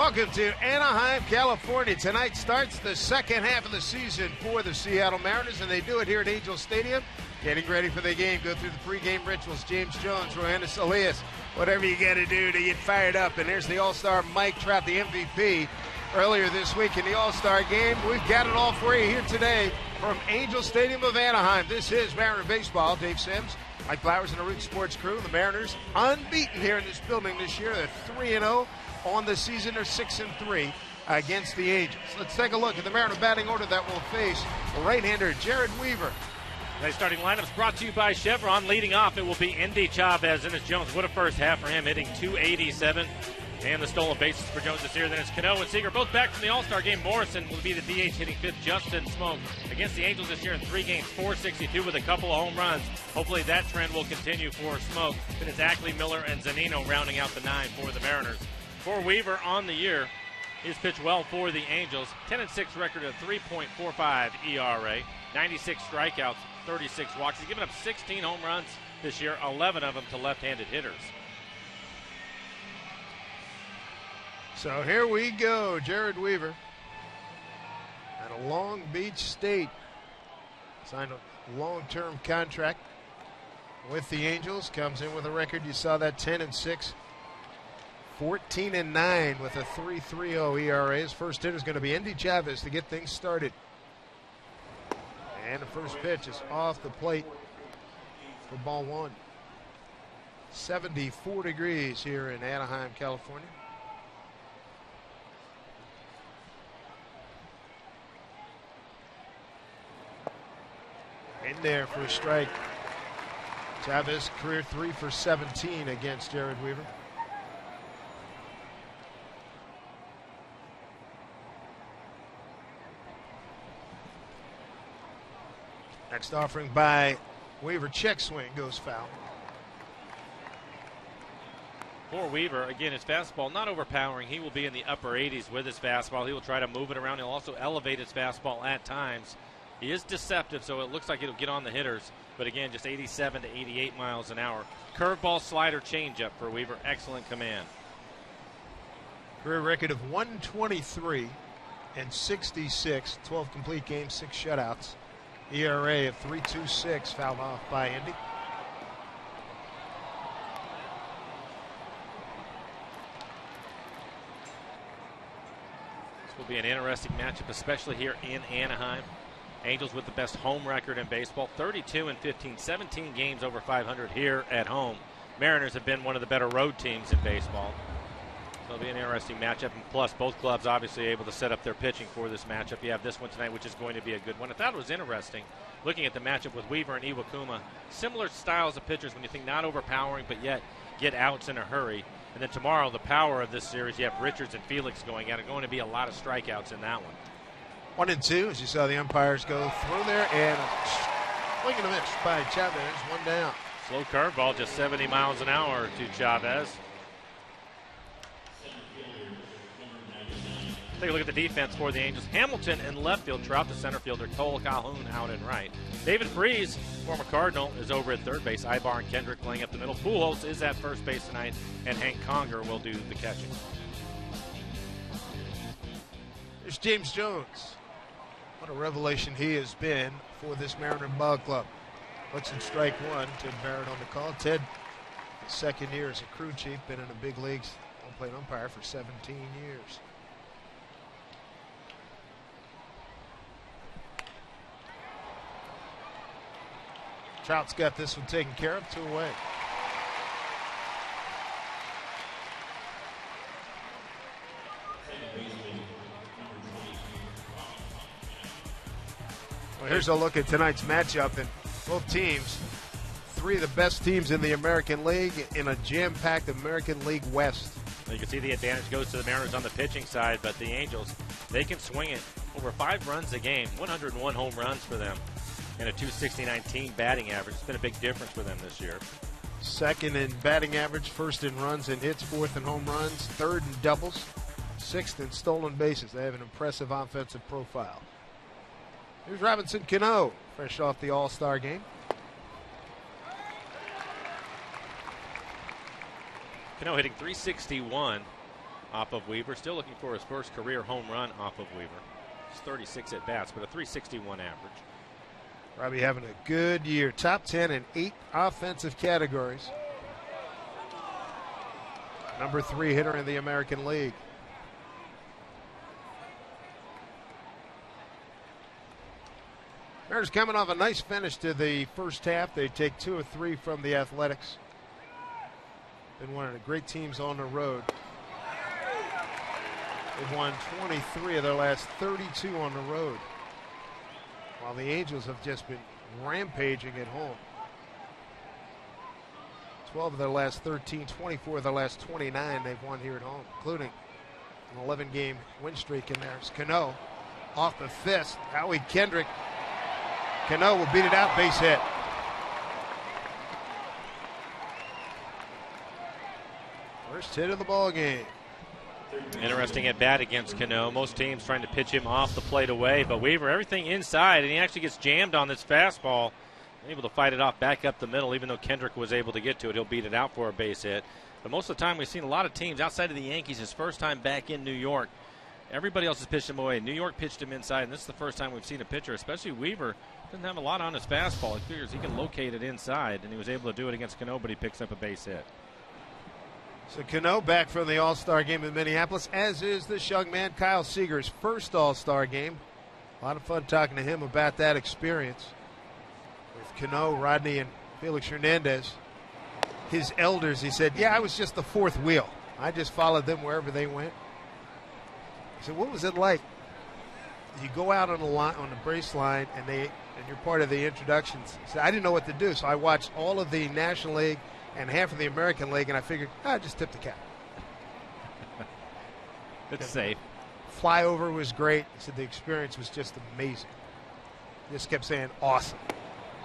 Welcome to Anaheim, California. Tonight starts the second half of the season for the Seattle Mariners, and they do it here at Angel Stadium. Getting ready for the game, go through the pregame rituals. James Jones, Rohannes Elias, whatever you got to do to get fired up. And there's the All-Star Mike Trout, the MVP, earlier this week in the All-Star game. We've got it all for you here today from Angel Stadium of Anaheim. This is Mariner Baseball. Dave Sims, Mike Flowers, and the Root Sports crew. The Mariners unbeaten here in this building this year. They're 3-0 on the season. They're 6-3 against the Angels. Let's take a look at the Mariner batting order that will face right-hander Jared Weaver. The starting lineups brought to you by Chevron. Leading off, it will be Indy Chavez. Dennis Jones. What a first half for him, hitting .287. And the stolen bases for Jones this year. Then it's Cano and Seager, both back from the All-Star game. Morrison will be the DH, hitting fifth. Justin Smoke against the Angels this year in 3 games, .462 with a couple of home runs. Hopefully that trend will continue for Smoke. Then it's Ackley, Miller, and Zunino rounding out the 9 for the Mariners. For Weaver on the year, he's pitched well for the Angels. 10-6 record of 3.45 ERA, 96 strikeouts, 36 walks. He's given up 16 home runs this year, 11 of them to left-handed hitters. So here we go, Jared Weaver out of Long Beach State. Signed a long-term contract with the Angels. Comes in with a record, you saw that, 10-6. 14-9 with a 3.30 ERA. His first hitter is going to be Indy Chavez to get things started. And the first pitch is off the plate for ball 1. 74 degrees here in Anaheim, California. In there for a strike. Chavez, career 3 for 17 against Jared Weaver. Next offering by Weaver, check swing, goes foul. For Weaver, again, his fastball not overpowering. He will be in the upper 80s with his fastball. He will try to move it around. He'll also elevate his fastball at times. He is deceptive, so it looks like it'll get on the hitters. But again, just 87 to 88 miles an hour. Curveball, slider, changeup for Weaver. Excellent command. Career record of 123 and 66. 12 complete games, 6 shutouts. ERA of 3.26, fouled off by Indy. This will be an interesting matchup, especially here in Anaheim. Angels with the best home record in baseball, 32-15, 17 games over 500 here at home. Mariners have been one of the better road teams in baseball. So it'll be an interesting matchup, and plus both clubs obviously able to set up their pitching for this matchup. You have this one tonight, which is going to be a good one. I thought it was interesting looking at the matchup with Weaver and Iwakuma. Similar styles of pitchers when you think not overpowering, but yet get outs in a hurry. And then tomorrow, the power of this series, you have Richards and Felix going at it. Going to be a lot of strikeouts in that one. 1-2, as you saw the umpires go through there, and swing and a miss by Chavez, 1 down. Slow curveball, just 70 miles an hour to Chavez. Take a look at the defense for the Angels. Hamilton in left field, Trout the center fielder, Cole Calhoun out in right. David Freese, former Cardinal, is over at third base. Ibar and Kendrick playing up the middle. Pujols is at first base tonight, and Hank Conger will do the catching. There's James Jones. What a revelation he has been for this Mariner Ball Club. Puts in strike 1. Ted Barrett on the call. Ted, his second year as a crew chief, been in the big leagues, home-plate umpire for 17 years. Trout's got this one taken care of, 2 away. Well, here's a look at tonight's matchup, and both teams, 3 of the best teams in the American League in a jam-packed American League West. You can see the advantage goes to the Mariners on the pitching side, but the Angels, they can swing it over 5 runs a game, 101 home runs for them, and a .269 team batting average. It's been a big difference for them this year. Second in batting average, first in runs and hits, fourth in home runs, third in doubles, sixth in stolen bases. They have an impressive offensive profile. Here's Robinson Cano, fresh off the All-Star game. Cano hitting .361 off of Weaver. Still looking for his first career home run off of Weaver. It's 36 at bats, but a 361 average. Probably having a good year. Top 10 in 8 offensive categories. Number 3 hitter in the American League. Mariners coming off a nice finish to the first half. They take 2 or 3 from the Athletics. Been one of the great teams on the road. They've won 23 of their last 32 on the road, while the Angels have just been rampaging at home. 12 of their last 13, 24 of their last 29 they've won here at home, including an 11-game win streak in there. It's Cano off the fist. Howie Kendrick. Cano will beat it out, base hit. First hit of the ball game. Interesting at bat against Cano. Most teams trying to pitch him off the plate away, but Weaver, everything inside, and he actually gets jammed on this fastball. Able to fight it off back up the middle, even though Kendrick was able to get to it. He'll beat it out for a base hit. But most of the time, we've seen a lot of teams outside of the Yankees, his first time back in New York. Everybody else has pitched him away. New York pitched him inside, and this is the first time we've seen a pitcher, especially Weaver, doesn't have a lot on his fastball. He figures he can locate it inside, and he was able to do it against Cano, but he picks up a base hit. So Cano back from the All-Star game in Minneapolis, as is this young man, Kyle Seager's first All-Star game. A lot of fun talking to him about that experience. With Cano, Rodney, and Felix Hernandez, his elders, he said, yeah, I was just the fourth wheel. I just followed them wherever they went. He said, what was it like? You go out on the line, on the brace line, and you're part of the introductions. He said, I didn't know what to do, so I watched all of the National League and half of the American League, and I figured, just tip the cap. It's safe. Flyover was great. He said the experience was just amazing. Just kept saying, awesome.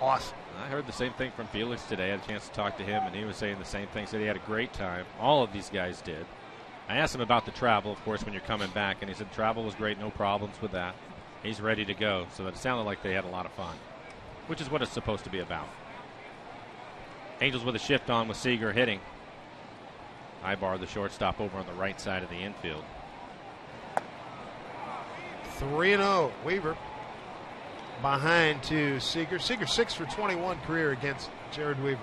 Awesome. I heard the same thing from Felix today. I had a chance to talk to him, and he was saying the same thing. Said he had a great time. All of these guys did. I asked him about the travel, of course, when you're coming back, and he said travel was great, no problems with that. He's ready to go. So it sounded like they had a lot of fun, which is what it's supposed to be about. Angels with a shift on with Seager hitting. Ibar, the shortstop, over on the right side of the infield. 3-0. Weaver behind to Seager. Seager 6 for 21 career against Jared Weaver.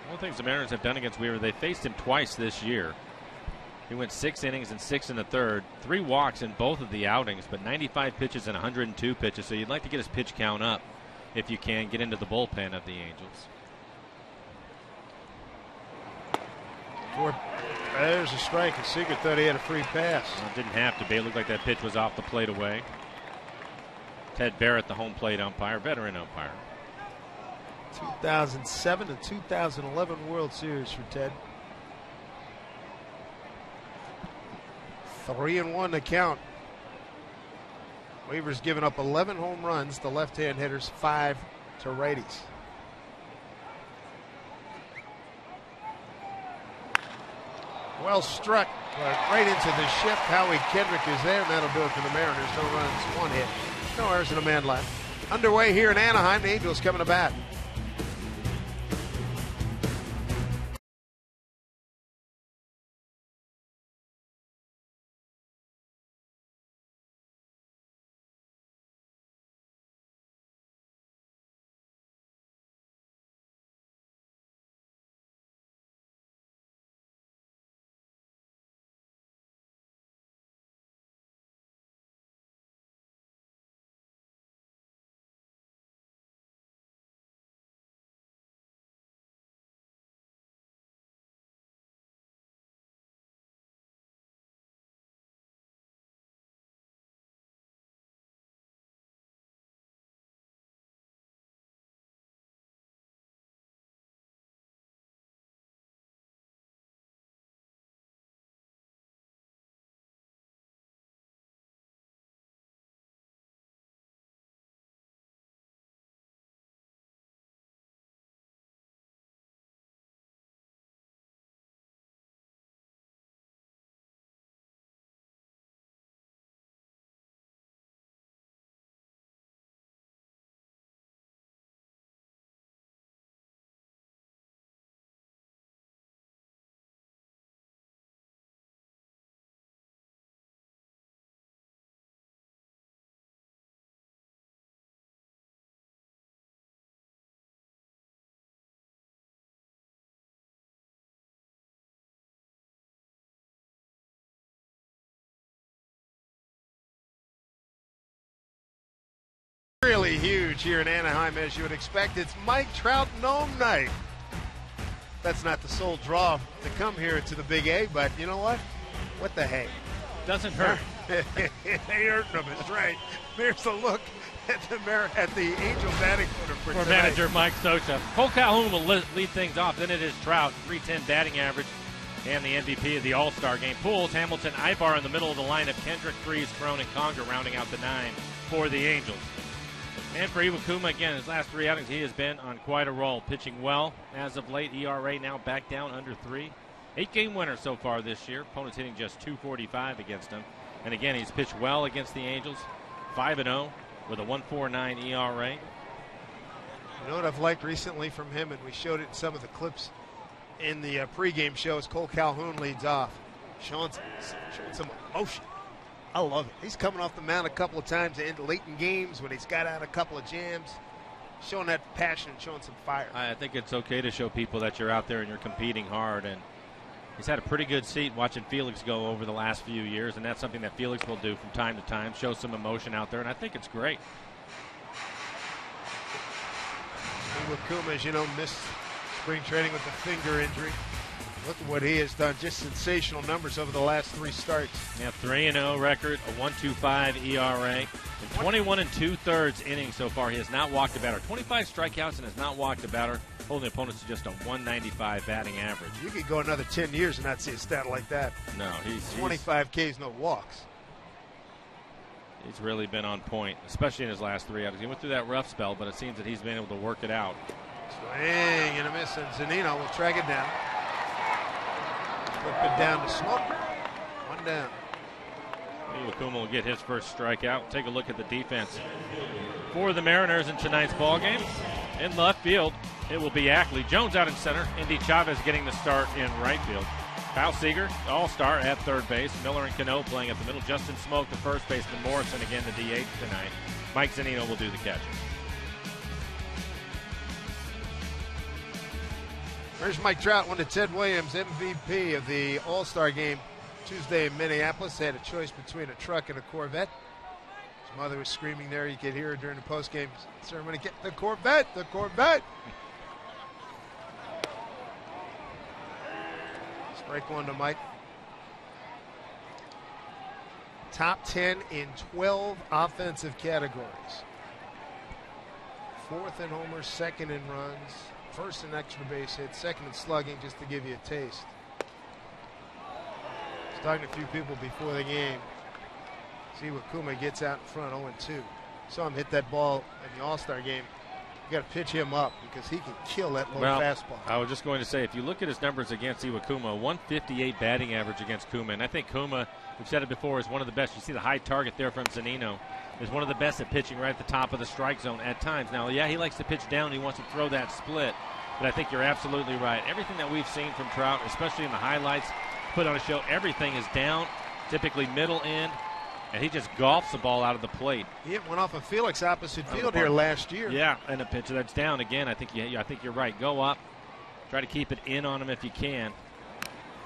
One of the things the Mariners have done against Weaver, they faced him twice this year. He went 6 innings and 6 in the third, 3 walks in both of the outings, but 95 pitches and 102 pitches. So you'd like to get his pitch count up if you can, get into the bullpen of the Angels. There's a strike, and Seager thought he had a free pass. Well, didn't have to be. It looked like that pitch was off the plate away. Ted Barrett, the home plate umpire, veteran umpire. 2007 and 2011 World Series for Ted. 3-1 to count. Weaver's given up 11 home runs to left-hand hitters, 5 to righties. Well struck, right into the shift. Howie Kendrick is there, and that'll do it for the Mariners. No runs, 1 hit. No errors and a man left. Underway here in Anaheim. The Angels coming to bat. huge here in Anaheim, as you would expect. It's Mike Trout Gnome Night. That's not the sole draw to come here to the Big A, but you know what? What the hey? Doesn't hurt. They hurt them, that's right. There's a look at the Angel batting order for manager Mike Socha. Cole Calhoun will lead things off. Then it is Trout, .310 batting average, and the MVP of the All-Star game. Pujols, Hamilton, Ibar in the middle of the lineup. Kendrick, Freese, Crone, and Conger rounding out the 9 for the Angels. And for Iwakuma, again, his last 3 outings, he has been on quite a roll, pitching well as of late. ERA now back down under 3. 8-game winner so far this year. Opponents hitting just .245 against him. And again, he's pitched well against the Angels, 5-0 with a 1.49 ERA. You know what I've liked recently from him, and we showed it in some of the clips in the pregame show, is Cole Calhoun leads off, showing some emotion. I love it. He's coming off the mound a couple of times late in games when he's got out a couple of jams, showing that passion and showing some fire. I think it's okay to show people that you're out there and you're competing hard. And he's had a pretty good seat watching Felix go over the last few years, and that's something that Felix will do from time to time, show some emotion out there, and I think it's great. Iwakuma, as you know, missed spring training with a finger injury. Look at what he has done. Just sensational numbers over the last 3 starts. Yeah, 3-0 record, a 1.25 ERA, and 21 2/3 innings so far. He has not walked a batter. 25 strikeouts and has not walked a batter, holding opponents to just a 195 batting average. You could go another 10 years and not see a stat like that. No, he's 25 Ks, no walks. He's really been on point, especially in his last 3 outings. He went through that rough spell, but it seems that he's been able to work it out. Swing and a miss, and Zunino will track it down. Flip it down to Smoke. 1 down. Iwakuma will get his first strikeout. Take a look at the defense for the Mariners in tonight's ballgame. In left field, it will be Ackley. Jones out in center. Indy Chavez getting the start in right field. Kyle Seager, all-star at third base. Miller and Cano playing at the middle. Justin Smoke, the first baseman. Morrison again the DH tonight. Mike Zunino will do the catching. There's Mike Trout, one to Ted Williams, MVP of the All-Star game Tuesday in Minneapolis. They had a choice between a truck and a Corvette. His mother was screaming there. You could hear her during the post-game ceremony, "Get the Corvette, the Corvette!" Strike 1 to Mike. Top 10 in 12 offensive categories. 4th in homers, 2nd in runs, 1st in extra base hits, 2nd in slugging, just to give you a taste. I was talking to a few people before the game. See what Kuma gets out in front, 0-2. Saw him hit that ball in the All-Star game. You got to pitch him up because he can kill that low fastball. I was just going to say, if you look at his numbers against Iwakuma, 158 batting average against Kuma, and I think Kuma, we've said it before, is one of the best. You see the high target there from Zunino, is one of the best at pitching right at the top of the strike zone at times. Now, yeah, he likes to pitch down. He wants to throw that split, but I think you're absolutely right. Everything that we've seen from Trout, especially in the highlights, put on a show, everything is down, typically middle end, and he just golfs the ball out of the plate. He hit one off of Felix opposite field here last year. Yeah, and a pitch that's down again. I think you're right. Go up, try to keep it in on him if you can.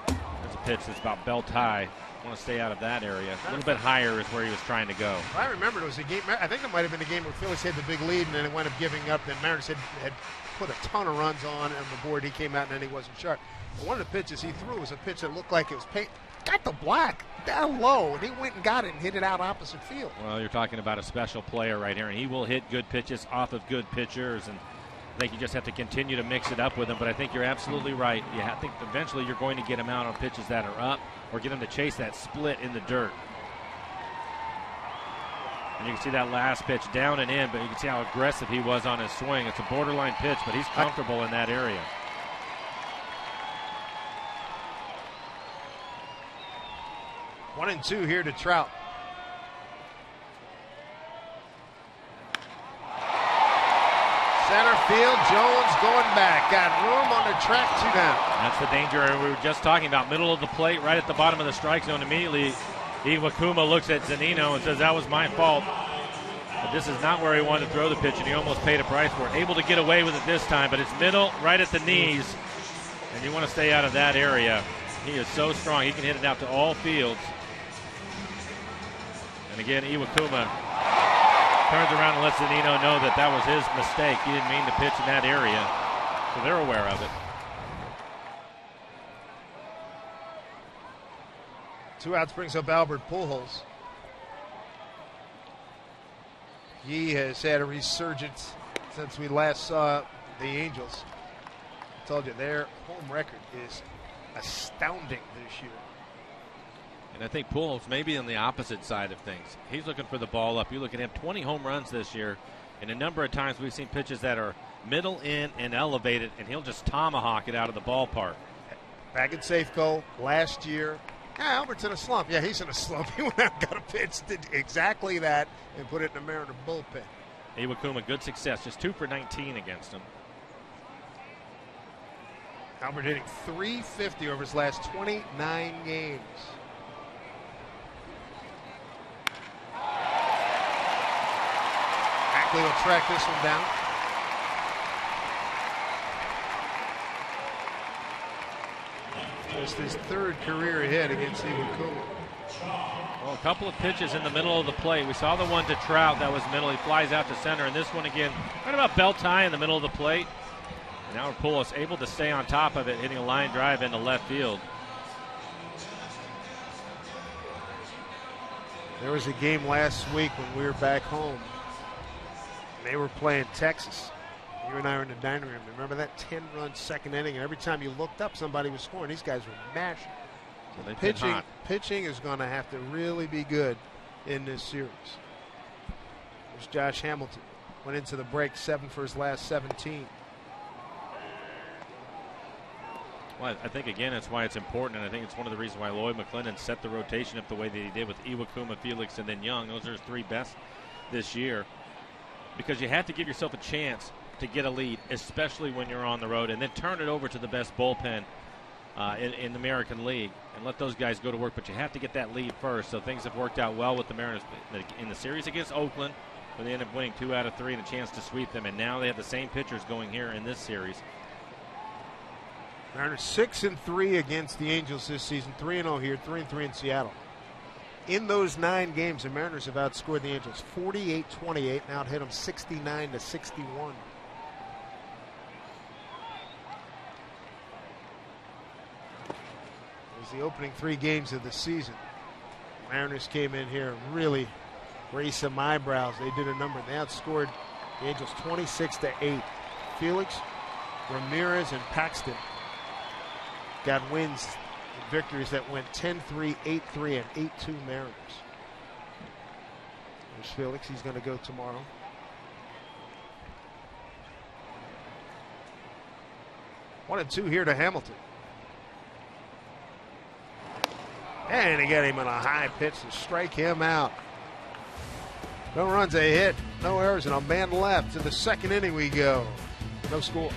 There's a pitch that's about belt high. Want to stay out of that area. A little bit higher is where he was trying to go. I remember it was a game. I think it might have been a game where Felix had the big lead and then it wound up giving up. Then Mariners had put a ton of runs on the board. He came out and then he wasn't sharp. But one of the pitches he threw was a pitch that looked like it was paint. Got the black down low, and he went and got it and hit it out opposite field. Well, you're talking about a special player right here, and he will hit good pitches off of good pitchers, and I think you just have to continue to mix it up with him. But I think you're absolutely right. I think eventually you're going to get him out on pitches that are up or get him to chase that split in the dirt. And you can see that last pitch down and in, but you can see how aggressive he was on his swing. It's a borderline pitch, but he's comfortable in that area. 1-2 here to Trout. Center field, Jones going back. Got room on the track, 2 down. That's the danger we were just talking about. Middle of the plate, right at the bottom of the strike zone. Immediately, Iwakuma looks at Zunino and says, "That was my fault." But this is not where he wanted to throw the pitch, and he almost paid a price for it. Able to get away with it this time, but it's middle, right at the knees, and you want to stay out of that area. He is so strong. He can hit it out to all fields. And again, Iwakuma turns around and lets Zunino know that that was his mistake. He didn't mean to pitch in that area, so they're aware of it. 2 outs brings up Albert Pujols. He has had a resurgence since we last saw the Angels. I told you, their home record is astounding this year. And I think Pujols may be on the opposite side of things. He's looking for the ball up. You look at him, 20 home runs this year, and a number of times we've seen pitches that are middle in and elevated, and he'll just tomahawk it out of the ballpark. Back at Safeco last year. Yeah, Albert's in a slump. Yeah, he's in a slump. He went out and got a pitch, did exactly that, and put it in the Mariner bullpen. Iwakuma, good success. Just 2 for 19 against him. Albert hitting .350 over his last 29 games. Ackley will track this one down. Just his 3rd career hit against Iwakuma. Well, a couple of pitches in the middle of the plate. We saw the one to Trout that was middle. He flies out to center, and this one again, right about belt tie in the middle of the plate. And now Pujols able to stay on top of it, hitting a line drive into left field. There was a game last week when we were back home. And they were playing Texas. You and I were in the dining room. Remember that 10-run second inning? And every time you looked up, somebody was scoring. These guys were mashing. So pitching is going to have to really be good in this series. There's Josh Hamilton. Went into the break 7 for his last 17. Well, I think, again, that's why it's important, and I think it's one of the reasons why Lloyd McClendon set the rotation up the way that he did with Iwakuma, Felix, and then Young. Those are his 3 best this year, because you have to give yourself a chance to get a lead, especially when you're on the road, and then turn it over to the best bullpen in the American League and let those guys go to work. But you have to get that lead first. So things have worked out well with the Mariners in the series against Oakland, where they ended up winning 2 out of 3 and a chance to sweep them. And now they have the same pitchers going here in this series. Mariners 6-3 against the Angels this season. 3-0 here, 3-3 in Seattle. In those 9 games, the Mariners have outscored the Angels 48-28 and out hit them 69-61. The opening 3 games of the season. Mariners came in here and really raised some eyebrows. They did a number. They outscored the Angels 26-8. Felix, Ramirez, and Paxton got wins and victories that went 10-3, 8-3, and 8-2 Mariners. There's Felix. He's going to go tomorrow. One and 2 here to Hamilton. And they get him on a high pitch to strike him out. No runs, a hit, no errors, and a man left. To the 2nd inning we go. No score.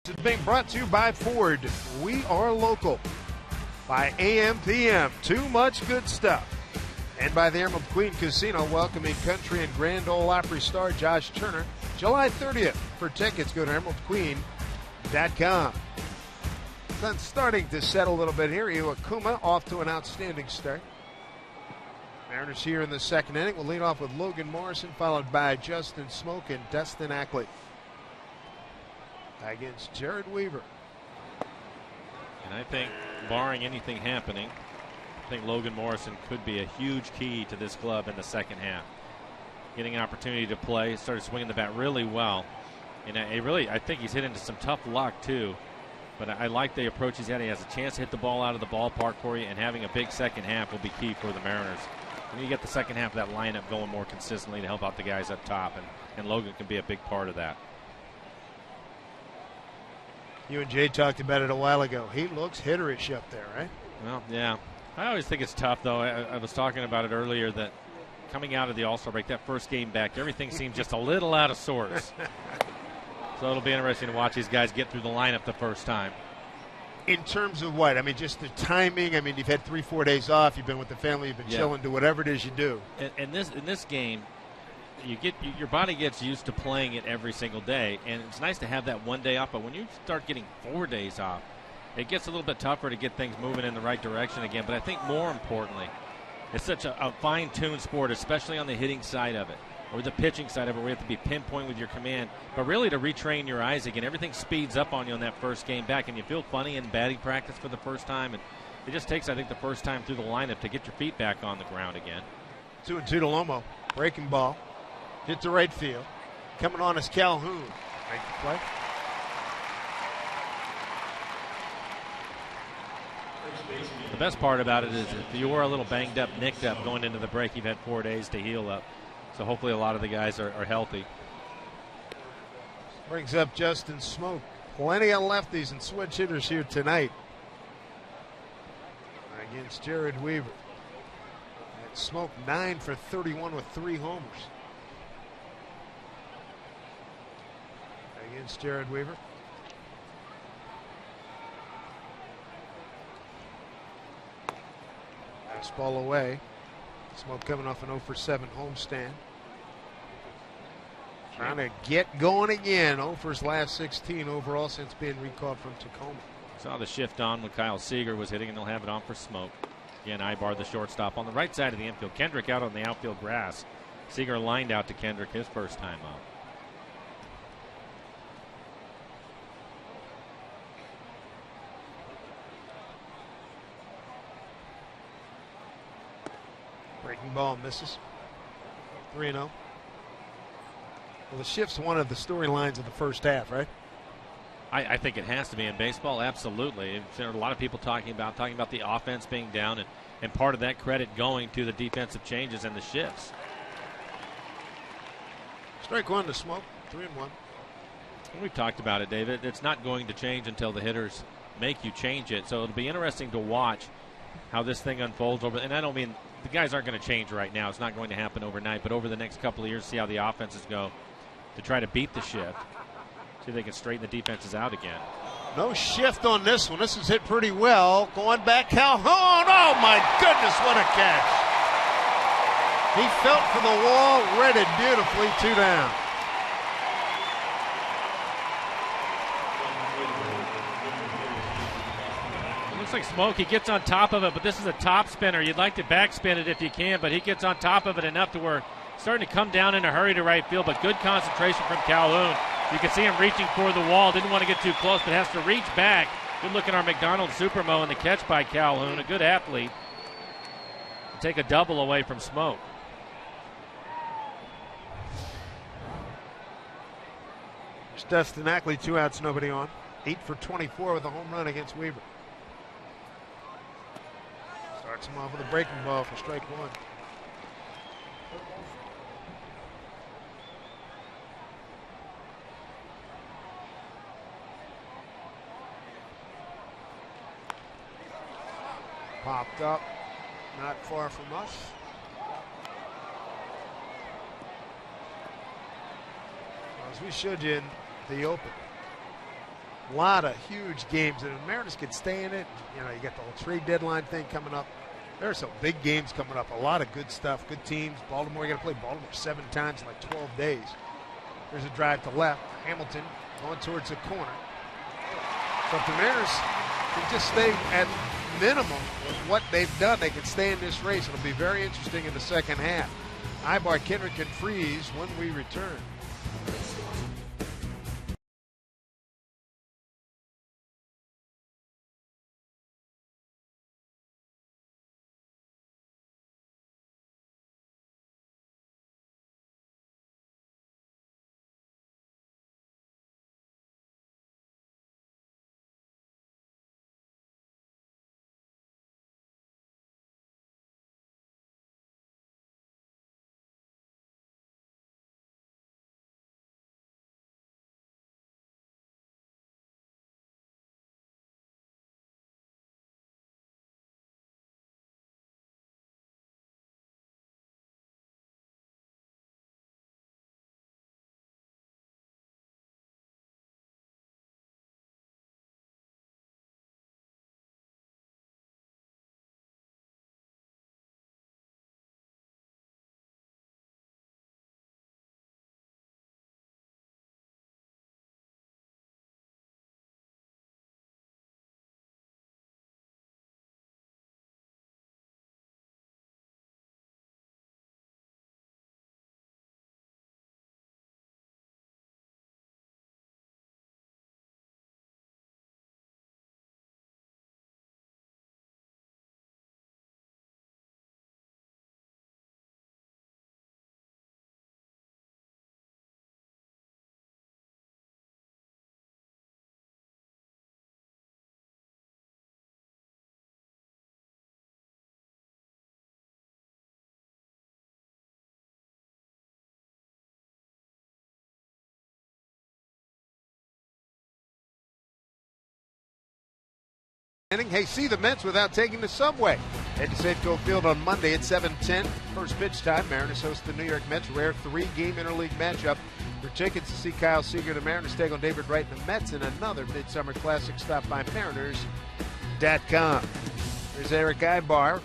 is being brought to you by Ford. We are local. By AM/PM. Too much good stuff. And by the Emerald Queen Casino, welcoming country and Grand Ole Opry star Josh Turner. July 30th. For tickets, go to emeraldqueen.com. Sun's starting to settle a little bit here. Iwakuma off to an outstanding start. Mariners here in the second inning will lead off with Logan Morrison, followed by Justin Smoke and Dustin Ackley against Jared Weaver. And I think, barring anything happening, I think Logan Morrison could be a huge key to this club in the second half. Getting an opportunity to play, started swinging the bat really well. And I think he's hit into some tough luck, too. But I like the approach he's had. He has a chance to hit the ball out of the ballpark for you, and having a big second half will be key for the Mariners. You get the second half of that lineup going more consistently to help out the guys up top, and Logan can be a big part of that. You and Jay talked about it a while ago. He looks hitterish up there, right? Well, yeah. I always think it's tough, though. I was talking about it earlier that coming out of the All-Star break, that first game back, everything seems just a little out of sorts. So it'll be interesting to watch these guys get through the lineup the first time. In terms of what? I mean, just the timing. I mean, you've had 3-4 days off. You've been with the family. You've been chilling. Do whatever it is you do. In this game, your body gets used to playing it every single day, and it's nice to have that one day off. But when you start getting 4 days off, it gets a little bit tougher to get things moving in the right direction again. But I think more importantly, it's such a fine-tuned sport, especially on the hitting side of it, or the pitching side of it, where you have to be pinpoint with your command. But really to retrain your eyes again, everything speeds up on you on that first game back, and you feel funny in batting practice for the first time. And it just takes, I think, the first time through the lineup to get your feet back on the ground again. 2-2 to Lomo. Breaking ball. Hit to right field. Coming on is Calhoun. Make the play. The best part about it is if you were a little banged up, nicked up going into the break, you've had 4 days to heal up. So hopefully a lot of the guys are healthy. Brings up Justin Smoke. Plenty of lefties and switch hitters here tonight against Jared Weaver. And Smoke 9 for 31 with 3 homers against Jared Weaver. Fastball away. Smoke coming off an 0 for 7 homestand. Trying to get going again. 0 for his last 16 overall since being recalled from Tacoma. Saw the shift on when Kyle Seager was hitting, and they'll have it on for Smoke. Again, Ibar, the shortstop, on the right side of the infield. Kendrick out on the outfield grass. Seager lined out to Kendrick his first time up. Breaking ball misses. 3-0. Well, the shift's one of the storylines of the first half, right? I think it has to be in baseball, absolutely. There are a lot of people talking about the offense being down, and part of that credit going to the defensive changes and the shifts. Strike one to Smoke, 3-1. We've talked about it, David. It's not going to change until the hitters make you change it. So it'll be interesting to watch how this thing unfolds over. And I don't mean the guys aren't going to change right now. It's not going to happen overnight. But over the next couple of years, see how the offenses go to try to beat the shift. See if they can straighten the defenses out again. No shift on this one. This is hit pretty well. Going back, Calhoun. Oh, my goodness, what a catch. He felt for the wall, read it beautifully, 2 down. Looks like Smoke. He gets on top of it, but this is a top spinner. You'd like to backspin it if you can, but he gets on top of it enough to where it's starting to come down in a hurry to right field, but good concentration from Calhoun. You can see him reaching for the wall. Didn't want to get too close, but has to reach back. Good look at our McDonald's Supermo and the catch by Calhoun. A good athlete. Take a double away from Smoke. There's Dustin Ackley, 2 outs, nobody on. 8 for 24 with a home run against Weaver. Starts him off with a breaking ball for strike one. Popped up, not far from us. As we showed you in the open, A lot of huge games, and the Mariners could stay in it. You know, you got the whole trade deadline thing coming up. There are some big games coming up. A lot of good stuff, good teams. Baltimore, you got to play Baltimore 7 times in like 12 days. There's a drive to left. Hamilton going towards the corner. So if the Mariners can just stay at minimum with what they've done, they can stay in this race. It'll be very interesting in the second half. Ibar, Kendrick, and Freeze when we return. Hey, see the Mets without taking the subway. Head to Safeco Field on Monday at 7:10. First pitch time. Mariners host the New York Mets. Rare 3-game interleague matchup. For tickets to see Kyle Seager, the Mariners take on David Wright and the Mets in another Midsummer Classic. Stop by Mariners.com. There's Eric Ibar,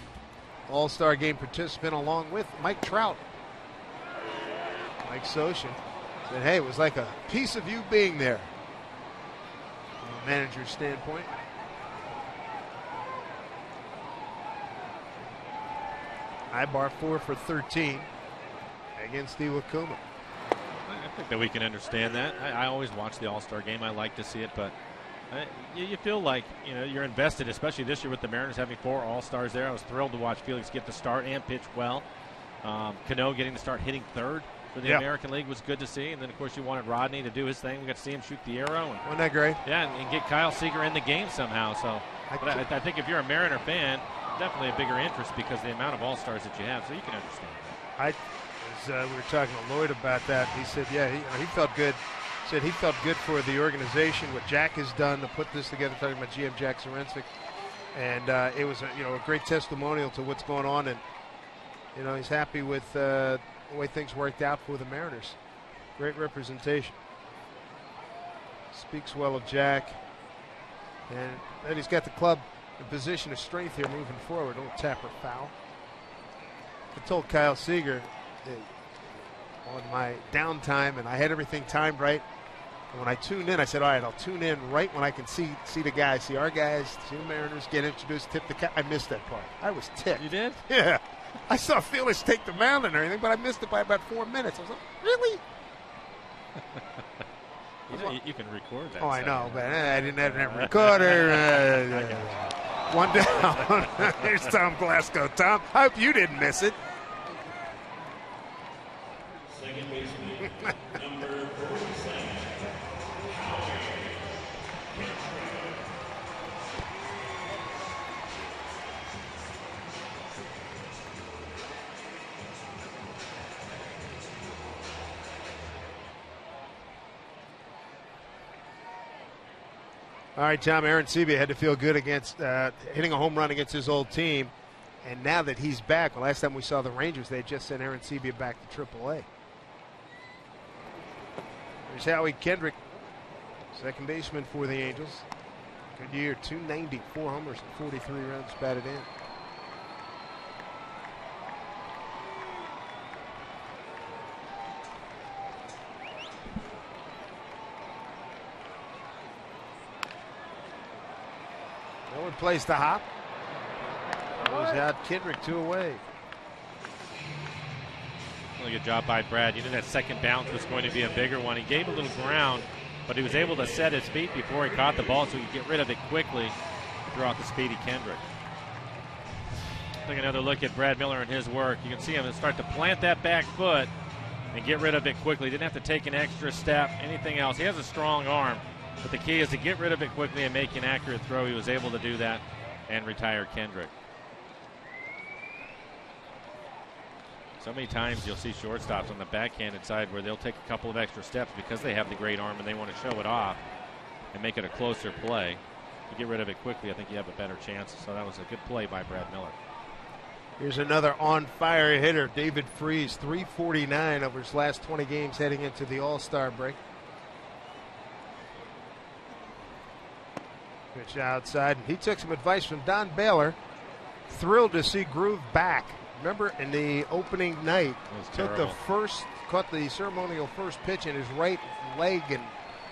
All-Star Game participant, along with Mike Trout. Mike Scioscia said, hey, it was like a piece of you being there. From a manager's standpoint. Ibar 4 for 13 against Iwakuma. I think that we can understand that. I always watch the All-Star Game. I like to see it, but you feel like you're invested, especially this year with the Mariners having 4 All-Stars there. I was thrilled to watch Felix get the start and pitch well. Cano getting to start hitting third for the American League was good to see. And then, of course, you wanted Rodney to do his thing. We got to see him shoot the arrow. And, wasn't that great? Yeah, and get Kyle Seager in the game somehow. So I think if you're a Mariner fan, definitely a bigger interest because of the amount of All-Stars that you have, so you can understand that. We were talking to Lloyd about that. He said, he felt good. Said he felt good for the organization, what Jack has done to put this together, talking about GM Jack Zarinsky. And it was a great testimonial to what's going on, and he's happy with the way things worked out for the Mariners. Great representation. Speaks well of Jack, and he's got the club in position of strength here moving forward. Don't tap or foul. I told Kyle Seager on my downtime, and I had everything timed right. And when I tuned in, I said, all right, I'll tune in right when I can see the guys, see our guys, see the Mariners, get introduced, tip the cap. I missed that part. I was ticked. You did? Yeah. I saw Felix take the mound and everything, but I missed it by about 4 minutes. I was like, really? You can record that. Oh, I know, but I didn't have a recorder. One down. Here's Tom Glasgow. Tom, I hope you didn't miss it. Second baseman, number 47. All right, Tom, Aaron Sebia had to feel good against hitting a home run against his old team. And now that he's back, last time we saw the Rangers, they just sent Aaron Sebia back to AAA. There's Howie Kendrick Second baseman for the Angels. Good year, 294 homers and 43 runs batted in. Miller plays the hop. Goes out Kendrick 2 away. Really good job by Brad. You knew that second bounce was going to be a bigger one. He gave a little ground, but he was able to set his feet before he caught the ball so he could get rid of it quickly, throw out the speedy Kendrick. Take another look at Brad Miller and his work. You can see him start to plant that back foot and get rid of it quickly. Didn't have to take an extra step, anything else. He has a strong arm, but the key is to get rid of it quickly and make an accurate throw. He was able to do that and retire Kendrick. So many times you'll see shortstops on the backhanded side where they'll take a couple of extra steps because they have the great arm and they want to show it off and make it a closer play. If you get rid of it quickly, I think you have a better chance. So that was a good play by Brad Miller. Here's another on-fire hitter, David Freese, 349 over his last 20 games heading into the All-Star break. Pitch outside. He took some advice from Don Baylor. Thrilled to see Groove back. Remember in the opening night, caught the ceremonial first pitch and his right leg and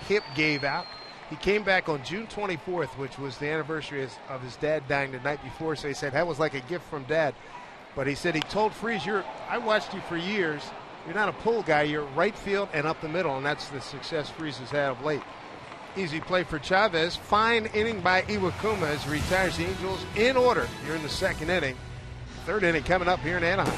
hip gave out. He came back on June 24th, which was the anniversary of his dad dying the night before. So he said that was like a gift from Dad. But he said he told Freese, I watched you for years. You're not a pull guy. You're right field and up the middle, and that's the success Freese has had of late. Easy play for Chavez. Fine inning by Iwakuma as he retires the Angels in order here in the second inning. Third inning coming up here in Anaheim.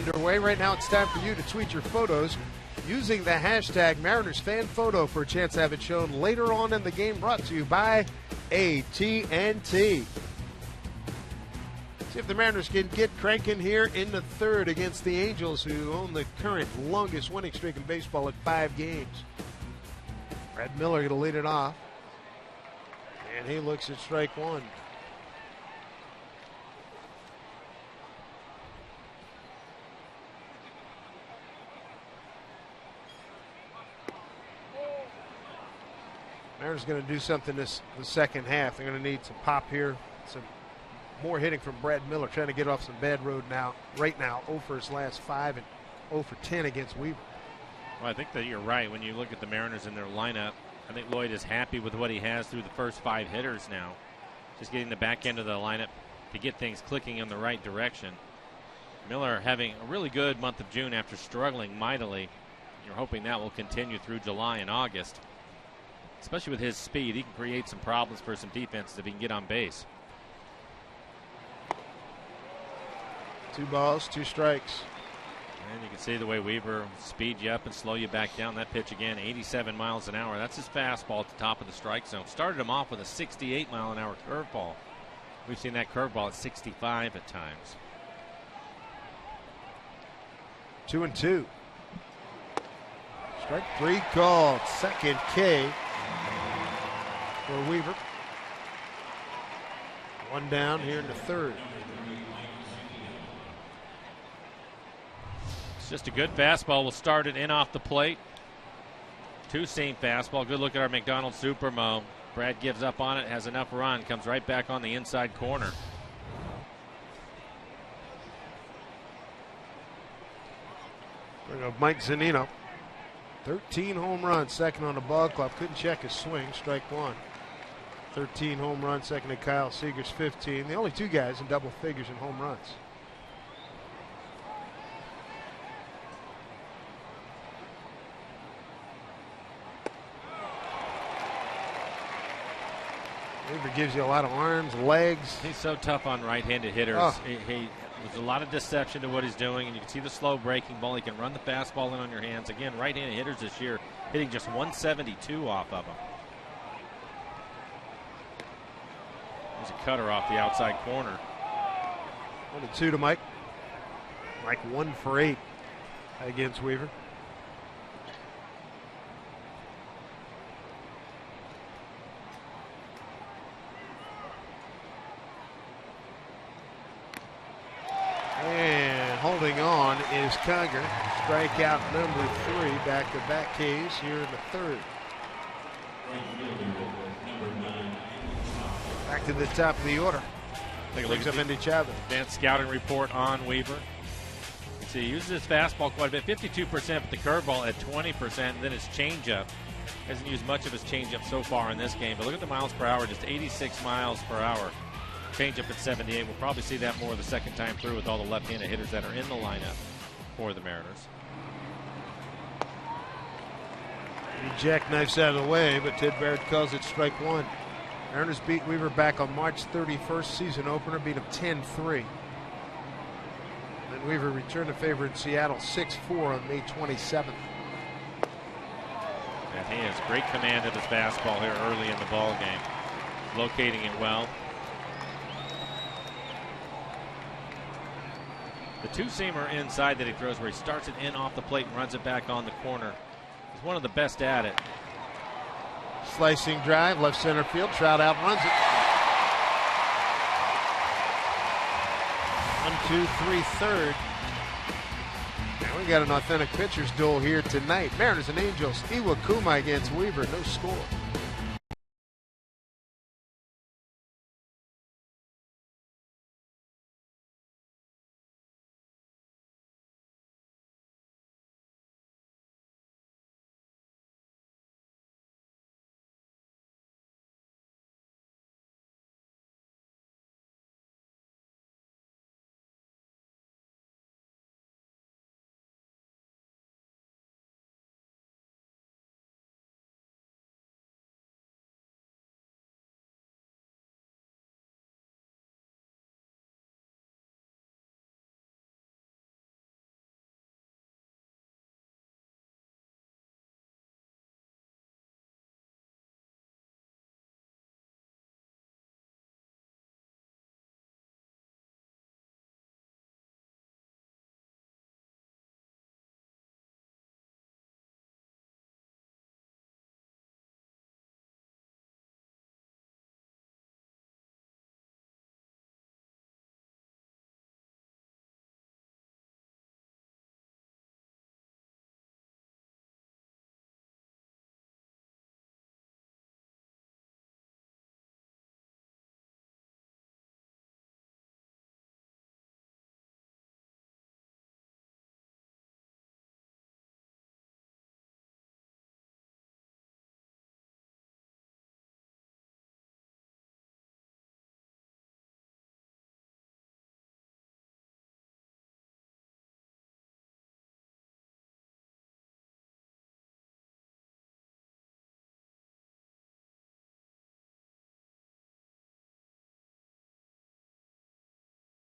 Underway right now. It's time for you to tweet your photos using the hashtag Mariners Fan Photo for a chance to have it shown later on in the game. Brought to you by AT&T. See if the Mariners can get cranking here in the third against the Angels, who own the current longest winning streak in baseball at 5 games. Brad Miller going to lead it off, and he looks at strike one. Mariners going to do something the second half. They're going to need some pop here, some more hitting from Brad Miller, trying to get off some bad road now. Right now, 0 for his last 5 and 0 for 10 against Weaver. Well, I think that you're right. When you look at the Mariners in their lineup, I think Lloyd is happy with what he has through the first 5 hitters now. Just getting the back end of the lineup to get things clicking in the right direction. Miller having a really good month of June after struggling mightily. You're hoping that will continue through July and August. Especially with his speed, he can create some problems for some defenses if he can get on base. 2 balls, 2 strikes. And you can see the way Weaver speeds you up and slow you back down. That pitch again, 87 miles an hour. That's his fastball at the top of the strike zone. Started him off with a 68-mile-an-hour curveball. We've seen that curveball at 65 at times. 2-2. Strike 3 called. Second K for Weaver. 1 down here in the 3rd. Just a good fastball. We'll start it in off the plate. 2-seam fastball. Good look at our McDonald Supermo. Brad gives up on it, has enough run, comes right back on the inside corner. Bring up Mike Zunino. 13 home runs, second on the ball club. Couldn't check his swing. Strike 1. 13 home runs, second to Kyle Seager's 15. The only 2 guys in double figures in home runs. Weaver gives you a lot of arms, legs. He's so tough on right-handed hitters. Oh. There's a lot of deception to what he's doing, and you can see the slow breaking ball. He can run the fastball in on your hands. Again, right-handed hitters this year hitting just 172 off of him. There's a cutter off the outside corner. 1-2 to Mike. Mike 1 for 8 against Weaver. And holding on is Conger. Strikeout number 3, back-to-back Ks here in the 3rd. Back to the top of the order. Take a look at Indy Chavez. advanced scouting report on Weaver. You see, he uses his fastball quite a bit, 52%, but the curveball at 20%, and then his changeup. Hasn't used much of his changeup so far in this game, but look at the miles per hour, just 86 miles per hour. Changeup at 78. We'll probably see that more the second time through with all the left-handed hitters that are in the lineup for the Mariners. Jackknifes out of the way, but Ted Barrett calls it strike 1. Mariners beat Weaver back on March 31st, season opener, beat him 10-3. Then Weaver returned to favor in Seattle 6-4 on May 27th. And he has great command of his fastball here early in the ball game, locating it well. The 2-seamer inside that he throws, where he starts it in off the plate and runs it back on the corner, is one of the best at it. Slicing drive, left center field. Trout outruns it. 1-2-3 third. Now we got an authentic pitcher's duel here tonight. Mariners and Angels. Iwakuma against Weaver. No score.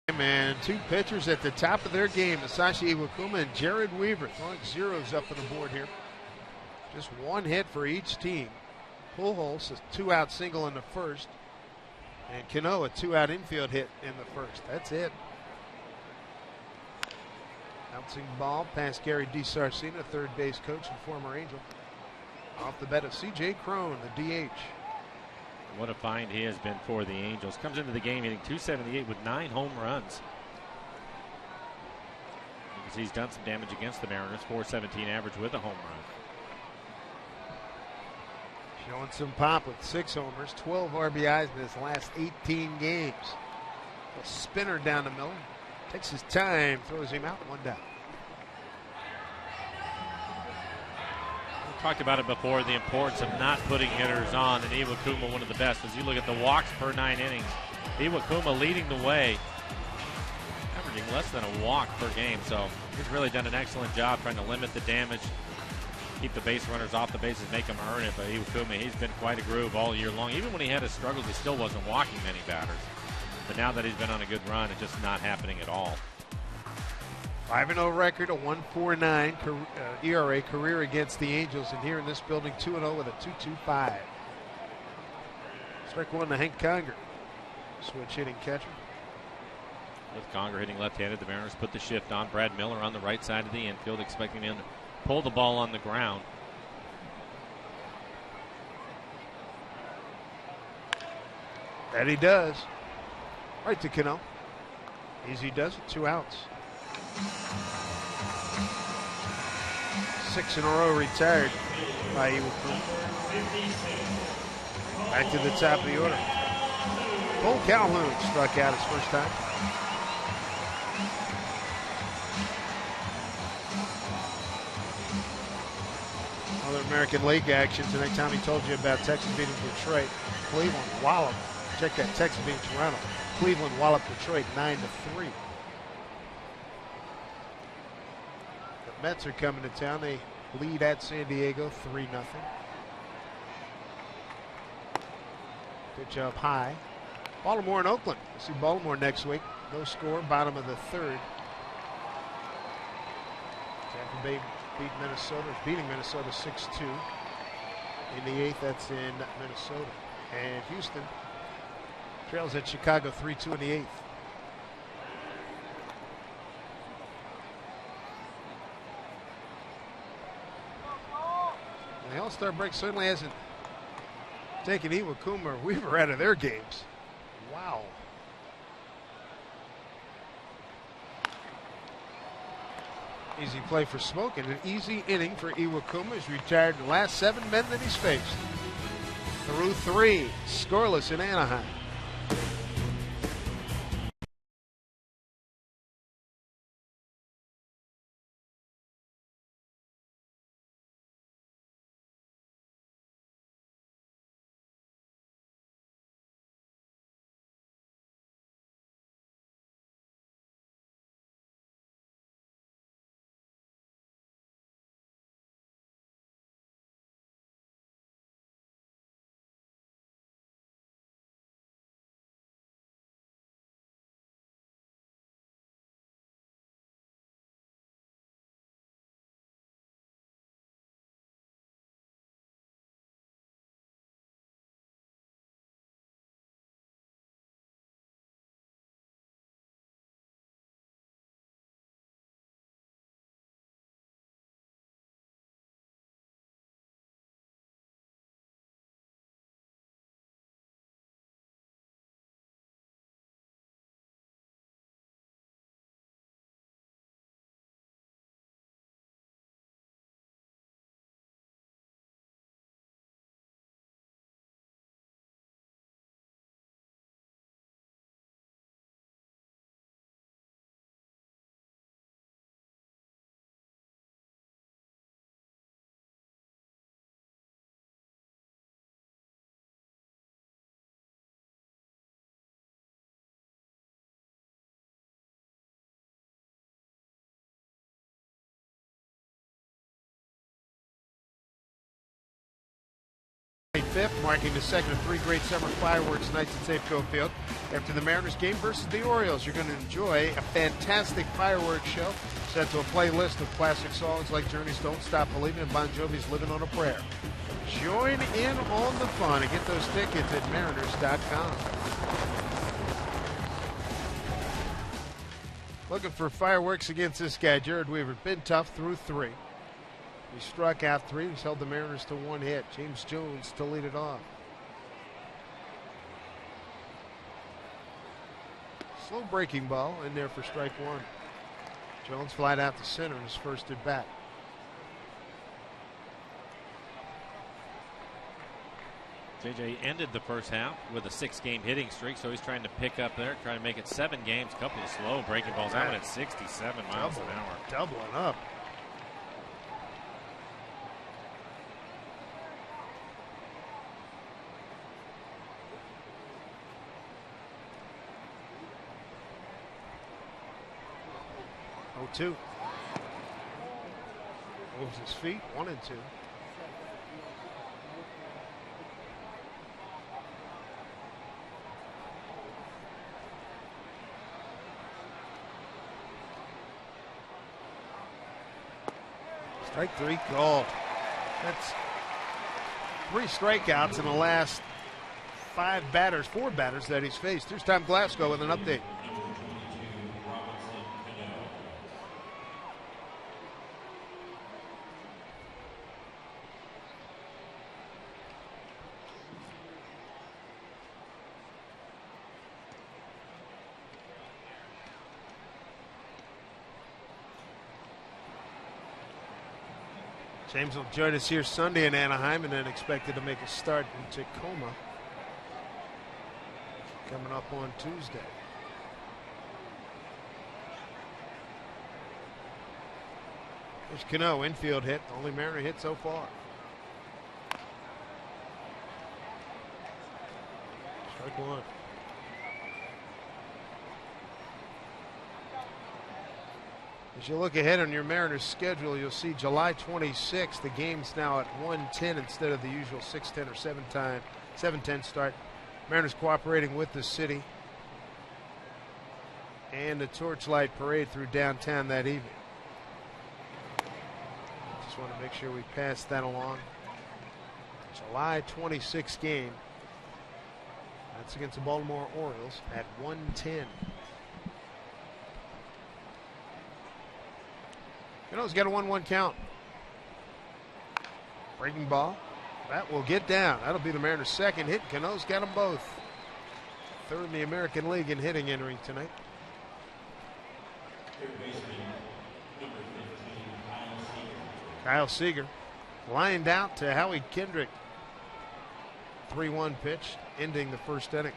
And two pitchers at the top of their game, Masashi Iwakuma and Jared Weaver, throwing zeros up on the board here. Just one hit for each team. Pujols a two-out single in the first, and Cano a two-out infield hit in the first. That's it. Bouncing ball past Gary DiSarcina, third base coach and former Angel. Off the bat of C.J. Cron, the DH. What a find he has been for the Angels. Comes into the game hitting .278 with 9 home runs. Because he's done some damage against the Mariners. .417 average with a home run. Showing some pop with 6 homers, 12 RBIs in his last 18 games. A spinner down to Miller. Takes his time, throws him out, 1 down. We talked about it before, the importance of not putting hitters on, and Iwakuma one of the best. As you look at the walks per 9 innings, Iwakuma leading the way, averaging less than a walk per game. So he's really done an excellent job trying to limit the damage, keep the base runners off the bases, make them earn it. But Iwakuma, he's been quite a groove all year long. Even when he had his struggles, he still wasn't walking many batters. But now that he's been on a good run, it's just not happening at all. 5-0 record, a 1.49 ERA career against the Angels, and here in this building, 2-0 with a 2.25. Strike one to Hank Conger, switch hitting catcher. With Conger hitting left-handed, the Mariners put the shift on. Brad Miller on the right side of the infield, expecting him to pull the ball on the ground. That he does. Right to Cano. Easy does it, 2 outs. 6 in a row retired by Iwakuma. Back to the top of the order. Cole Calhoun struck out his first time. Other American League action tonight. Tommy told you about Texas beating Detroit. Cleveland walloped. Check that, Texas beating Toronto. Cleveland walloped Detroit 9-3. The Mets are coming to town. They lead at San Diego 3-0. Pitch up high. Baltimore and Oakland. We'll see Baltimore next week. No score, bottom of the third. Tampa Bay beating Minnesota 6-2. In the 8th, that's in Minnesota. And Houston trails at Chicago 3-2 in the 8th. The All-Star break certainly hasn't taken Iwakuma or Weaver out of their games. Wow. Easy play for Smoke and an easy inning for Iwakuma. He's retired the last 7 men that he's faced. Through 3, scoreless in Anaheim. 5th, marking the second of 3 great summer fireworks nights at Safeco Field. After the Mariners game versus the Orioles, you're going to enjoy a fantastic fireworks show set to a playlist of classic songs like Journey's Don't Stop Believing and Bon Jovi's Living on a Prayer. Join in on the fun and get those tickets at mariners.com. Looking for fireworks against this guy, Jared Weaver. Been tough through 3. He struck out 3. He's held the Mariners to 1 hit. James Jones to lead it off. Slow breaking ball in there for strike 1. Jones flied out to center in his first at bat. JJ ended the first half with a 6-game hitting streak, so he's trying to pick up there, trying to make it 7 games. A couple of slow breaking balls. That one at 67 miles an hour. Doubling up. Oh, 2. Moves his feet. 1 and 2. Strike 3 called. That's 3 strikeouts in the last 4 batters that he's faced. Here's Tom Glasgow with an update. James will join us here Sunday in Anaheim and then expected to make a start in Tacoma coming up on Tuesday. There's Cano, infield hit, the only Mariner hit so far. Strike 1. As you look ahead on your Mariners schedule, you'll see July 26th, the game's now at 1:10 instead of the usual 6:10 or 7:10 start. Mariners cooperating with the city and the Torchlight Parade through downtown that evening. Just want to make sure we pass that along. July 26th game. That's against the Baltimore Orioles at 1:10. Cano's got a 1-1 count. Breaking ball. That will get down. That'll be the Mariners' second hit. Cano's got them both. Third in the American League in hitting entering tonight. Kyle Seager lined out to Howie Kendrick. 3-1 pitch, ending the first inning.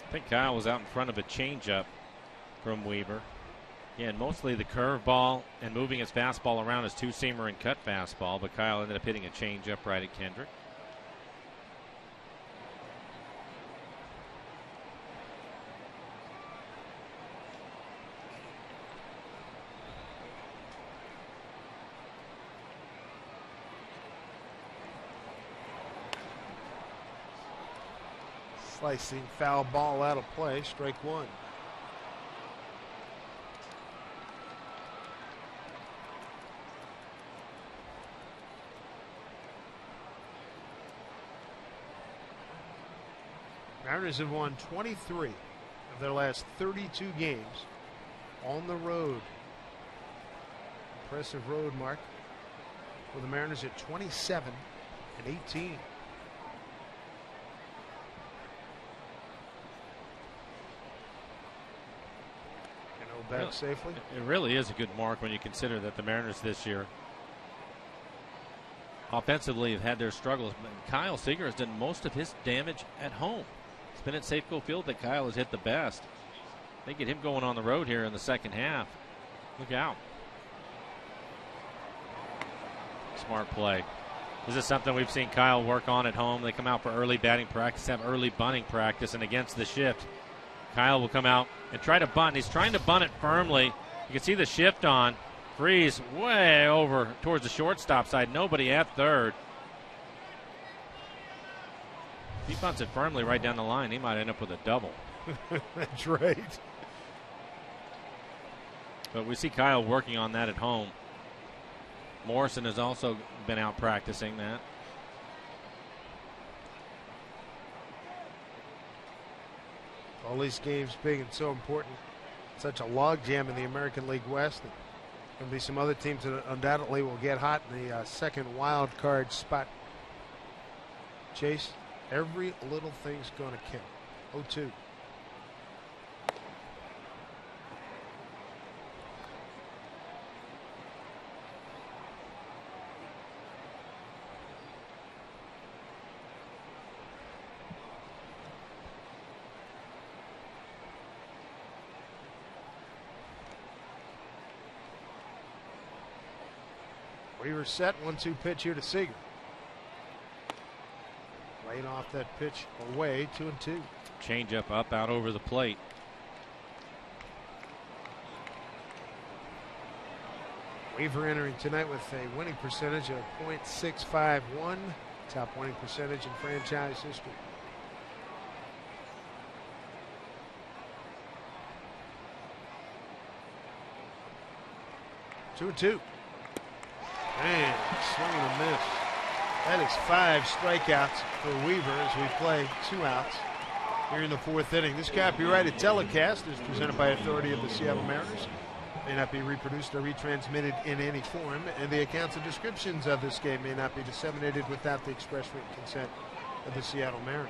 I think Kyle was out in front of a changeup from Weaver. Again, mostly the curveball and moving his fastball around his 2-seamer and cut fastball, but Kyle ended up hitting a changeup right at Kendrick. Slicing foul ball out of play, strike 1. Mariners have won 23 of their last 32 games on the road. Impressive road mark for the Mariners at 27-18. Back safely. It really is a good mark when you consider that the Mariners this year offensively have had their struggles. Kyle Seager has done most of his damage at home. It's been at Safeco Field that Kyle has hit the best. They get him going on the road here in the second half. Look out. Smart play. This is something we've seen Kyle work on at home. They come out for early batting practice, have early bunting practice, and against the shift, Kyle will come out and try to bunt. He's trying to bunt it firmly, You can see the shift on. Freeze way over towards the shortstop side. Nobody at third. If he bunts it firmly right down the line, he might end up with a double. That's right. But we see Kyle working on that at home. Morrison has also been out practicing that. All these games big and so important. Such a logjam in the American League West. There'll be some other teams that undoubtedly will get hot in the second wild card spot. Chase, every little thing's going to count. 0-2. Weaver set, 1-2 pitch here to Seager. Laying off that pitch away, 2-2. Change up out over the plate. Weaver entering tonight with a winning percentage of .651, top winning percentage in franchise history. Two and two. Man, swing and a miss. That is 5 strikeouts for Weaver as we play 2 outs here in the 4th inning. This copyrighted telecast is presented by authority of the Seattle Mariners. May not be reproduced or retransmitted in any form, and the accounts and descriptions of this game may not be disseminated without the express written consent of the Seattle Mariners.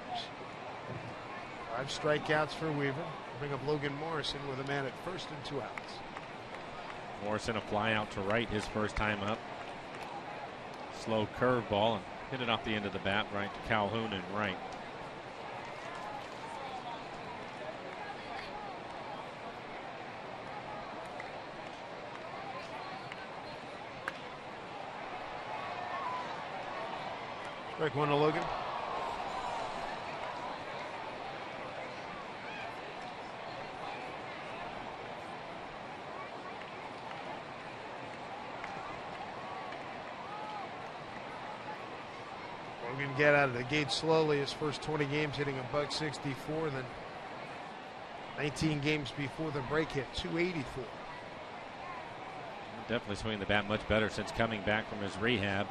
5 strikeouts for Weaver. Bring up Logan Morrison with a man at first and 2 outs. Morrison a fly out to right his first time up. Slow curveball and hit it off the end of the bat right to Calhoun and right. Strike one to Logan. Logan get out of the gate slowly. His first 20 games hitting a .164, then 19 games before the break hit .284. Definitely swinging the bat much better since coming back from his rehab.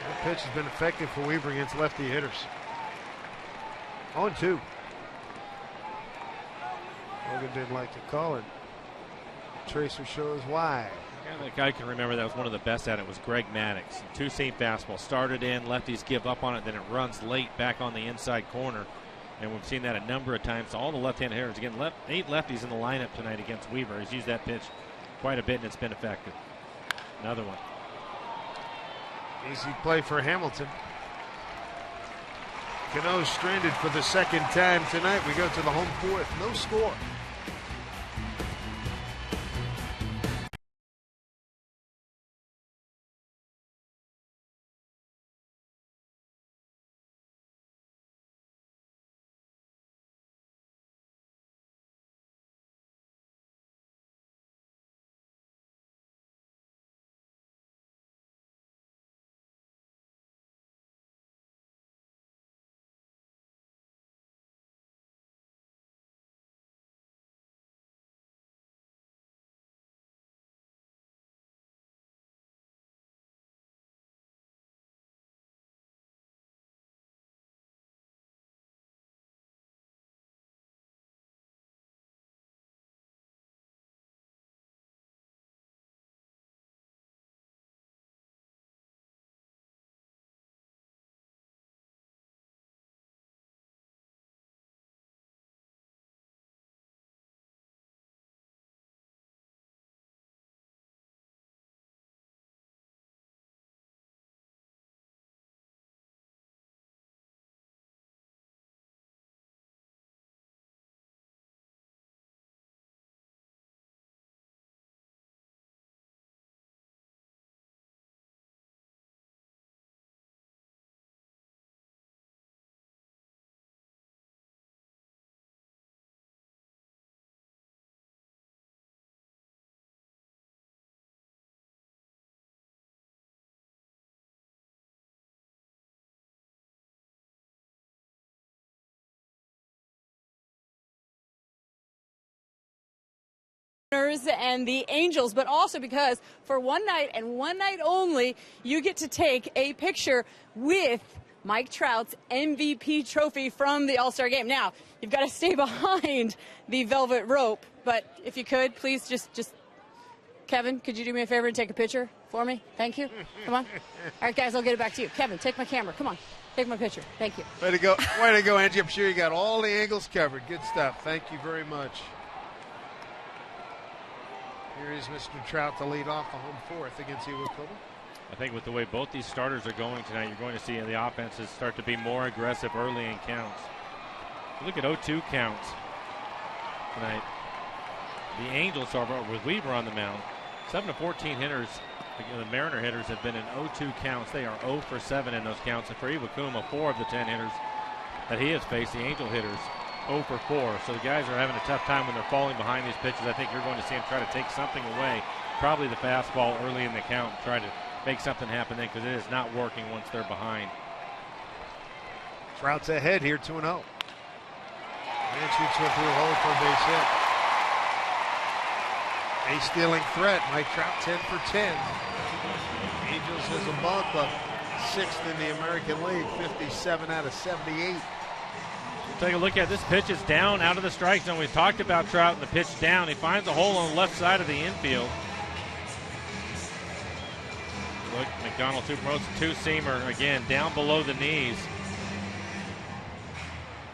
That pitch has been effective for Weaver against lefty hitters. 0-2. Logan didn't like to call it. Tracer shows why. Yeah, that guy can remember that was one of the best at it was Greg Maddux. Two-seam fastball started in, lefties give up on it, then it runs late back on the inside corner. And we've seen that a number of times. All the left-handed hitters, again, 8 lefties in the lineup tonight against Weaver. He's used that pitch quite a bit, and it's been effective. Another one. Easy play for Hamilton. Cano stranded for the second time tonight. We go to the home 4th. No score. and the Angels, but also because for one night and one night only, you get to take a picture with Mike Trout's MVP trophy from the All-Star game. Now, you've got to stay behind the velvet rope, but if you could, please just Kevin, could you do me a favor and take a picture for me? Thank you. Come on. All right, guys, I'll get it back to you. Kevin, take my camera. Come on. Take my picture. Thank you. Way to go, Angie. I'm sure you got all the angles covered. Good stuff. Thank you very much. Here is Mr. Trout to lead off the home fourth against Iwakuma. I think with the way both these starters are going tonight, you're going to see the offenses start to be more aggressive early in counts. Look at 0-2 counts tonight. The Angels are with Weaver on the mound. 7-14 hitters. The Mariner hitters have been in 0-2 counts. They are 0 for 7 in those counts. And for Iwakuma, 4 of the 10 hitters that he has faced, the Angel hitters, 0 for 4. So the guys are having a tough time when they're falling behind these pitches. I think you're going to see them try to take something away, probably the fastball early in the count, and try to make something happen then, because it is not working once they're behind. Trout's ahead here, 2-0. And shoots one through a hole for a base hit. A stealing threat. Mike Trout 10 for 10. Angels has a bump up 6th in the American League, 57 out of 78. Take a look at this pitch. Is down out of the strike zone. We talked about Trout and the pitch down. He finds a hole on the left side of the infield. Look, McDonald promotes a two-seamer again down below the knees.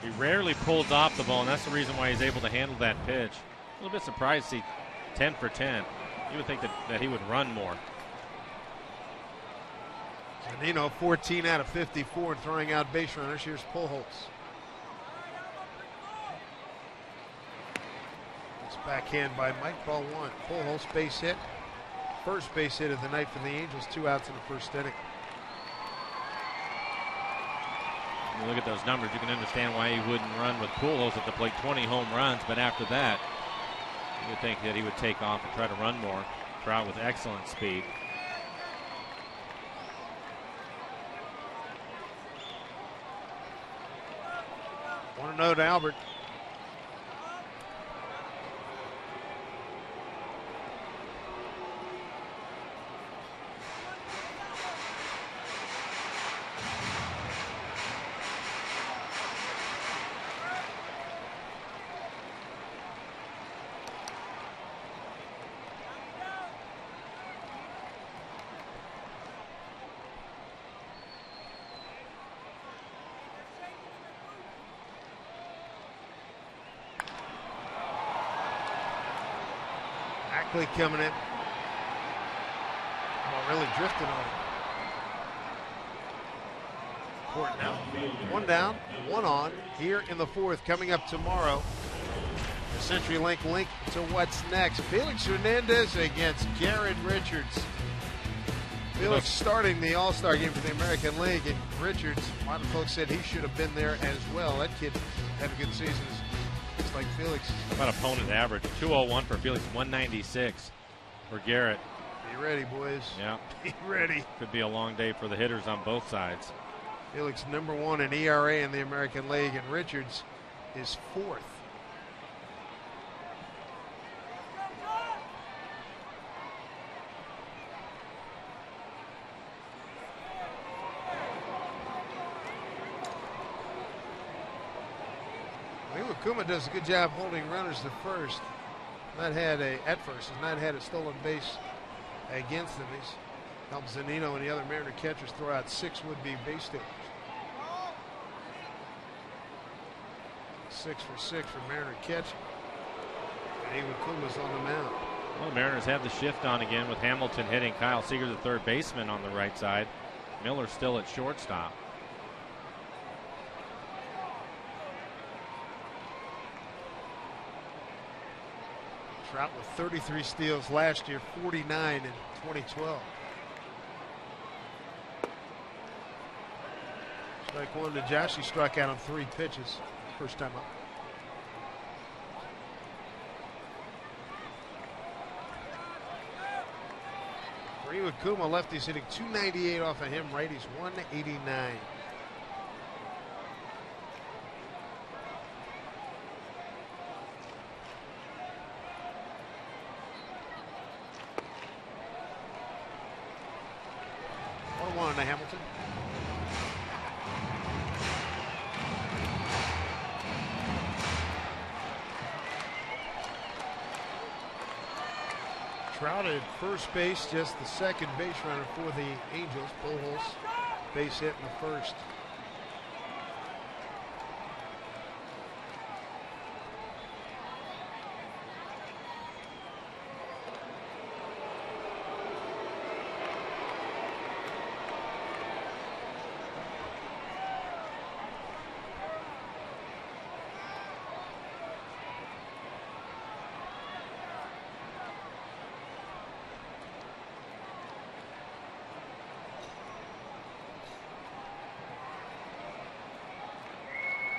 He rarely pulls off the ball, and that's the reason why he's able to handle that pitch. A little bit surprised to see 10 for 10. You would think that he would run more. Zunino 14 out of 54 and throwing out base runners. Here's Pujols. Backhand by Mike, ball one. Pujols base hit. First base hit of the night for the Angels. 2 outs in the first inning. When you look at those numbers, you can understand why he wouldn't run with Pujols at the plate. 20 home runs, but after that, you would think that he would take off and try to run more. Trout with excellent speed. Want to know to Albert. Coming in. Oh, really drifted on it. Court now. 1 down, 1 on here in the fourth. Coming up tomorrow, the CenturyLink link to what's next. Felix Hernandez against Garrett Richards. Felix starting the All-Star game for the American League, and Richards, a lot of folks said he should have been there as well. That kid had a good season. It's like Felix. How about opponent average? 201 for Felix, 196 for Garrett. Be ready, boys. Yeah. Be ready. Could be a long day for the hitters on both sides. Felix #1 in ERA in the American League, and Richards is 4th. Kuma does a good job holding runners to first. Has not had a stolen base against him. He's helped Zunino and the other Mariner catchers throw out 6 would-be base stealers. 6 for 6 for Mariner catching. And Iwakuma's on the mound. Well, the Mariners have the shift on again with Hamilton hitting. Kyle Seager, the third baseman, on the right side. Miller still at shortstop. Trout with 33 steals last year, 49 in 2012. Strike one to Josh. He struck out on 3 pitches. First time up. For Iwakuma, lefty's hitting 298 off of him. Righty's 189. 1-1 to Hamilton. Trout at first base, just the second base runner for the Angels. Pujols base hit in the first.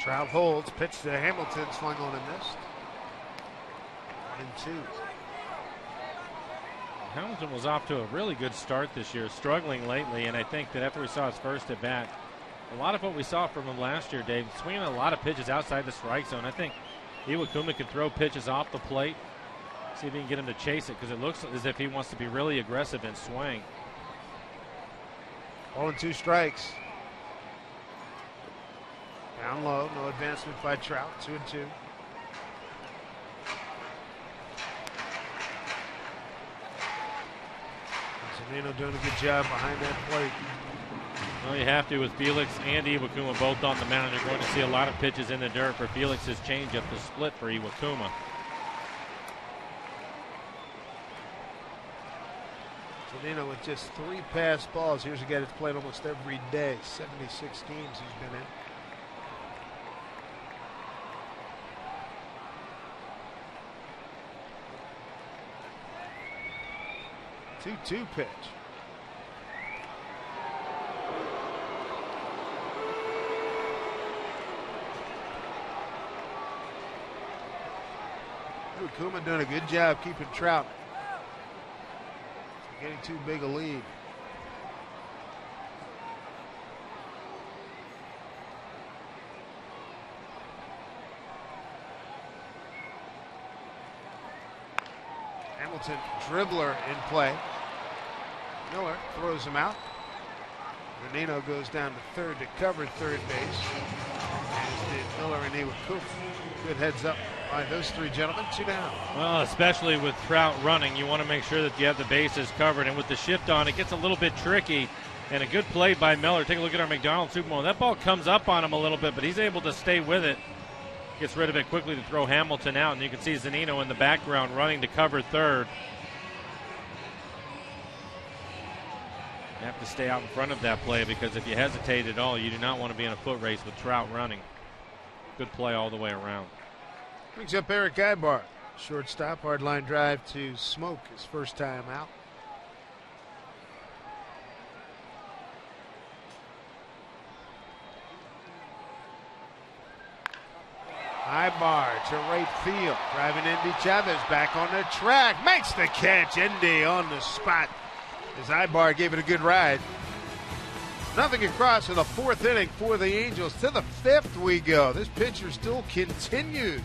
Trout holds, pitch to Hamilton, swung on and missed. 1-2. Hamilton was off to a really good start this year, struggling lately, and I think that after we saw his first at bat, a lot of what we saw from him last year, Dave, swinging a lot of pitches outside the strike zone. I think Iwakuma can throw pitches off the plate, see if he can get him to chase it, because it looks as if he wants to be really aggressive and swing. 0-2 strikes. Down low, no advancement by Trout, 2-2. Zanino doing a good job behind that plate. Well, you have to with Felix and Iwakuma both on the mound. You're going to see a lot of pitches in the dirt for Felix's changeup to split for Iwakuma. Zanino with just 3 pass balls. Here's a guy that's played almost every day. 76 games he's been in. 2-2 pitch. Iwakuma doing a good job keeping Trout from getting too big a lead. Hamilton, dribbler in play. Miller throws him out. Renino goes down to third to cover third base. As did Miller and Iwakuma. Good heads up by those 3 gentlemen. 2 down. Well, especially with Trout running, you want to make sure that you have the bases covered. And with the shift on, it gets a little bit tricky. And a good play by Miller. Take a look at our McDonald's Super Bowl. That ball comes up on him a little bit, but he's able to stay with it. Gets rid of it quickly to throw Hamilton out. And you can see Zanino in the background running to cover third. You have to stay out in front of that play, because if you hesitate at all, you do not want to be in a foot race with Trout running. Good play all the way around. Brings up Eric Ibar. Shortstop, hard line drive to Smoke, his first time out. Ibar to right field. Driving Indy Chavez back on the track. Makes the catch. Indy on the spot as Ibar gave it a good ride. Nothing across in the 4th inning for the Angels. To the 5th we go. This pitcher still continues.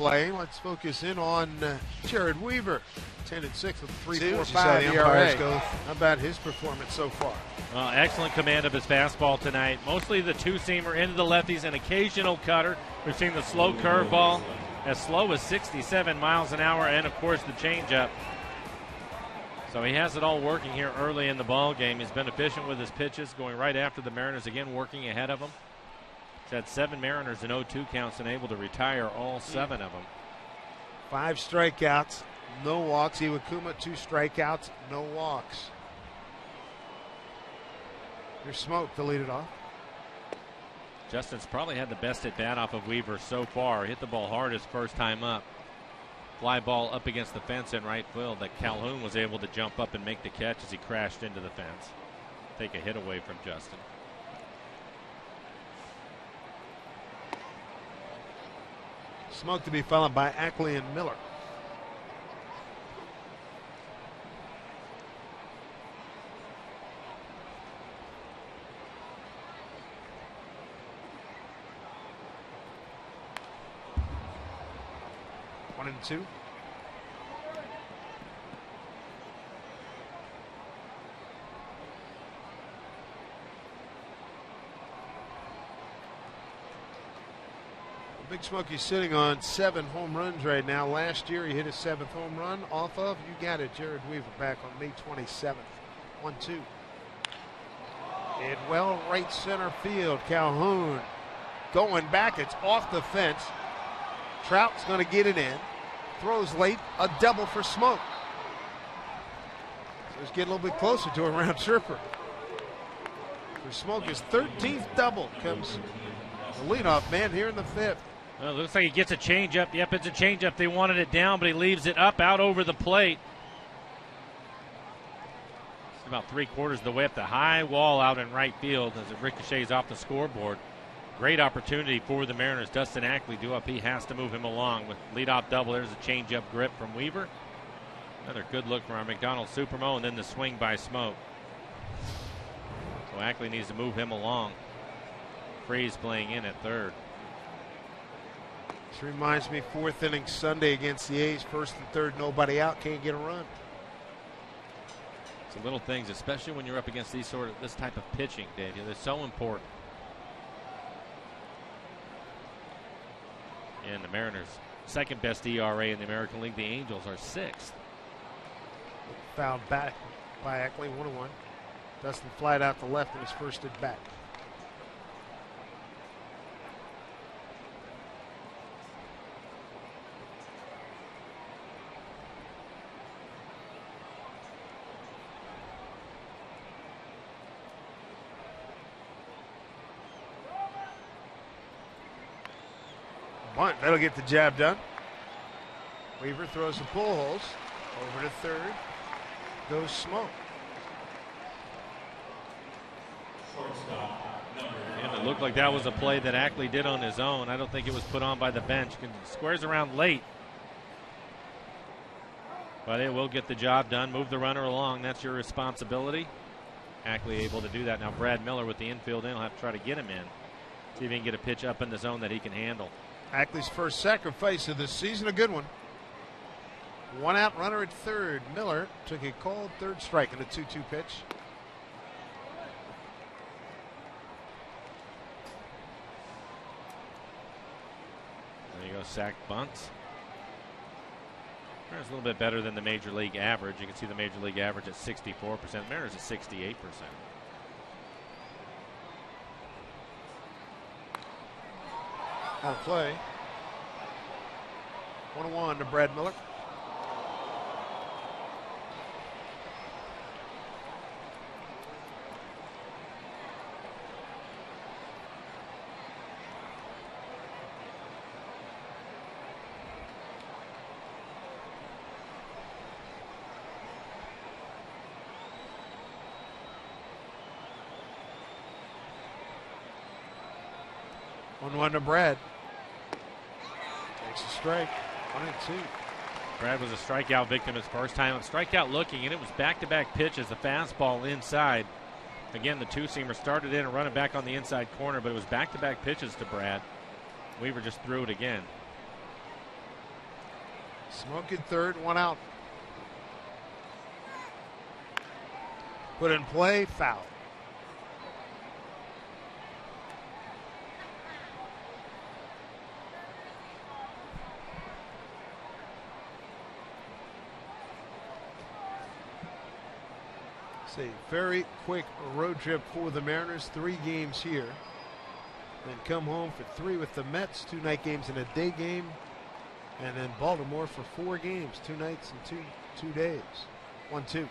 play. Let's focus in on Jared Weaver. 10-6 with 3.45 ERA. ERA. How about his performance so far? Well, excellent command of his fastball tonight. Mostly the two-seamer into the lefties, an occasional cutter. We've seen the slow curveball as slow as 67 miles an hour, and of course the changeup. So he has it all working here early in the ball game. He's been efficient with his pitches, going right after the Mariners again, working ahead of them. He's had 7 Mariners in 0-2 counts and able to retire all 7 of them. 5 strikeouts, no walks. Iwakuma, 2 strikeouts, no walks. Here's Smoke to lead it off. Justin's probably had the best at bat off of Weaver so far. Hit the ball hard his first time up. Fly ball up against the fence in right field that Calhoun was able to jump up and make the catch as he crashed into the fence. Take a hit away from Justin. Smoke to be followed by Ackley and Miller. One and two. Big Smokey's sitting on 7 home runs right now. Last year he hit his 7th home run off of, you got it, Jared Weaver back on May 27th. 1-2. In well right center field. Calhoun going back. It's off the fence. Trout's going to get it in. Throws late. A double for Smoke. So he's getting a little bit closer to a round tripper. For Smoke, his 13th double comes the leadoff man here in the 5th. Well, it looks like he gets a changeup. Yep, it's a changeup. They wanted it down, but he leaves it up out over the plate. It's about 3/4 of the way up the high wall out in right field as it ricochets off the scoreboard. Great opportunity for the Mariners. Dustin Ackley due up. He has to move him along with leadoff double. There's a changeup grip from Weaver. Another good look from our McDonald Supermo, and then the swing by Smoke. So Ackley needs to move him along. Freeze playing in at third. This reminds me 4th inning Sunday against the A's. 1st and 3rd, nobody out, can't get a run. It's the little things, especially when you're up against this type of pitching, Dave. They're so important. And the Mariners' 2nd best ERA in the American League. The Angels are 6th. Fouled back by Ackley, 1-1. Dustin flied out the left in his first at bat. Bunt, that'll get the job done. Weaver throws the pull holes over to third. Goes Smoke. And it looked like that was a play that Ackley did on his own. I don't think it was put on by the bench. Squares around late. But it will get the job done. Move the runner along. That's your responsibility. Ackley able to do that. Now Brad Miller with the infield in. He'll have to try to get him in. See if he can get a pitch up in the zone that he can handle. Ackley's first sacrifice of the season, a good one. 1 out, runner at third. Miller took a called third strike in a 2-2 pitch. There you go, sacked bunts. Mariners a little bit better than the major league average. You can see the major league average at 64%. Mariners at 68%. Out of play. 1-1 to Brad Miller. One to Brad. Takes a strike. 1-2. Brad was a strikeout victim his first time. Strikeout looking, and it was back-to-back pitches. A fastball inside. Again, the two-seamer started in and running back on the inside corner, but it was back-to-back pitches to Brad. Weaver just threw it again. Smoking third, one out. Put in play, foul. It's a very quick road trip for the Mariners. 3 games here. Then come home for 3 with the Mets, 2 night games and a day game. And then Baltimore for 4 games, 2 nights and two days. 1-2.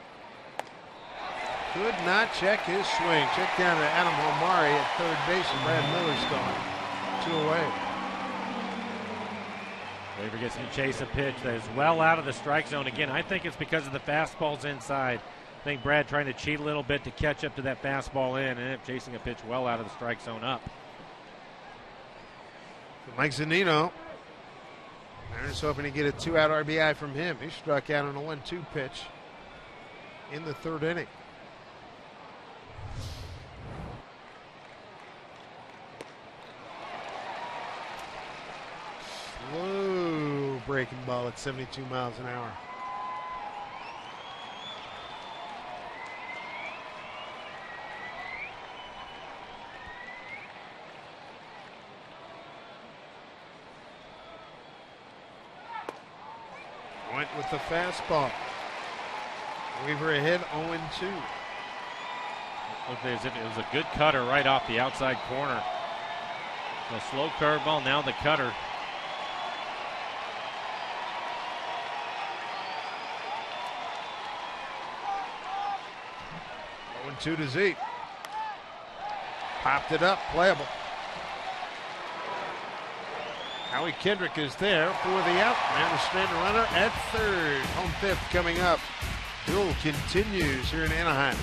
Could not check his swing. Check down to Adam Omari at third base, and Brad Miller's gone. 2 away. Weaver gets to chase a pitch that is well out of the strike zone. Again, I think it's because of the fastballs inside. I think Brad trying to cheat a little bit to catch up to that fastball in, and ended up chasing a pitch well out of the strike zone up. Mike Zunino. Mariners hoping to get a 2-out RBI from him. He struck out on a 1-2 pitch in the 3rd inning. Slow breaking ball at 72 miles an hour. Went with the fastball. Weaver ahead 0-2. Looked as if it was a good cutter right off the outside corner. So slow curveball, now the cutter. Two to Z. Popped it up, playable. Howie Kendrick is there for the out. Mariners stranded runner at third. Home 5th coming up. Duel continues here in Anaheim.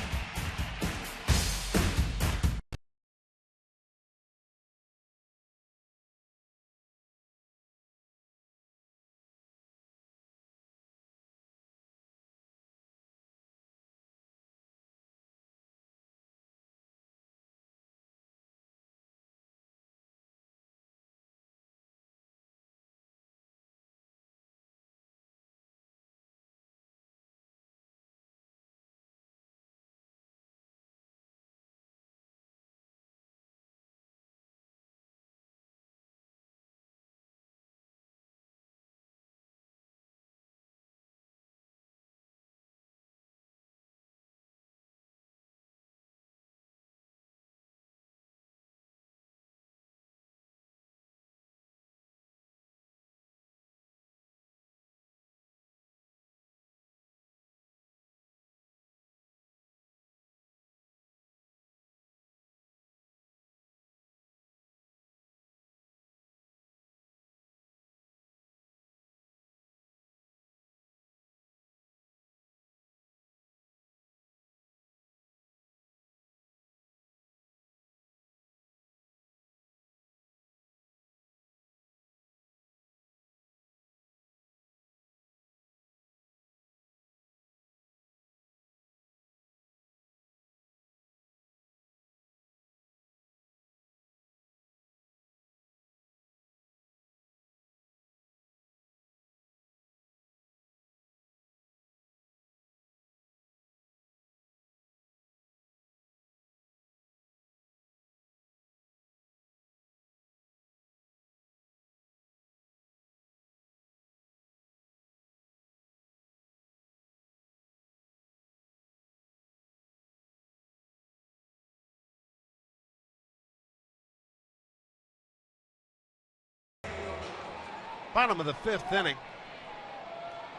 Bottom of the 5th inning.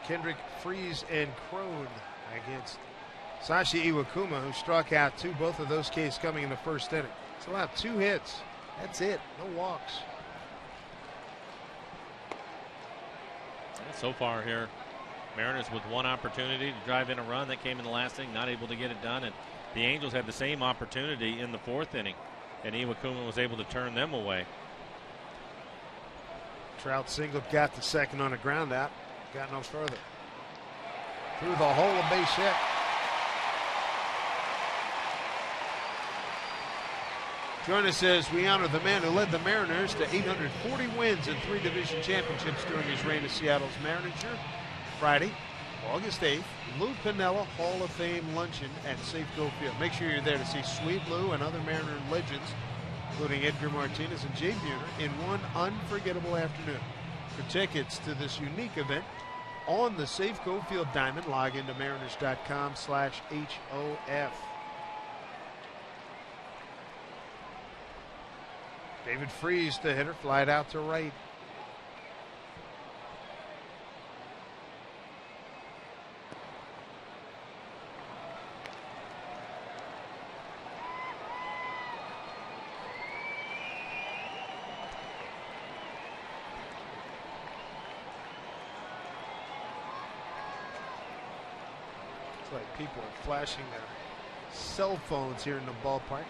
Kendrick, Freeze, and Crone against Sashi Iwakuma, who struck out 2. Both of those cases coming in the 1st inning. It's allowed 2 hits. That's it. No walks. So far here, Mariners with 1 opportunity to drive in a run that came in the last inning, not able to get it done. And the Angels had the same opportunity in the 4th inning, and Iwakuma was able to turn them away. Trout singled, got the second on a ground out, got no further. Through the hole, a base hit. Join us as we honor the man who led the Mariners to 840 wins and 3 division championships during his reign as Seattle's manager. Friday, August 8th, Lou Piniella Hall of Fame luncheon at Safeco Field. Make sure you're there to see Sweet Lou and other Mariner legends, including Edgar Martinez and Jay Buhner, in one unforgettable afternoon. For tickets to this unique event on the Safeco Field Diamond, log into mariners.com/HOF. David Freese, the hitter, flied out to right. It's like people are flashing their cell phones here in the ballpark.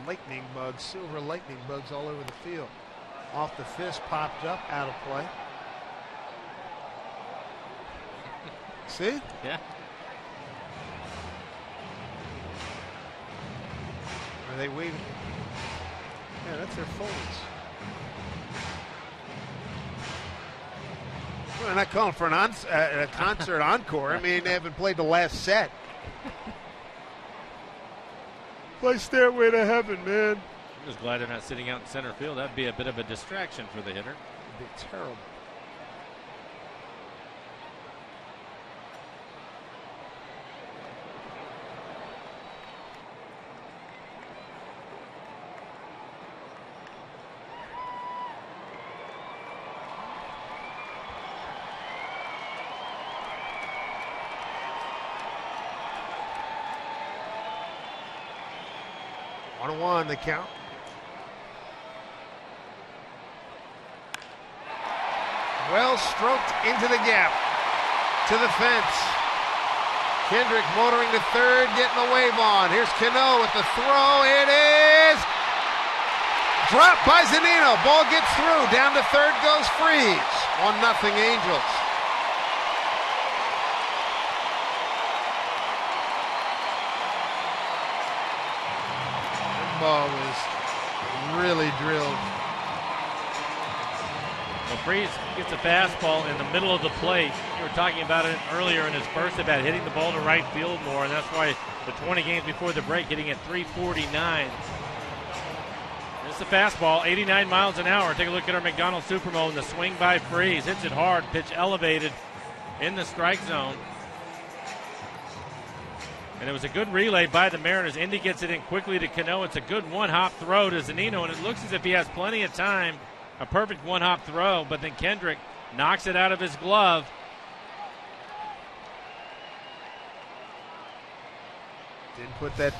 Lightning bugs, silver lightning bugs all over the field. Off the fist, popped up, out of play. See? Yeah. Are they waving? Yeah, that's their phones. Well, they're not calling for a concert encore. I mean, they haven't played the last set. Play Stairway to Heaven, man. I'm just glad they're not sitting out in center field. That'd be a bit of a distraction for the hitter. It'd be terrible. On the count. Well stroked into the gap to the fence. Kendrick motoring to third, getting the wave on. Here's Cano with the throw. It is dropped by Zunino. Ball gets through. Down to third goes Freese. 1-0 Angels. Ball was really drilled. Well, Freese gets a fastball in the middle of the plate. You were talking about it earlier in his first at-bat, hitting the ball to right field more, and that's why the 20 games before the break, hitting at 349. It's a fastball, 89 miles an hour. Take a look at our McDonald's Supermo and the swing by Freese. Hits it hard, pitch elevated in the strike zone. And it was a good relay by the Mariners. Indy gets it in quickly to Cano. It's a good one-hop throw to Zunino, and it looks as if he has plenty of time. A perfect one-hop throw, but then Kendrick knocks it out of his glove. Didn't put that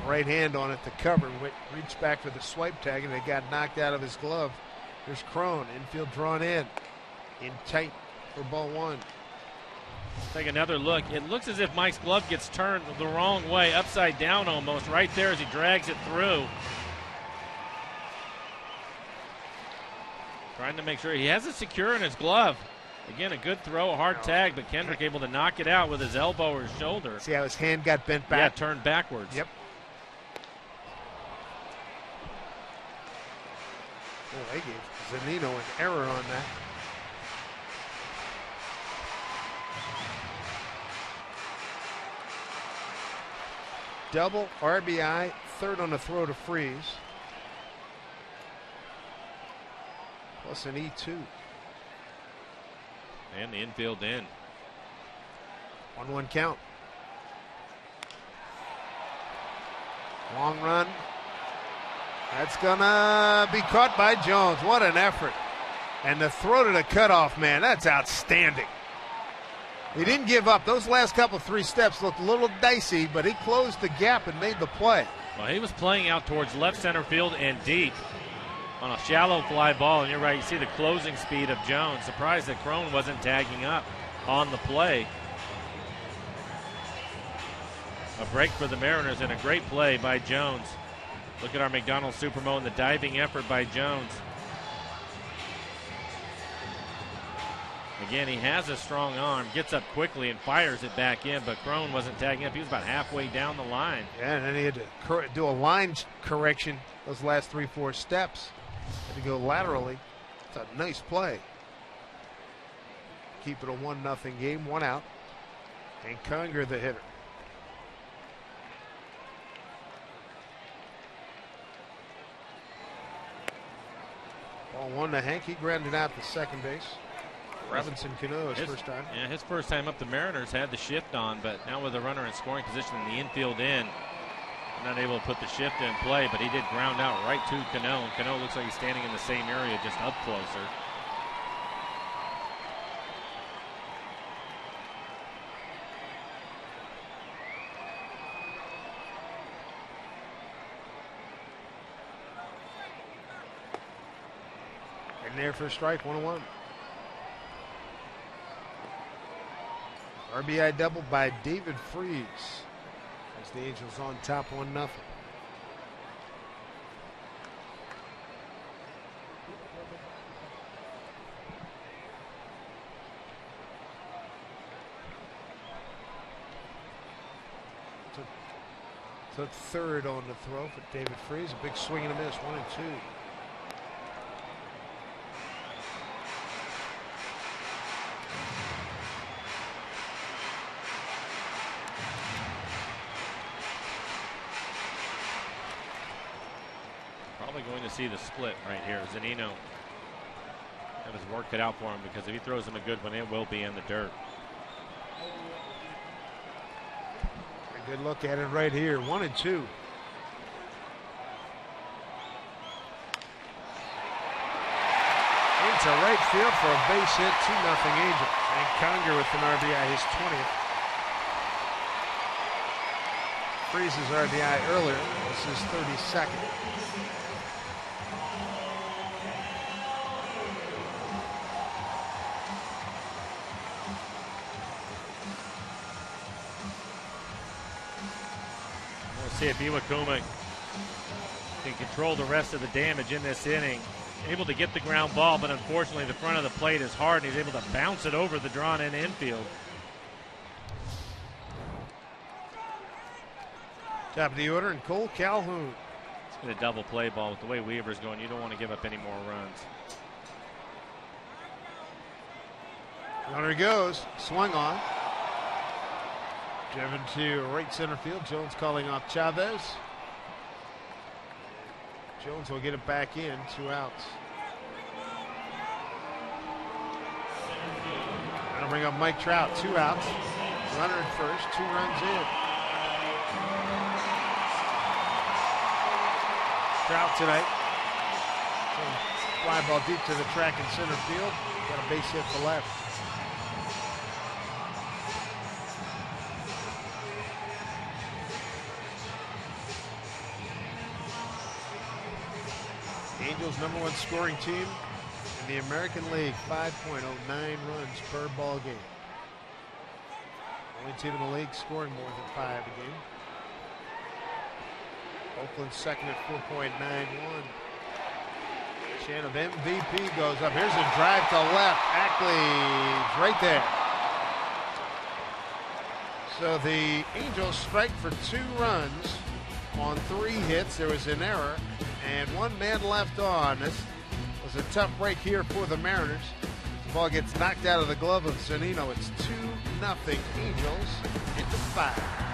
right hand on it to cover. Reached back for the swipe tag, and it got knocked out of his glove. There's Crone, infield drawn in tight for ball one. Take another look. It looks as if Mike's glove gets turned the wrong way, upside down almost, right there as he drags it through. Trying to make sure he has it secure in his glove. Again, a good throw, a hard tag, but Kendrick able to knock it out with his elbow or his shoulder. See how his hand got bent back? Yeah, turned backwards. Yep. Oh, they gave Zunino an error on that. Double RBI, third on the throw to Freese. Plus an E2. And the infield in. 1-1 count. Long run. That's gonna be caught by Jones. What an effort. And the throw to the cutoff man, that's outstanding. He didn't give up. Those last couple 3 steps looked a little dicey, but he closed the gap and made the play. Well, he was playing out towards left center field and deep on a shallow fly ball. And you're right, you see the closing speed of Jones. Surprised that Crone wasn't tagging up on the play. A break for the Mariners and a great play by Jones. Look at our McDonald's Supermo and the diving effort by Jones. Again, he has a strong arm, gets up quickly and fires it back in, but Crone wasn't tagging up. He was about halfway down the line. Yeah, and then he had to do a line correction those last 3-4 steps. Had to go laterally. It's a nice play. Keep it a 1-0 game, 1 out. And Conger the hitter. Ball 1 to Hank. He grounded out to second base. Robinson Cano his first time. Yeah, his first time up. The Mariners had the shift on, but now with a runner in scoring position in the infield end, not able to put the shift in play, but he did ground out right to Cano. And Cano looks like he's standing in the same area, just up closer. And there for a strike, 1-1. RBI double by David Freese as the Angels on top 1-0. Took third on the throw for David Freese. A big swing and a miss, 1-2. Probably going to see the split right here. Zunino have his work cut out for him, because if he throws him a good one, it will be in the dirt. A good look at it right here, 1-2. Into right field for a base hit, 2-0 Angels. And Conger with an RBI, his 20th. Freeze's RBI earlier, this is 32nd. See if Iwakuma can control the rest of the damage in this inning. Able to get the ground ball, but unfortunately the front of the plate is hard, and he's able to bounce it over the drawn-in infield. Top of the order, and Cole Calhoun. It's been a double play ball. With the way Weaver's going, you don't want to give up any more runs. Runner goes, swung on. Driven to right center field. Jones calling off Chavez. Jones will get it back in, 2 outs. Gonna bring up Mike Trout, 2 outs. Runner at first, 2 runs in. Trout tonight. Fly ball deep to the track in center field. Got a base hit to left. Angels #1 scoring team in the American League, 5.09 runs per ball game. Only team in the league scoring more than 5 a game. Oakland second at 4.91. Chant of MVP goes up. Here's a drive to left. Ackley's right there. So the Angels strike for 2 runs on 3 hits. There was an error and 1 man left on. This was a tough break here for the Mariners. The ball gets knocked out of the glove of Zunino. It's 2-0 Angels into 5.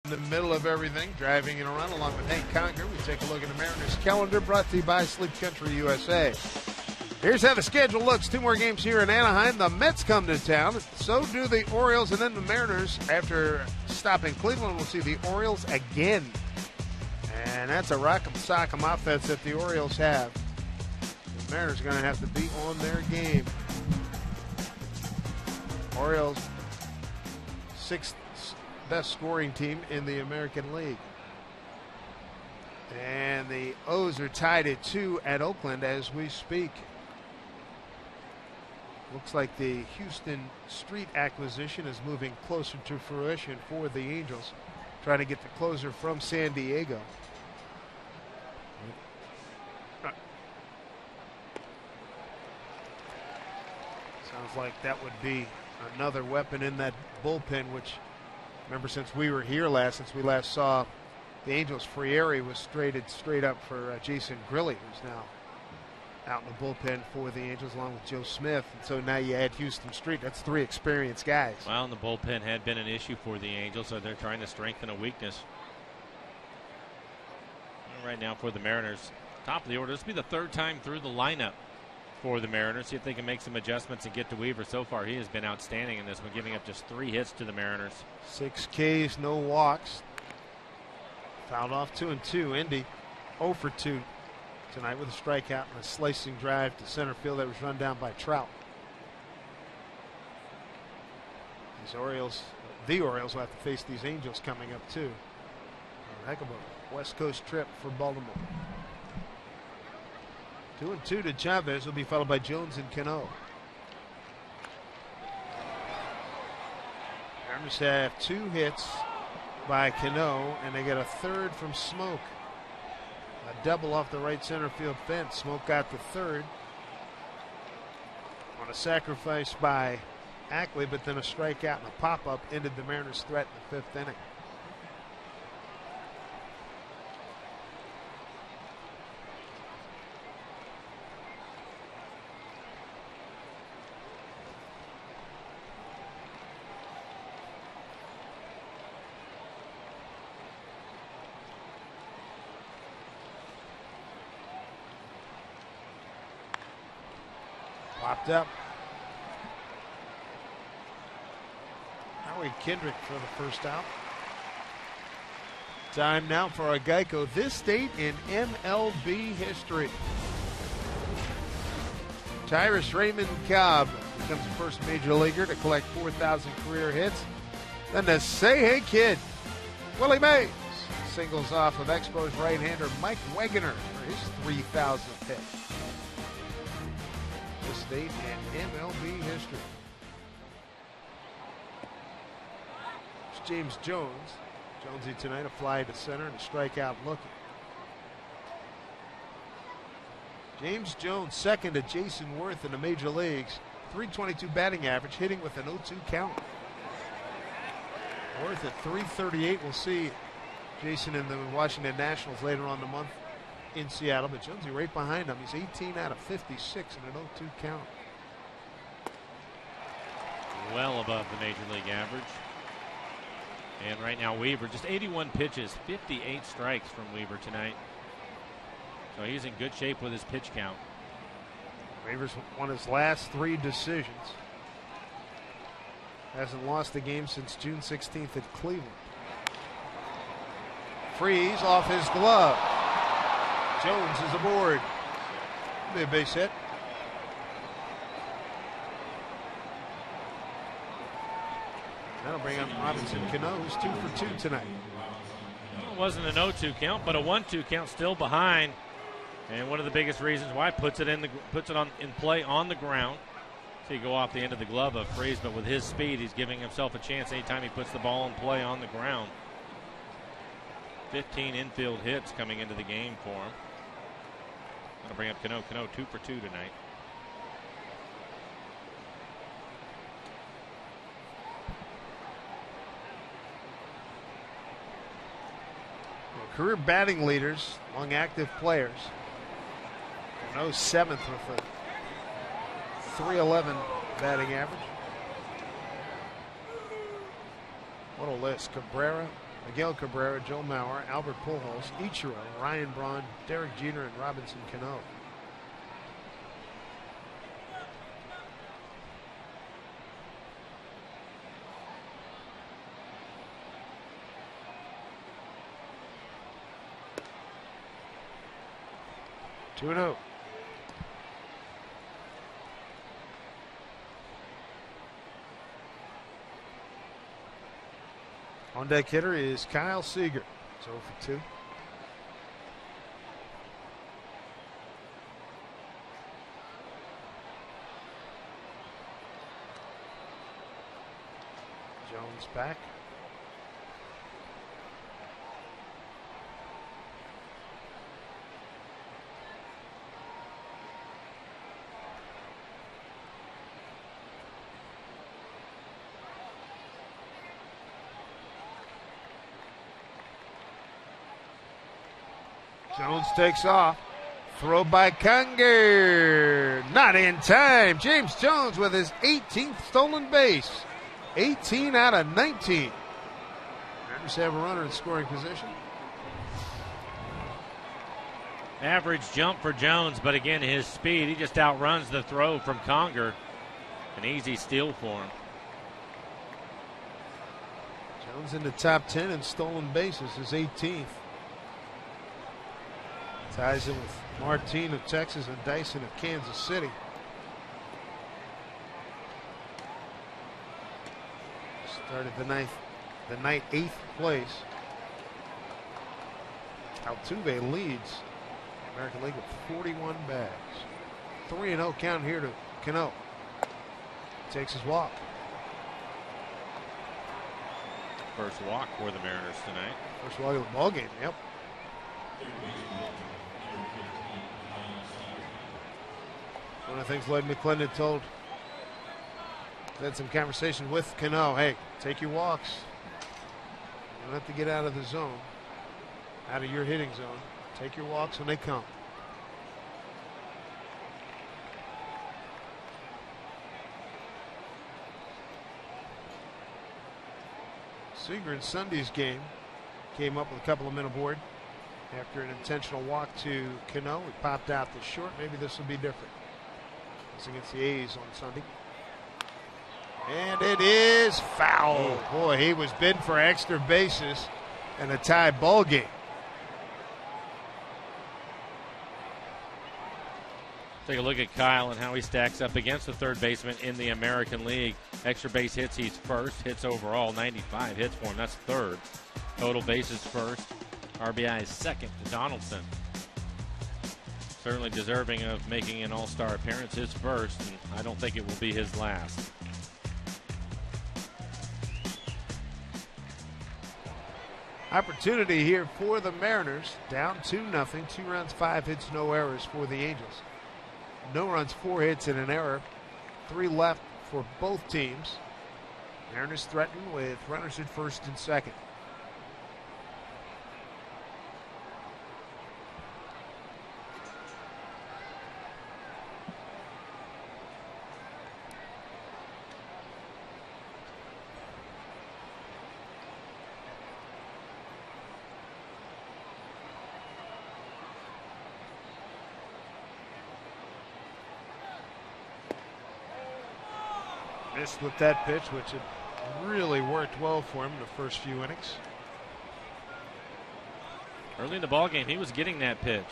In the middle of everything, driving and around along with Hank Conger, we take a look at the Mariners calendar brought to you by Sleep Country USA. Here's how the schedule looks. 2 more games here in Anaheim. The Mets come to town. So do the Orioles, and then the Mariners, after stopping Cleveland, will see the Orioles again. And that's a rock'em sock'em offense that the Orioles have. The Mariners are going to have to be on their game. Orioles, 6th best scoring team in the American League. And the O's are tied at 2 at Oakland as we speak. Looks like the Houston Street acquisition is moving closer to fruition for the Angels, trying to get the closer from San Diego. Sounds like that would be another weapon in that bullpen, which, remember, since we were here since we last saw the Angels, Frieri was traded straight up for Jason Grilli, who's now out in the bullpen for the Angels along with Joe Smith. And so now you add Houston Street. That's 3 experienced guys. Well, and the bullpen had been an issue for the Angels, so they're trying to strengthen a weakness. And right now for the Mariners, top of the order. This will be the 3rd time through the lineup for the Mariners. See if they can make some adjustments and get to Weaver. So far, he has been outstanding in this one, giving up just 3 hits to the Mariners. 6 Ks, no walks. Fouled off 2-2. Indy 0 for 2 tonight with a strikeout and a slicing drive to center field that was run down by Trout. The Orioles will have to face these Angels coming up too. A heck of a West Coast trip for Baltimore. 2-2 to Chavez will be followed by Jones and Cano. Mariners have 2 hits by Cano, and they get a 3rd from Smoke. A double off the right center field fence. Smoke got the 3rd on a sacrifice by Ackley, but then a strikeout and a pop-up ended the Mariners' threat in the 5th inning. Popped up. Howie Kendrick for the first out. Time now for a Geico This Date in MLB history. Tyrus Raymond Cobb becomes the first major leaguer to collect 4,000 career hits. Then the Say Hey Kid, Willie Mays, singles off of Expos right-hander Mike Wegener for his 3,000th hit. This date in MLB history. It's James Jones. Jonesy tonight, a fly to center and a strikeout looking. James Jones, second to Jason Worth in the major leagues. .322 batting average, hitting with an 0-2 count. Worth at .338. We'll see Jason in the Washington Nationals later on in the month in Seattle, but Jonesy right behind him. He's 18 out of 56 and an 0-2 count. Well above the major league average. And right now Weaver, just 81 pitches, 58 strikes from Weaver tonight. So he's in good shape with his pitch count. Weaver's won his last 3 decisions. Hasn't lost a game since June 16th at Cleveland. Freeze off his glove. Jones is aboard. Be a base hit. That'll bring up Robinson Cano, who's 2 for 2 tonight. Well, it wasn't an 0-2 count, but a 1-2 count still behind. And one of the biggest reasons why puts it in play on the ground. So you go off the end of the glove of Freeze, but with his speed, he's giving himself a chance anytime he puts the ball in play on the ground. 15 infield hits coming into the game for him. That'll bring up Cano. Cano 2 for 2 tonight. Career batting leaders among active players. Cano 7th with a .311 batting average. What a list. Cabrera, Miguel Cabrera, Joe Mauer, Albert Pujols, Ichiro, Ryan Braun, Derek Jeter, and Robinson Cano. Two and oh. On deck hitter is Kyle Seager. It's 0 for 2. Jones back. Jones takes off. Throw by Conger. Not in time. James Jones with his 18th stolen base. 18 out of 19. Mariners have a runner in scoring position. Average jump for Jones, but again, his speed, he just outruns the throw from Conger. An easy steal for him. Jones in the top 10 in stolen bases, his 18th. Ties in with Martin of Texas and Dyson of Kansas City. Started the night 8th place. Altuve leads the American League with 41 bags. 3-0 count here to Cano. Takes his walk. First walk for the Mariners tonight. First walk of the ball game. Yep. One of the things Lloyd McClendon told, had some conversation with Cano. Hey, take your walks. You don't have to get out of the zone, out of your hitting zone. Take your walks when they come. Seager in Sunday's game came up with a couple of men aboard after an intentional walk to Cano. It popped out the short. Maybe this will be different. It's against the A's on Sunday. And it is foul. Boy, he was bidding for extra bases and a tie ball game. Take a look at Kyle and how he stacks up against the third baseman in the American League. Extra base hits, he's first. Hits overall, 95 hits for him. That's third. Total bases first. RBI is second to Donaldson. Certainly deserving of making an all-star appearance, his first, and I don't think it will be his last. Opportunity here for the Mariners. Down 2-0. 2 runs, 5 hits, no errors for the Angels. No runs, 4 hits, and an error. 3 left for both teams. Mariners threatened with runners at first and second. Missed with that pitch, which had really worked well for him in the first few innings. Early in the ballgame, he was getting that pitch.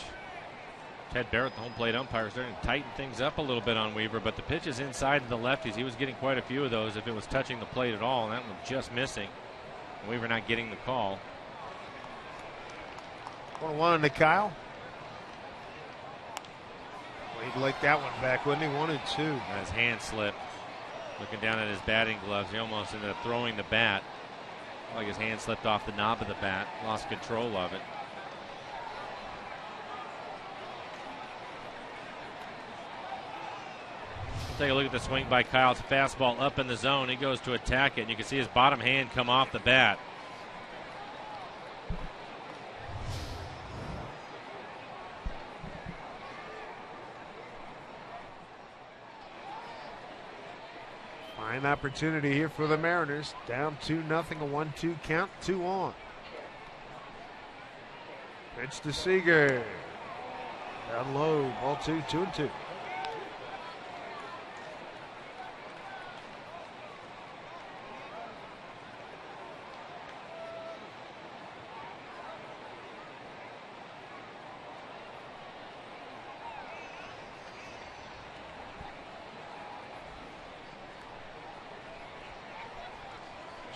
Ted Barrett, the home plate umpire, starting to tighten things up a little bit on Weaver, but the pitch is inside to the lefties. He was getting quite a few of those if it was touching the plate at all, and that one just missing. Weaver not getting the call. 1-1 to Kyle. Well, he'd like that one back, wouldn't he? 1-2. His hand slipped. Looking down at his batting gloves, he almost ended up throwing the bat. Like his hand slipped off the knob of the bat, lost control of it. Take a look at the swing by Kyle. It's a fastball up in the zone. He goes to attack it, and you can see his bottom hand come off the bat. Fine opportunity here for the Mariners. Down 2-0, a 1-2 count, 2 on. Pitch to Seager. Down low, ball 2, 2-2.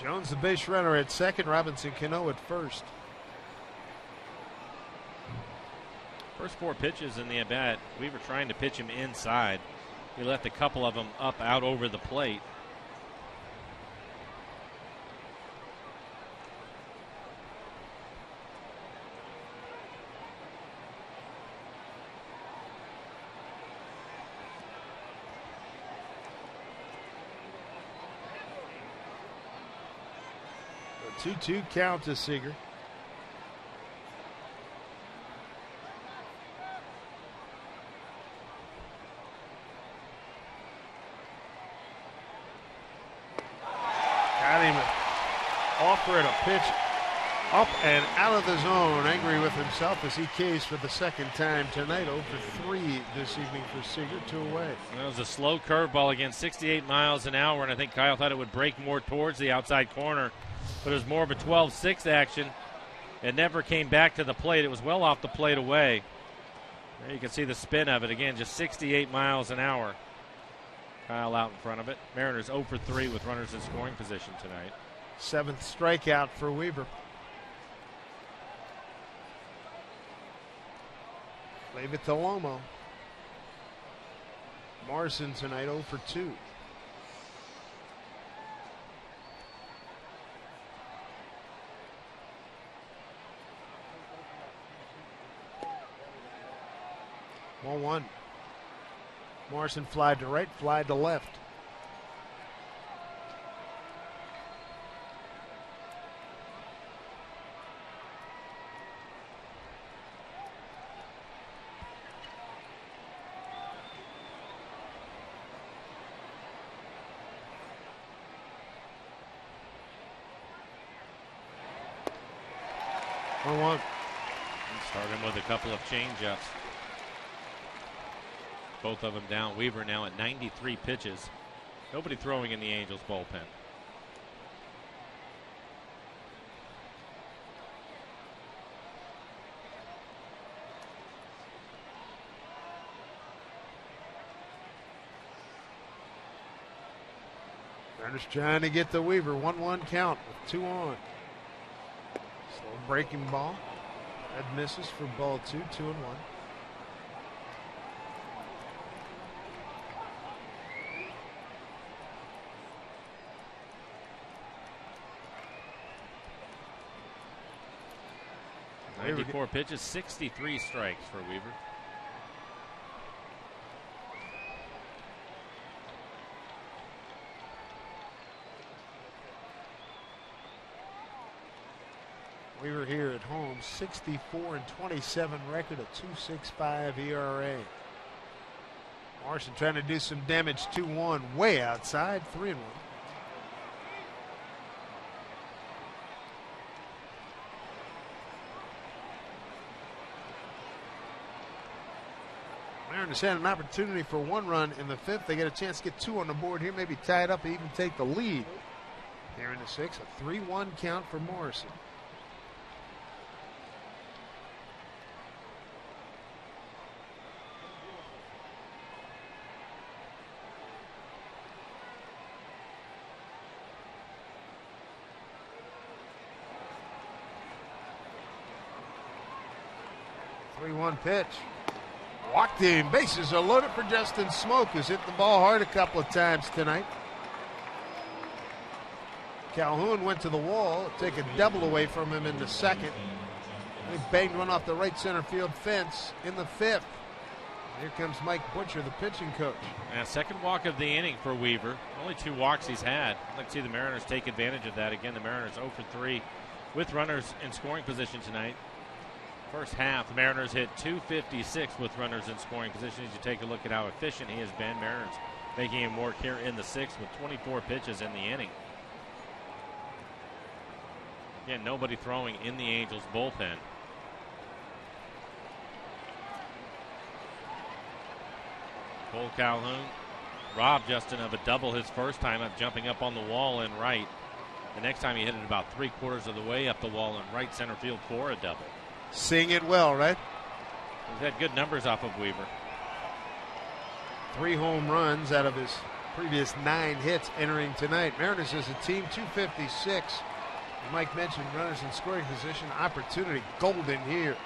Jones, the base runner at second. Robinson Cano at first. First 4 pitches in the at-bat, we were trying to pitch him inside. He left a couple of them up out over the plate. A 2-2 count to Seager. Got him offering a pitch up and out of the zone. Angry with himself as he Ks for the second time tonight. 0 for 3 this evening for Seager, 2 away. That was a slow curveball again, 68 miles an hour, and I think Kyle thought it would break more towards the outside corner, but it was more of a 12-6 action. It never came back to the plate. It was well off the plate away. There you can see the spin of it. Again, just 68 miles an hour. Kyle out in front of it. Mariners 0 for 3 with runners in scoring position tonight. 7th strikeout for Weaver. Leave it to Lomo. Morrison tonight 0 for 2. Ball 1. Morrison fly to right, fly to left. Ball 1. Starting with a couple of change-ups. Both of them down. Weaver now at 93 pitches. Nobody throwing in the Angels bullpen. Mariners trying to get the Weaver. 1-1 count with 2 on. Slow breaking ball. That misses for ball 2, 2-1. Four pitches, 63 strikes for Weaver. Weaver here at home, 64-27 record, a 2.65 ERA. Morrison trying to do some damage, 2-1, way outside, 3-1. Mariners had an opportunity for 1 run in the 5th. They get a chance to get 2 on the board here, maybe tie it up and even take the lead. Here in the 6th, a 3-1 count for Morrison. Pitch. Walked in. Bases are loaded for Justin Smoak, who's hit the ball hard a couple of times tonight. Calhoun went to the wall, take a double away from him in the 2nd. He banged one off the right center field fence in the 5th. Here comes Mike Butcher, the pitching coach. And second walk of the inning for Weaver. Only 2 walks he's had. I'd like to see the Mariners take advantage of that. Again, the Mariners 0 for 3 with runners in scoring position tonight. First half, the Mariners hit 256 with runners in scoring position. As you take a look at how efficient he has been, Mariners making him work here in the 6th with 24 pitches in the inning. Again, nobody throwing in the Angels bullpen. Cole Calhoun robbed Justin of a double his first time up, jumping up on the wall in right. The next time he hit it about 3/4 of the way up the wall in right center field for a double. Seeing it well, right? He's had good numbers off of Weaver. 3 home runs out of his previous 9 hits entering tonight. Mariners as a team, 256. Mike mentioned runners in scoring position. Opportunity golden here.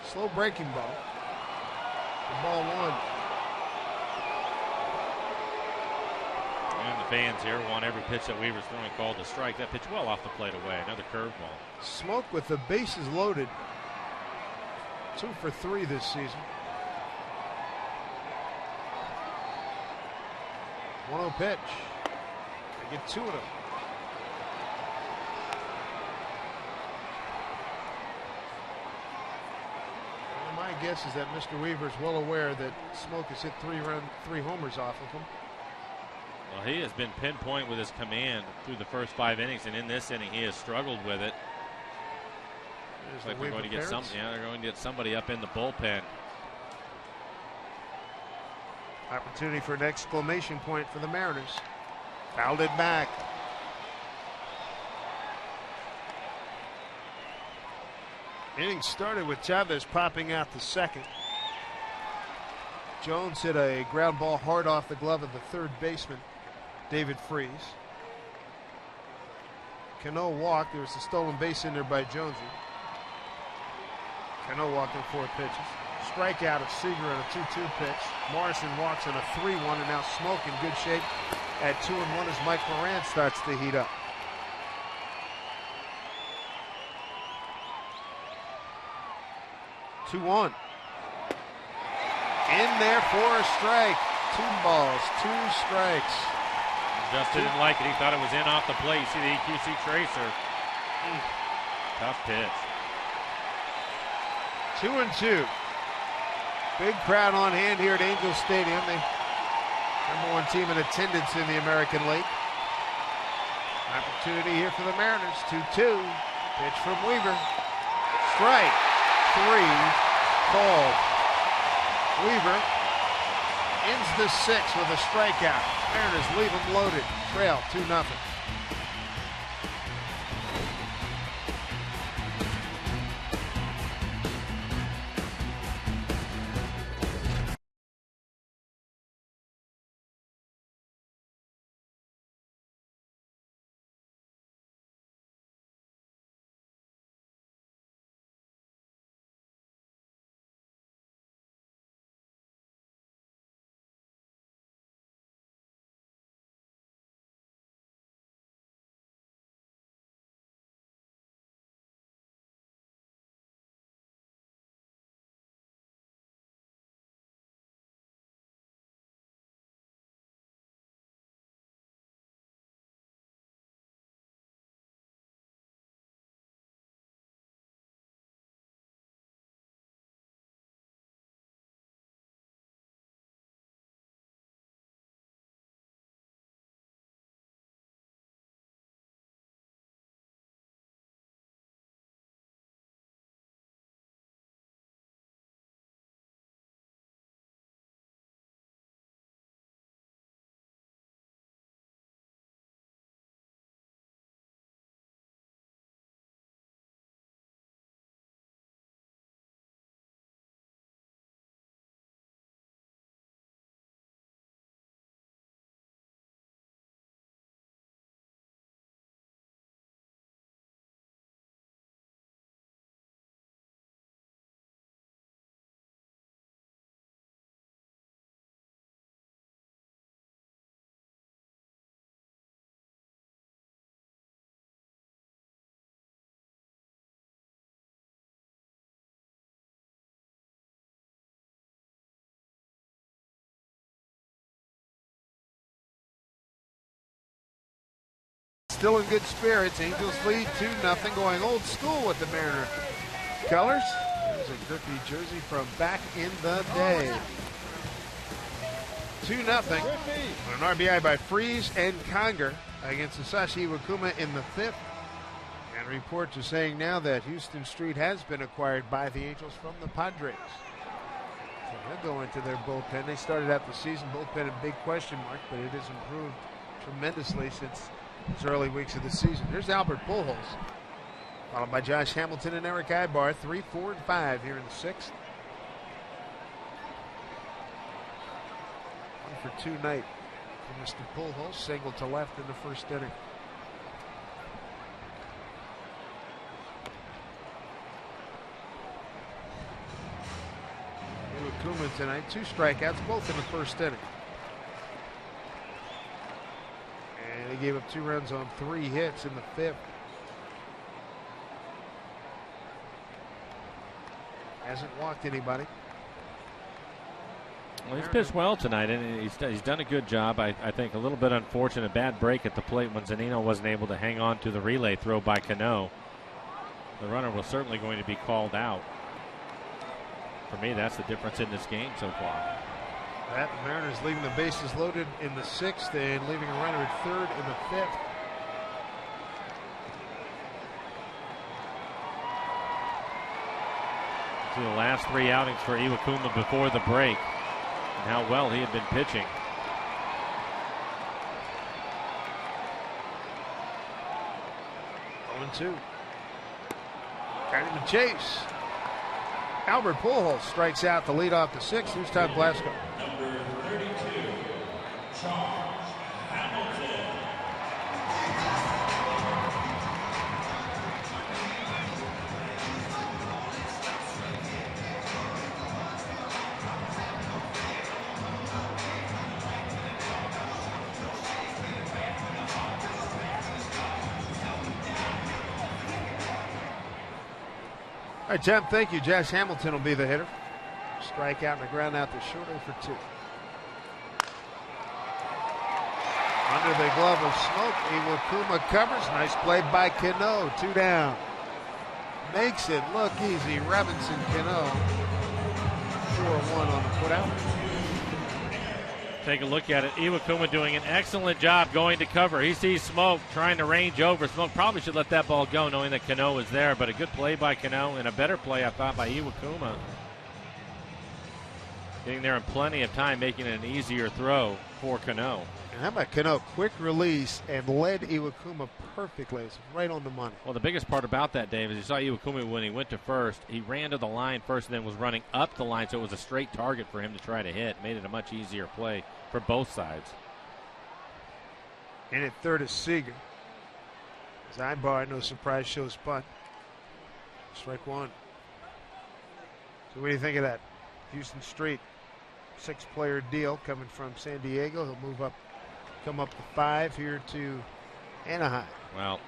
Slow breaking ball. The ball 1. And the fans here want every pitch that Weaver's throwing called a strike. That pitch well off the plate away. Another curveball. Smoke with the bases loaded. 2 for 3 this season. 1-0 pitch. They get 2 of them. Well, my guess is that Mr. Weaver is well aware that Smoke has hit 3 homers off of him. Well, he has been pinpoint with his command through the first 5 innings, and in this inning he has struggled with it. Looks like they're going to get they're going to get somebody up in the bullpen. Opportunity for an exclamation point for the Mariners. Fouled it back. Inning started with Chavez popping out the second. Jones hit a ground ball hard off the glove of the third baseman, David Freese. Cano walked. There was a stolen base in there by Jonesy. Cano walked in 4 pitches. Strikeout of Seager on a 2-2 pitch. Morrison walks on a 3-1, and now Smoke in good shape at 2-1 as Mike Moran starts to heat up. (2-1). In there for a strike. 2 balls, 2 strikes. Justin didn't like it. He thought it was in off the plate. You see the EQC tracer. Tough pitch. 2-2. Big crowd on hand here at Angel Stadium. The #1 team in attendance in the American League. Opportunity here for the Mariners. 2-2. Pitch from Weaver. Strike 3 called. Weaver ends the 6th with a strikeout. Mariners leave them loaded. Trail 2-0. Still in good spirits. Angels lead 2-0, going old school with the Mariner colors. There's a Griffey jersey from back in the day. 2-0. An RBI by Freese and Conger against Sasashi Iwakuma in the 5th. And reports are saying now that Houston Street has been acquired by the Angels from the Padres. So They'll go into their bullpen. They started out the season bullpen a big question mark, but it has improved tremendously since those early weeks of the season. There's Albert Pujols, followed by Josh Hamilton and Eric Ibar. 3, 4, and 5 here in the sixth. 1 for 2 night for Mr. Pujols. Single to left in the first inning. Iwakuma tonight, 2 strikeouts, both in the first inning. And he gave up 2 runs on 3 hits in the fifth. Hasn't walked anybody. Well, he's pitched well tonight, and he's done a good job. I think a little bit unfortunate, bad break at the plate when Zunino wasn't able to hang on to the relay throw by Cano. The runner was certainly going to be called out. For me, that's the difference in this game so far. The Mariners leaving the bases loaded in the sixth and leaving a runner at third in the fifth. To the last 3 outings for Iwakuma before the break, and how well he had been pitching. Oh, 0-2. Got him to chase. Albert Pujols strikes out to lead off the sixth. Here's Todd Blasco. Number 32, Charles Hamilton. All right, Tim, thank you. Josh Hamilton will be the hitter. Strike out and a ground out to short, 0 for 2. Under the glove of Smoke, Iwakuma covers. Nice play by Cano. 2 down. Makes it look easy. Robinson Cano. 4-1 on the putout. Take a look at it. Iwakuma doing an excellent job going to cover. He sees Smoke trying to range over. Smoke probably should let that ball go knowing that Cano was there, but a good play by Cano and a better play, I thought, by Iwakuma. Getting there in plenty of time, making it an easier throw for Cano. And how about Cano? Quick release and led Iwakuma perfectly. It's right on the money. Well, the biggest part about that, Dave, is you saw Iwakuma when he went to first. He ran to the line first and then was running up the line, so it was a straight target for him to try to hit. Made it a much easier play for both sides. And at third is Seager. Ibar, no surprise, shows bunt. Strike 1. So what do you think of that? Houston Street, 6-player deal coming from San Diego. He'll move up, come up to 5 here to Anaheim. Well,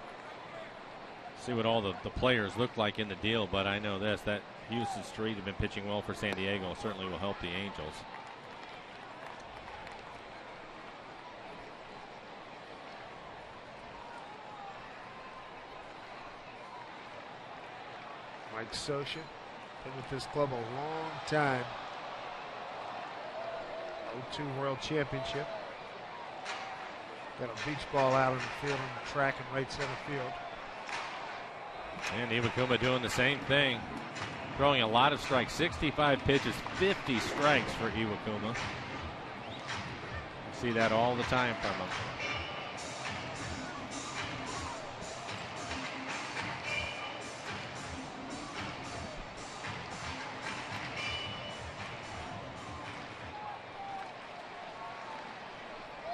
see what all the players look like in the deal, but I know this, that Houston Street have been pitching well for San Diego. Certainly will help the Angels. Mike Scioscia, been with this club a long time. 0-2 World Championship. Got a beach ball out on the field on the track in right center field. And Iwakuma doing the same thing. Throwing a lot of strikes, 65 pitches, 50 strikes for Iwakuma. See that all the time from him.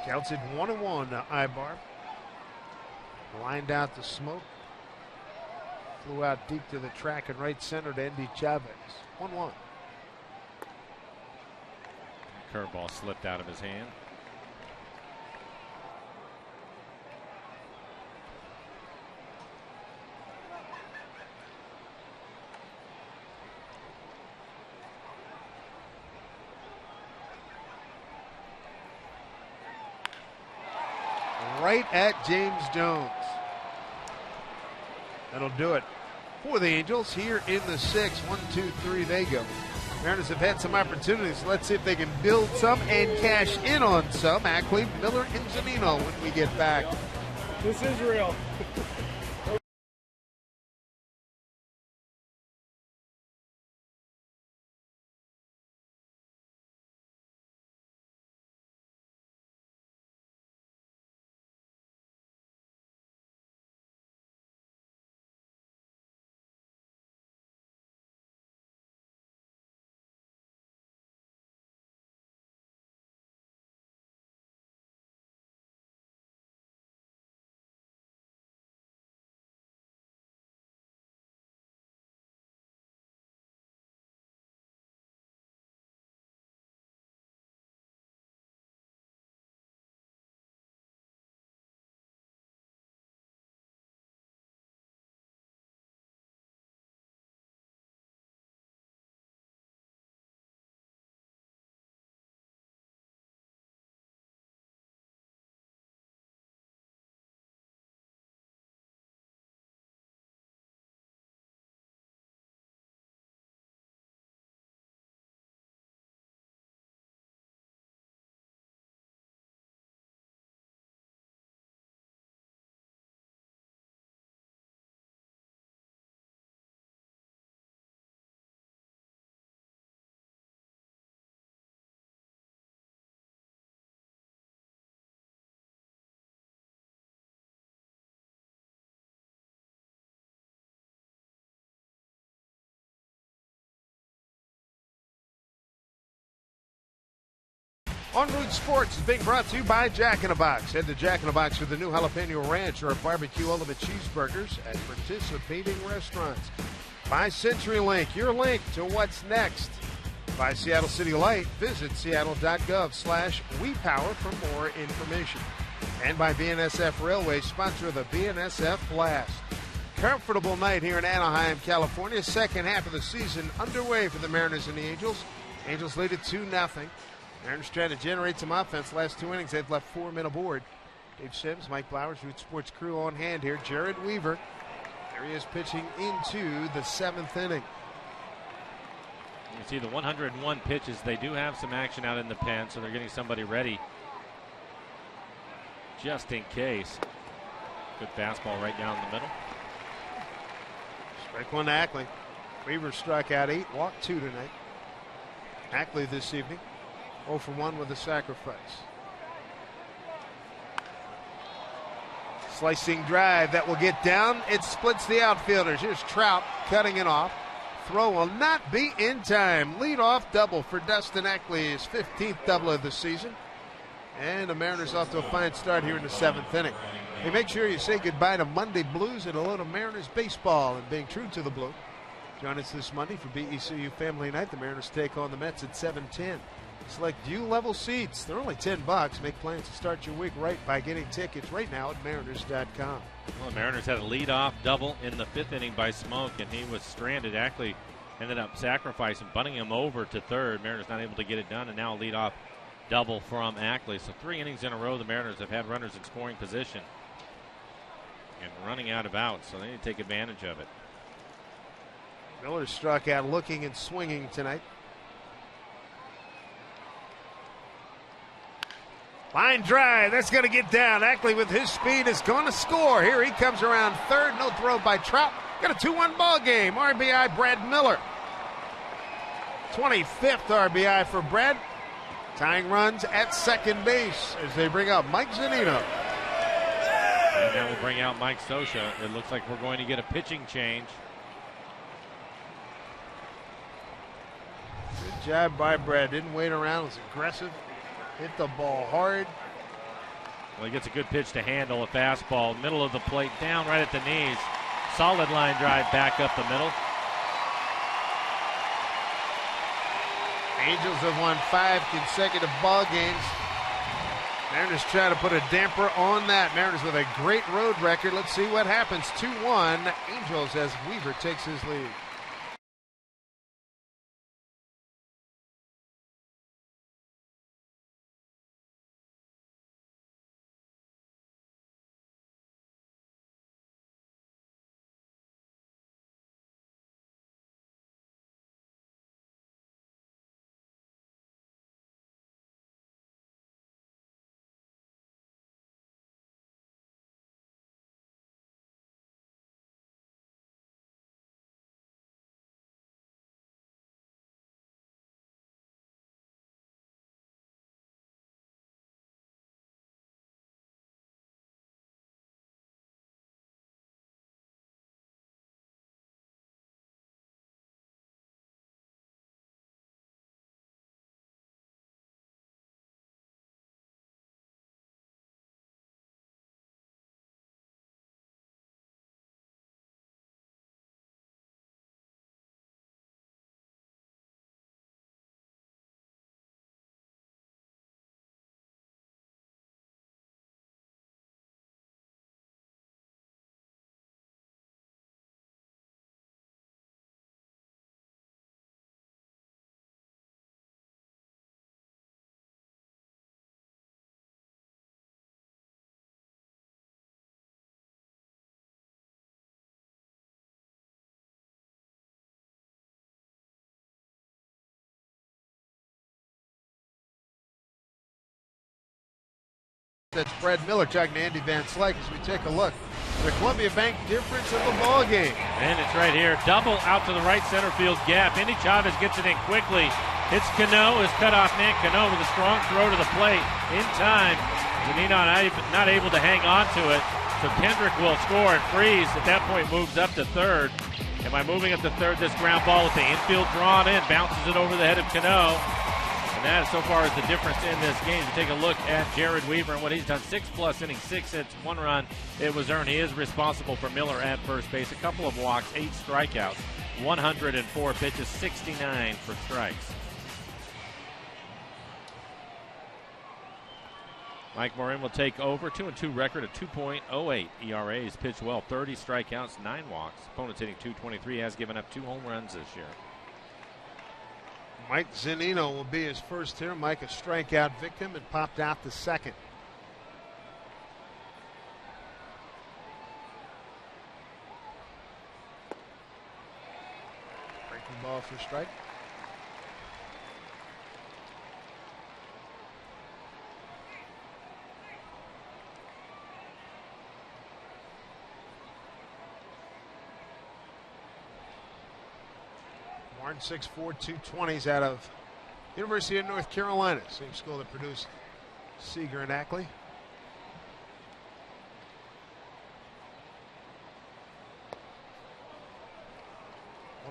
Counts it 1-1 to Ibar. Lined out to Smoke. Flew out deep to the track and right center to Endy Chavez. 1-1. Curveball slipped out of his hand. Right at James Jones. That'll do it for the Angels here in the sixth. 1, 2, 3, they go. Mariners have had some opportunities. Let's see if they can build some and cash in on some. Ackley, Miller, and Zunino when we get back. This is real. En Route Sports is being brought to you by Jack in the Box. Head to Jack in the Box for the new Jalapeno Ranch or Barbecue Ultimate Cheeseburgers at participating restaurants. By CenturyLink, your link to what's next. By Seattle City Light, visit seattle.gov/WePower for more information. And by BNSF Railway, sponsor of the BNSF Blast. Comfortable night here in Anaheim, California. Second half of the season underway for the Mariners and the Angels. Angels lead it 2-0. Mariners trying to generate some offense. Last 2 innings, they've left 4 men aboard. Dave Sims, Mike Blowers, Root Sports crew on hand here. Jared Weaver. There he is pitching into the 7th inning. You see the 101 pitches. They do have some action out in the pen, so they're getting somebody ready just in case. Good fastball right down the middle. Strike one to Ackley. Weaver struck out 8, walked 2 tonight. Ackley this evening 0 for 1 with a sacrifice. Slicing drive that will get down. It splits the outfielders. Here's Trout cutting it off. Throw will not be in time. Leadoff double for Dustin Ackley, his 15th double of the season. And the Mariners off to a fine start here in the 7th inning. Hey, make sure you say goodbye to Monday Blues and hello to Mariners baseball and being true to the blue. Join us this Monday for BECU Family Night. The Mariners take on the Mets at 7:10. Select U-level seats. They're only $10. Make plans to start your week right by getting tickets right now at Mariners.com. Well, the Mariners had a leadoff double in the 5th inning by Smoke, and he was stranded. Ackley ended up sacrificing, bunting him over to third. Mariners not able to get it done, and now a leadoff double from Ackley. So 3 innings in a row, the Mariners have had runners in scoring position and running out of outs, so they need to take advantage of it. Miller struck out looking and swinging tonight. Line drive, that's going to get down. Ackley with his speed is going to score. Here he comes around third. No throw by Trout. Got a 2-1 ball game. RBI Brad Miller. 25th RBI for Brad. Tying runs at second base as they bring out Mike Zunino. And that will bring out Mike Scioscia. It looks like we're going to get a pitching change. Good job by Brad. Didn't wait around. Was aggressive. Hit the ball hard. Well, he gets a good pitch to handle, a fastball, middle of the plate, down right at the knees. Solid line drive back up the middle. Angels have won 5 consecutive ball games. Mariners try to put a damper on that. Mariners with a great road record. Let's see what happens. 2-1 Angels as Weaver takes his lead. That's Brad Miller talking to Andy Van Slyke as we take a look. The Columbia Bank difference of the ball game. And it's right here. Double out to the right center field gap. Andy Chavez gets it in quickly. It's Cano, is cut off man. Cano with a strong throw to the plate in time. Zunino not able to hang on to it. So Kendrick will score, and Freeze at that point moves up to third. And by moving up to third, this ground ball with the infield drawn in, bounces it over the head of Cano. And And that, so far, is the difference in this game. You take a look at Jared Weaver and what he's done. 6+ innings, 6 hits, 1 run. It was earned. He is responsible for Miller at first base. A couple of walks, 8 strikeouts, 104 pitches, 69 for strikes. Mike Morin will take over. 2-2 record, a 2.08 ERA. He's pitched well, 30 strikeouts, 9 walks. Opponent's hitting .223, has given up 2 home runs this year. Mike Zunino will be his first here. Mike, a strikeout victim, and popped out the second. Breaking ball for strike. Warren 6'4", 220s out of University of North Carolina, same school that produced Seager and Ackley.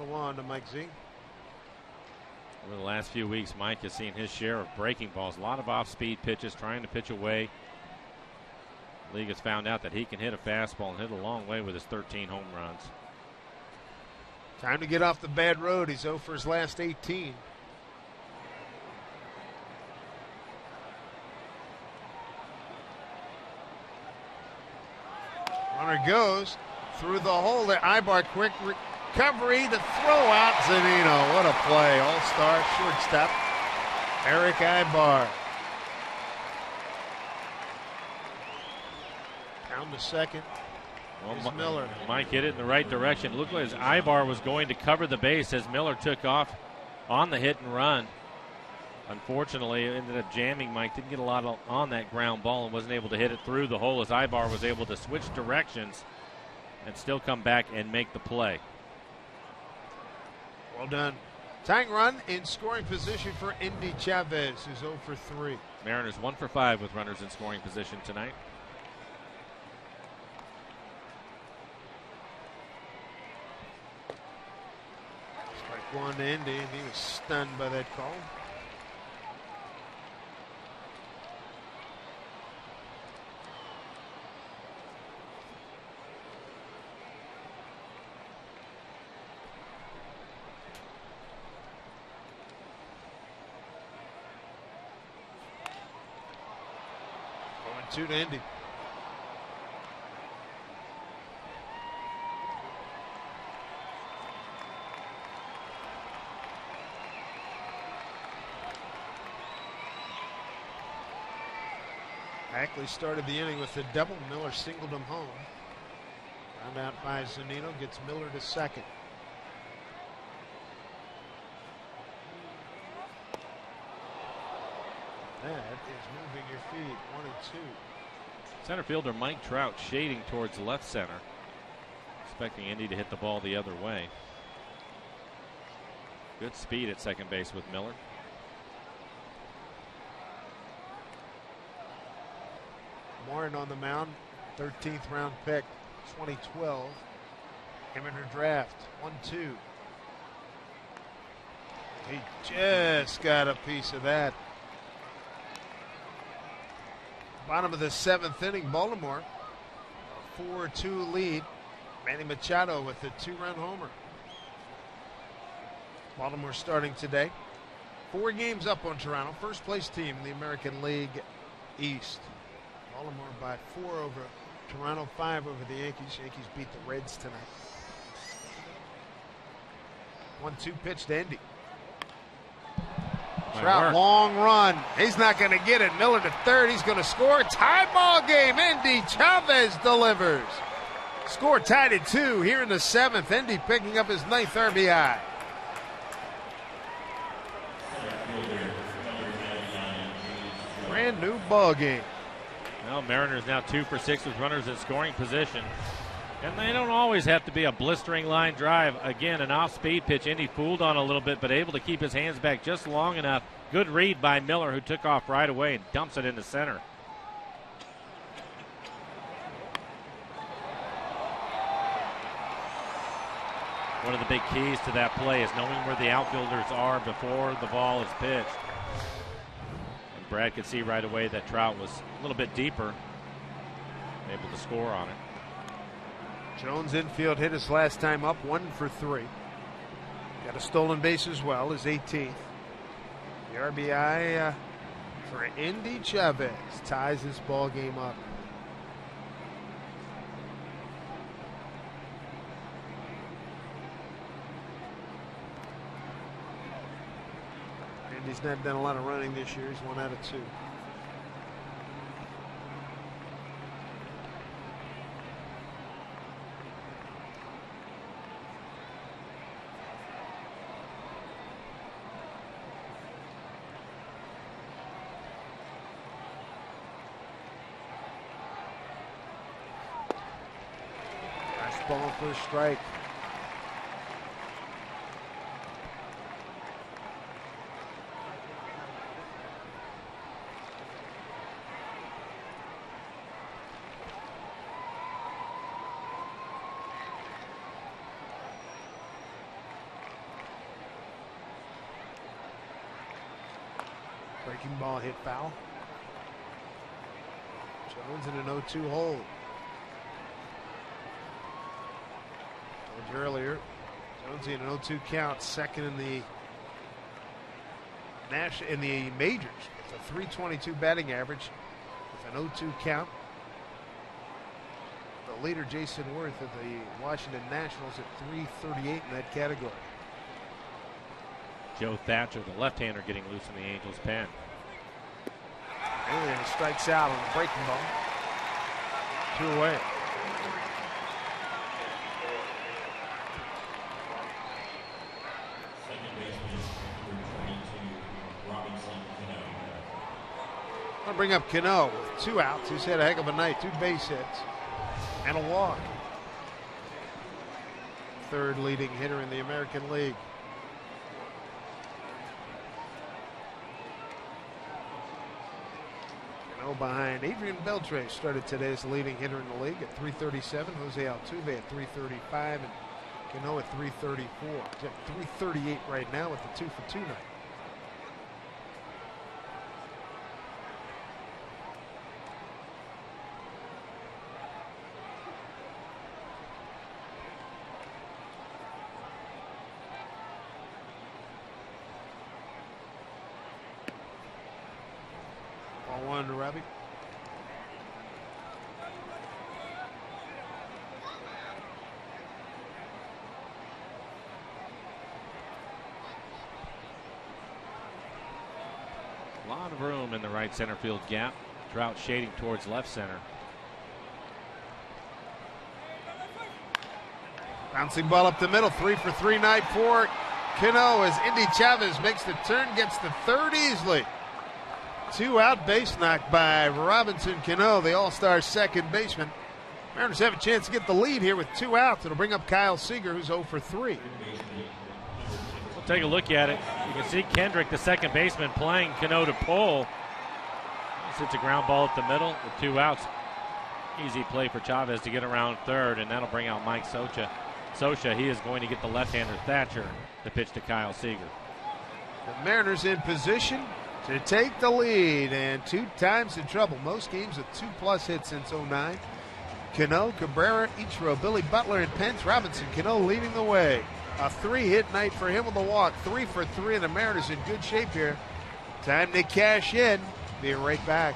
One to Mike Z. Over the last few weeks, Mike has seen his share of breaking balls, a lot of off-speed pitches, trying to pitch away. The league has found out that he can hit a fastball and hit a long way with his 13 home runs. Time to get off the bad road. He's 0 for his last 18. Runner goes through the hole there. Ibar, quick recovery, the throw out. Zunino, what a play. All-star shortstop, Eric Ibar. Down to second. Well, Miller. Mike hit it in the right direction. It looked like his Ibar was going to cover the base as Miller took off on the hit and run. Unfortunately, it ended up jamming. Mike didn't get a lot on that ground ball and wasn't able to hit it through the hole as Ibar was able to switch directions and still come back and make the play. Well done. Tying run in scoring position for Indy Chavez, who's 0 for 3. Mariners 1 for 5 with runners in scoring position tonight. One to Indy, and he was stunned by that call. Going 2 to Indy. Ackley started the inning with a double. Miller singled him home. Round out by Zunino, gets Miller to second. That is moving your feet. 1 and 2. Center fielder Mike Trout shading towards left center, expecting Indy to hit the ball the other way. Good speed at second base with Miller. Warren on the mound, 13th round pick, 2012. Him in her draft, 1-2. He just got a piece of that. Bottom of the 7th inning, Baltimore, 4-2 lead. Manny Machado with a 2-run homer. Baltimore starting today. 4 games up on Toronto, first place team in the American League East. Baltimore by 4 over Toronto, 5 over the Yankees. Yankees beat the Reds tonight. 1-2 pitch to Indy. Trout, long run. He's not going to get it. Miller to third. He's going to score. Tie ball game. Indy. Chavez delivers. Score tied at 2 here in the 7th. Indy picking up his 9th RBI. Brand new ball game. Well, Mariners now 2 for 6 with runners in scoring position. And they don't always have to be a blistering line drive. Again, an off-speed pitch. Indy fooled on a little bit, but able to keep his hands back just long enough. Good read by Miller, who took off right away and dumps it into center. One of the big keys to that play is knowing where the outfielders are before the ball is pitched. Brad could see right away that Trout was a little bit deeper, able to score on it. Jones infield hit his last time up, 1 for 3. Got a stolen base as well, his 18th. The RBI for Indy Chavez ties this ball game up. Indy's not done a lot of running this year. He's 1 out of 2. Ball for a strike. Breaking ball hit foul. Jones in an 0-2 hold. Earlier, Jones in an 0-2 count, second in the majors with a .322 batting average with an 0-2 count. The leader, Jason Worth of the Washington Nationals, at .338 in that category. Joe Thatcher, the left-hander, getting loose in the Angels' pen. And he strikes out on the breaking ball. 2 away. I'll bring up Cano with 2 outs. He's had a heck of a night. 2 base hits and a walk. Third leading hitter in the American League. Cano behind Adrian Beltre started today as the leading hitter in the league at .337. Jose Altuve at .335 and Cano at .334. He's at .338 right now with the 2-for-2 night. Ball 1 to Robbie. A lot of room in the right center field gap. Trout shading towards left center. Bouncing ball up the middle, 3 for 3 night for Cano as Indy Chavez makes the turn, gets the third easily. 2 out, base knock by Robinson Cano, the All-Star second baseman. Mariners have a chance to get the lead here with 2 outs. It'll bring up Kyle Seager, who's 0 for 3. We'll take a look at it. You can see Kendrick, the second baseman, playing Cano to pull. He hits a ground ball at the middle with 2 outs. Easy play for Chavez to get around third, and that'll bring out Mike Scioscia. He is going to get the left-hander Thatcher to pitch to Kyle Seager. The Mariners in position to take the lead, and 2 times in trouble. Most games with 2+ hits since '09. Cano, Cabrera, Ichiro, Billy Butler, and Pence. Robinson Cano leading the way. A 3-hit night for him with a walk. 3 for 3, and the Mariners in good shape here. Time to cash in. Be right back.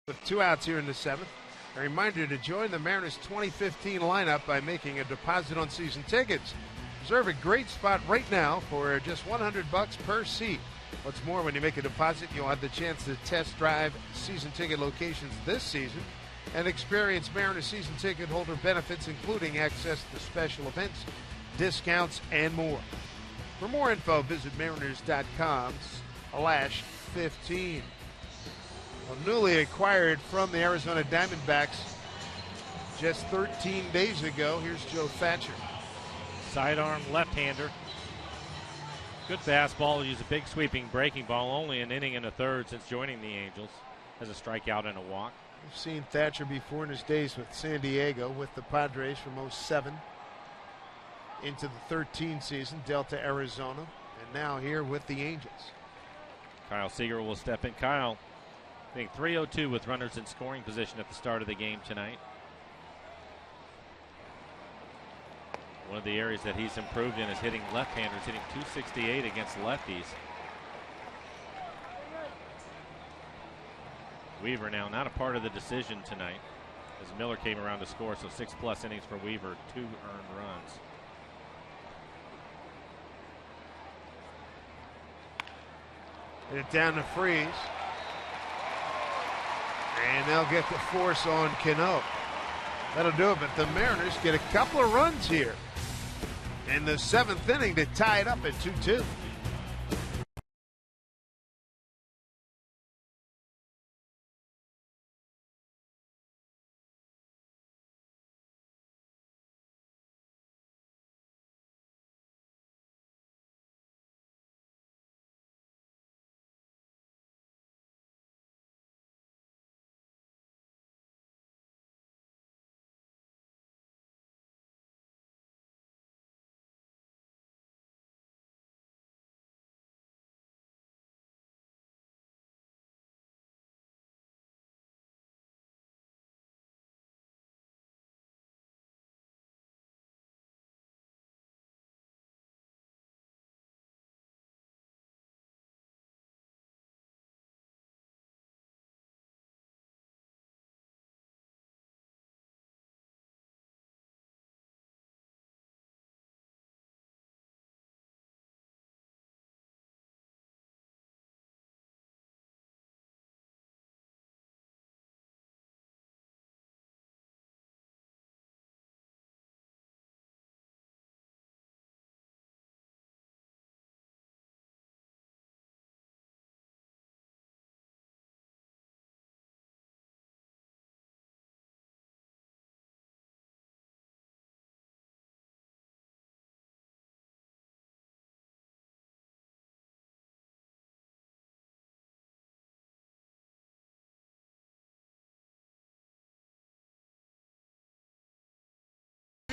With 2 outs here in the 7th. A reminder to join the Mariners 2015 lineup by making a deposit on season tickets. Reserve a great spot right now for just $100 per seat. What's more, when you make a deposit, you'll have the chance to test drive season ticket locations this season and experience Mariners season ticket holder benefits, including access to special events, discounts, and more. For more info, visit mariners.com/15. Well, newly acquired from the Arizona Diamondbacks just 13 days ago, here's Joe Thatcher. Sidearm left-hander. Good fastball. He's a big sweeping breaking ball. Only an inning and a third since joining the Angels. Has a strikeout and a walk. We've seen Thatcher before in his days with San Diego, with the Padres from 07 into the 13 season, Delta, Arizona, and now here with the Angels. Kyle Seager will step in. Kyle, I think 3-0-2 with runners in scoring position at the start of the game tonight. One of the areas that he's improved in is hitting left-handers, hitting .268 against lefties. Weaver now not a part of the decision tonight as Miller came around to score, so 6+ innings for Weaver, 2 earned runs. Hit it down to Freeze. And they'll get the force on Cano. That'll do it, but the Mariners get a couple of runs here in the 7th inning to tie it up at 2-2.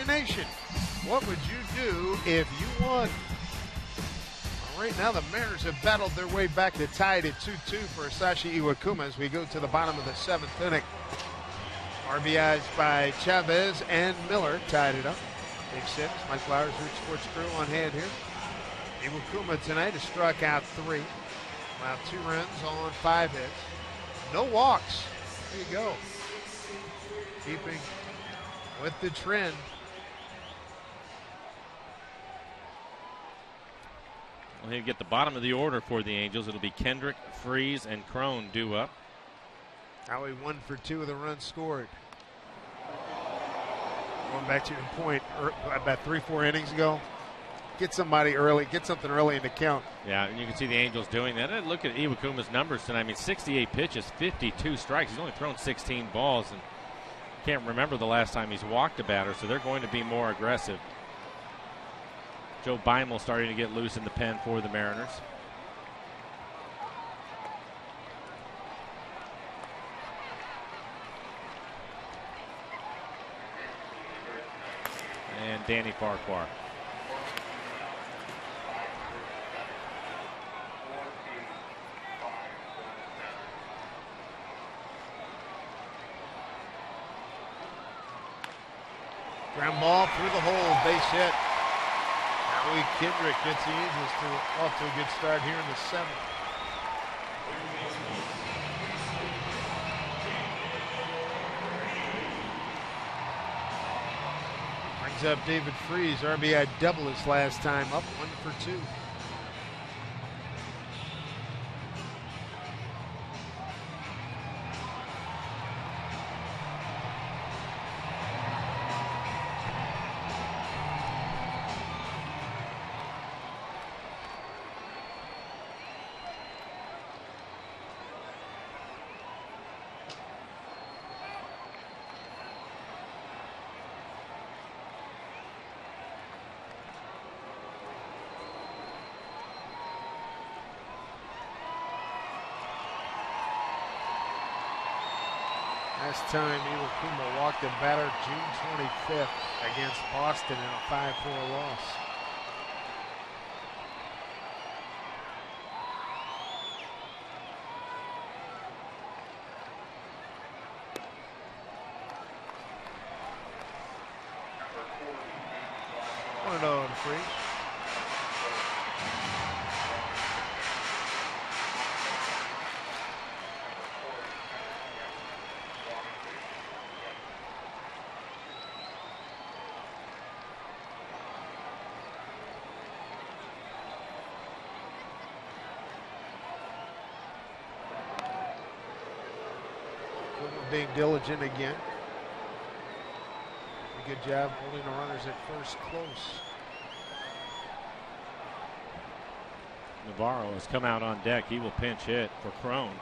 Nation, what would you do if you won? Well, right now, the Mariners have battled their way back to tied at 2-2 for Sashi Iwakuma as we go to the bottom of the 7th inning. RBIs by Chavez and Miller tied it up. Big 6. Mike Flowers, Root Sports Crew on hand here. Iwakuma tonight has struck out 3. Allowed 2 runs on 5 hits. No walks. There you go. Keeping with the trend. Well, he'll get the bottom of the order for the Angels. It'll be Kendrick, Freeze, and Crone due up. Howie 1 for 2 of the runs scored. Going back to your point, about 3-4 innings ago, get somebody early, get something early in the count. Yeah, and you can see the Angels doing that. And look at Iwakuma's numbers tonight. I mean, 68 pitches, 52 strikes. He's only thrown 16 balls, and can't remember the last time he's walked a batter, so they're going to be more aggressive. Joe Beimel starting to get loose in the pen for the Mariners. And Danny Farquhar. Ground ball through the hole, base hit. Howie Kendrick gets the Angels off to a good start here in the 7th. brings up David Freese. RBI double his last time up, 1 for 2. Last time Iwakuma walked the batter June 25th against Boston in a 5-4 loss. One to Freese. Being diligent again. A good job holding the runners at first close. Navarro has come out on deck. He will pinch hit for Crone.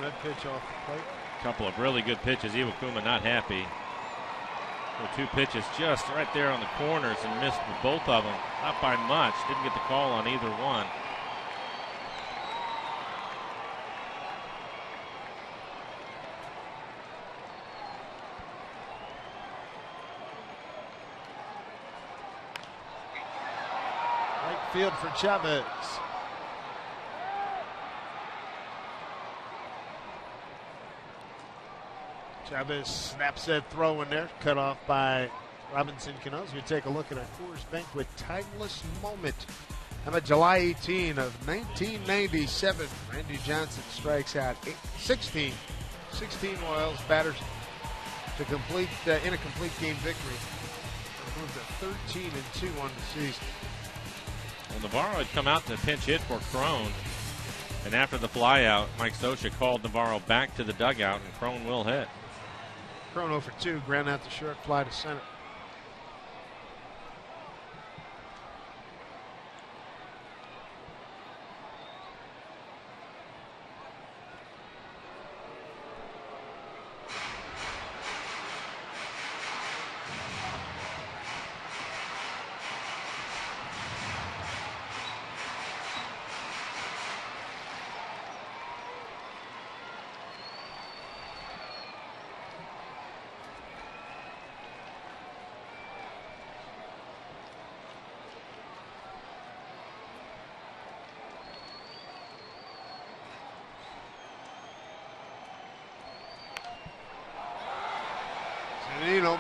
That pitch off the plate. A couple of really good pitches. Iwakuma not happy. The 2 pitches just right there on the corners and missed with both of them. Not by much. Didn't get the call on either one. Right field for Chavez. Chavez snaps that throw in there, cut off by Robinson Cano. We take a look at our Coors Banquet timeless moment. How about July 18 of 1997? Randy Johnson strikes out 16 Royals batters to complete in a complete game victory. Improved to 13-2 on the season. Well, Navarro had come out to pinch hit for Crone. And after the flyout, Mike Scioscia called Navarro back to the dugout, and Crone will hit. Crone 0 for 2, ground out the short, fly to center.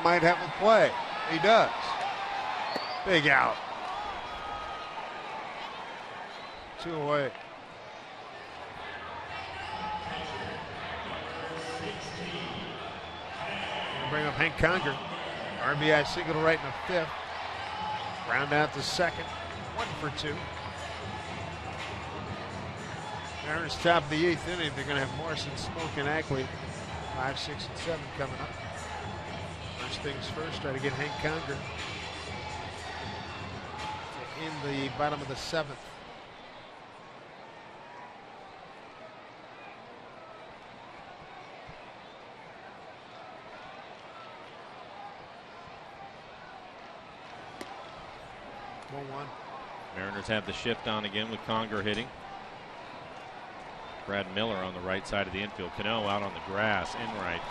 Might have a play. He does. Big out. 2 away. Bring up Hank Conger. RBI single right in the 5th. Round out the 2nd. 1 for 2. Mariners top of the 8th inning. They're going to have Morrison, Smoke, and Ackley. 5, 6, and 7 coming up. First things first, try to get Hank Conger in the bottom of the 7th. Mariners have the shift on again with Conger hitting. Brad Miller on the right side of the infield. Cano out on the grass in right.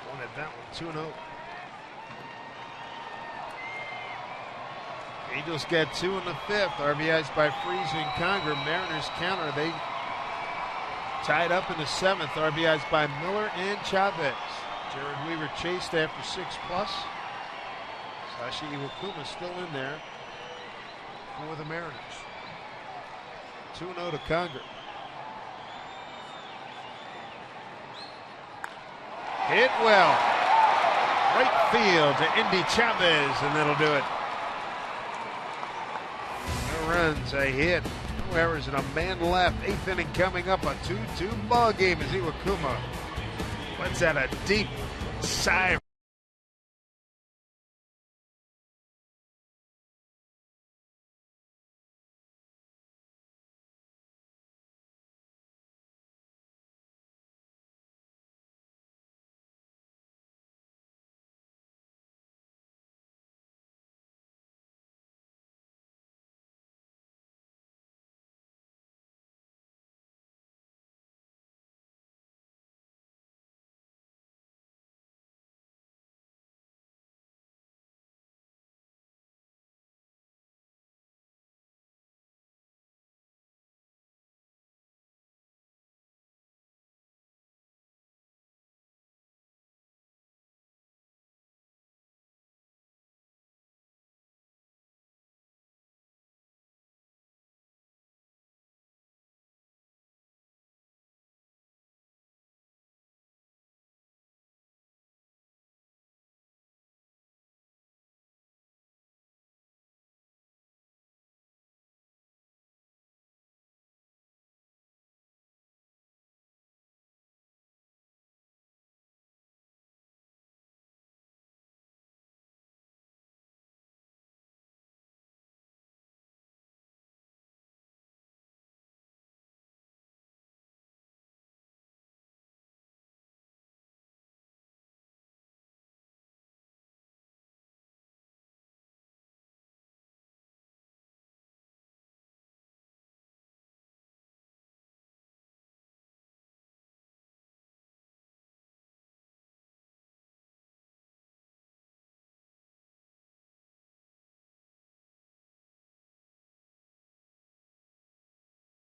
Wanted that one, 2-0. Angels get 2 in the 5th. RBIs by Freese and Conger. Mariners counter. They tied up in the 7th. RBIs by Miller and Chavez. Jared Weaver chased after 6+. Sashi Iwakuma still in there for the Mariners. 2-0 to Conger. Hit well. Right field to Indy Chavez, and that'll do it. No runs, a hit. No errors, and a man left. 8th inning coming up. A 2-2 ball game as Iwakuma lets out a deep sigh.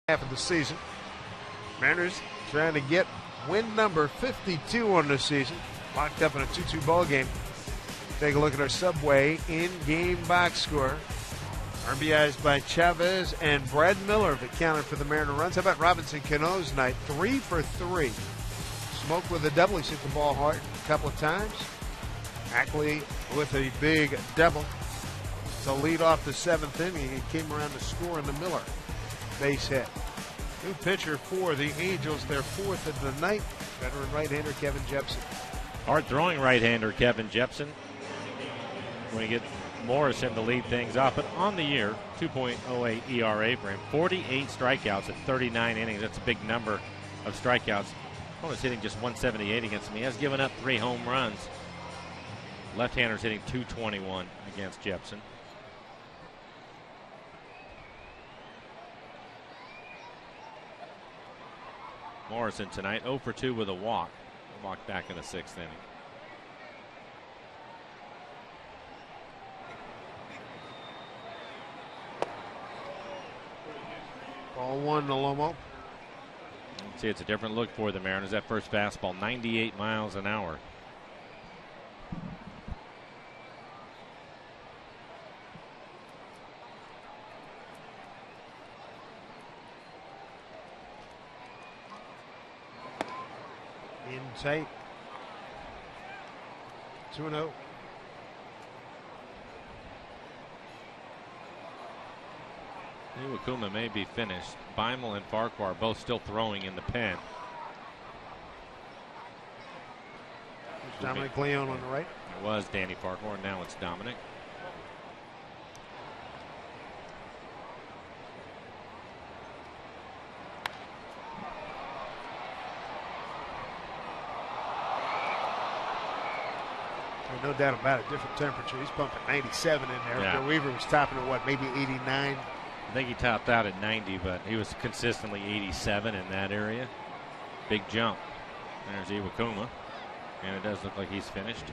Half of the season. Mariners trying to get win number 52 on the season. Locked up in a 2-2 ball game. Take a look at our Subway in-game box score. RBIs by Chavez and Brad Miller that counted for the Mariner runs. How about Robinson Cano's night? 3 for 3. Smoke with a double. He hit the ball hard a couple of times. Ackley with a big double to lead off the 7th inning. He came around to score in the Miller base hit. New pitcher for the Angels, their 4th of the night. Veteran right-hander Kevin Jepsen. Hard-throwing right-hander Kevin Jepsen. When you get Morrison to lead things off, but on the year, 2.08 ERA for him. 48 strikeouts at 39 innings. That's a big number of strikeouts. Opponent's hitting just 178 against him. He has given up 3 home runs. Left-hander's hitting 221 against Jepsen. Morrison tonight 0 for 2 with a walk. Walk back in the 6th inning. Ball 1 to Lomo. See, it's a different look for the Mariners. That first fastball, 98 miles an hour. In tight. 2-0. Iwakuma may be finished. Beimel and Farquhar both still throwing in the pen. Dominic Leone on the right. It was Danny Farquhar. Now it's Dominic. No doubt about it. Different temperature. He's pumping 97 in there. Yeah. Bill Weaver was topping at what, maybe 89? I think he topped out at 90, but he was consistently 87 in that area. Big jump. There's Iwakuma, and it does look like he's finished.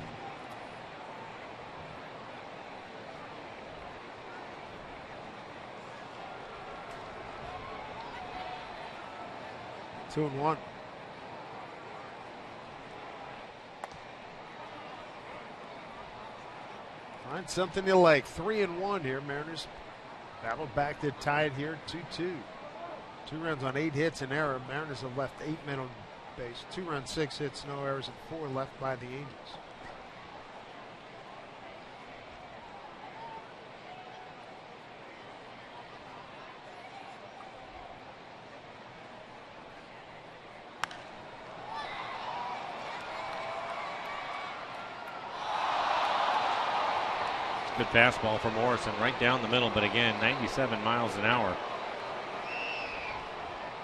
2-1. Find something you like. 3-1 here. Mariners battled back to tie it here 2-2. 2 runs on 8 hits, an error. Mariners have left 8 men on base. 2 runs, 6 hits, no errors, and 4 left by the Angels. Good fastball for Morrison, right down the middle, but again, 97 miles an hour.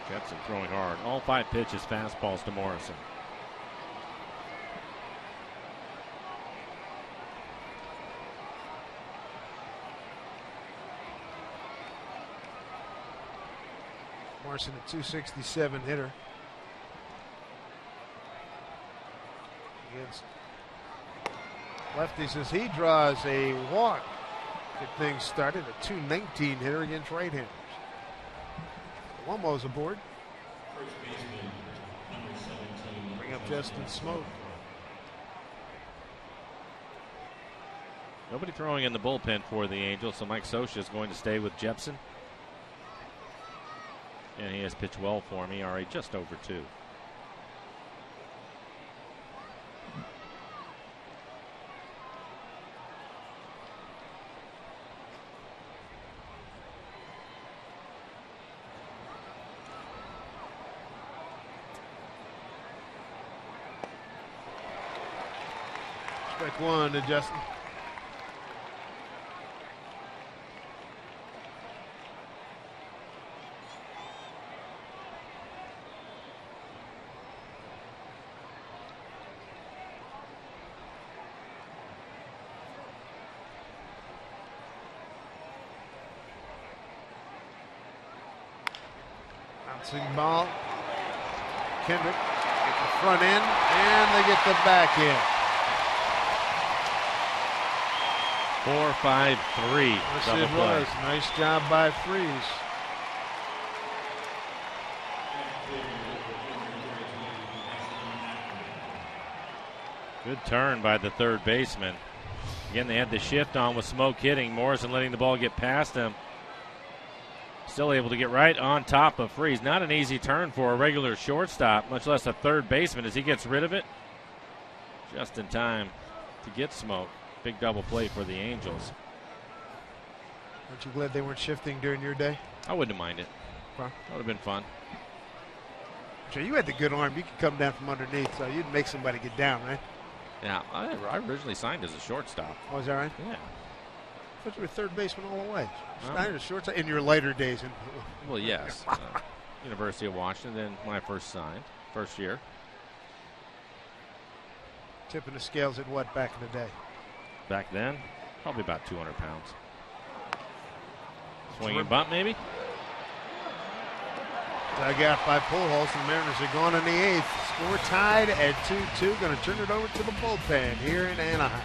Jepson throwing hard. All 5 pitches, fastballs to Morrison. Morrison, a 267 hitter. Against lefties as he draws a walk. Get things started. A 219 hitter against right-handers. Lomo's aboard. Bring up Justin Smoke. Nobody throwing in the bullpen for the Angels, so Mike Scioscia is going to stay with Jepson. And he has pitched well for him. ERA just over 2. Strike 1 to Justin. Bouncing ball. Kendrick get the front end, and they get the back end. 4-5-3. Yes, Double it play. was. Nice job by Freeze. Good turn by the third baseman. Again, they had the shift on with Smoke hitting. Morrison letting the ball get past him. Still able to get right on top of Freeze. Not an easy turn for a regular shortstop, much less a third baseman as he gets rid of it. Just in time to get Smoke. Big double play for the Angels. Aren't you glad they weren't shifting during your day? I wouldn't mind it. Huh? That would have been fun. Jay, you had the good arm. You could come down from underneath, so you'd make somebody get down, right? Yeah, I originally signed as a shortstop. Oh, is that right? Yeah. I thought you were third baseman all the way. Well, Steiner, shortstop in your later days. Well, yes. University of Washington, then when I first signed, first year. Tipping the scales at what back in the day? Back then, probably about 200 pounds. Swinging bunt, maybe? Dug out by Pujols. The Mariners are gone in the 8th. Score tied at 2-2. Going to turn it over to the bullpen here in Anaheim.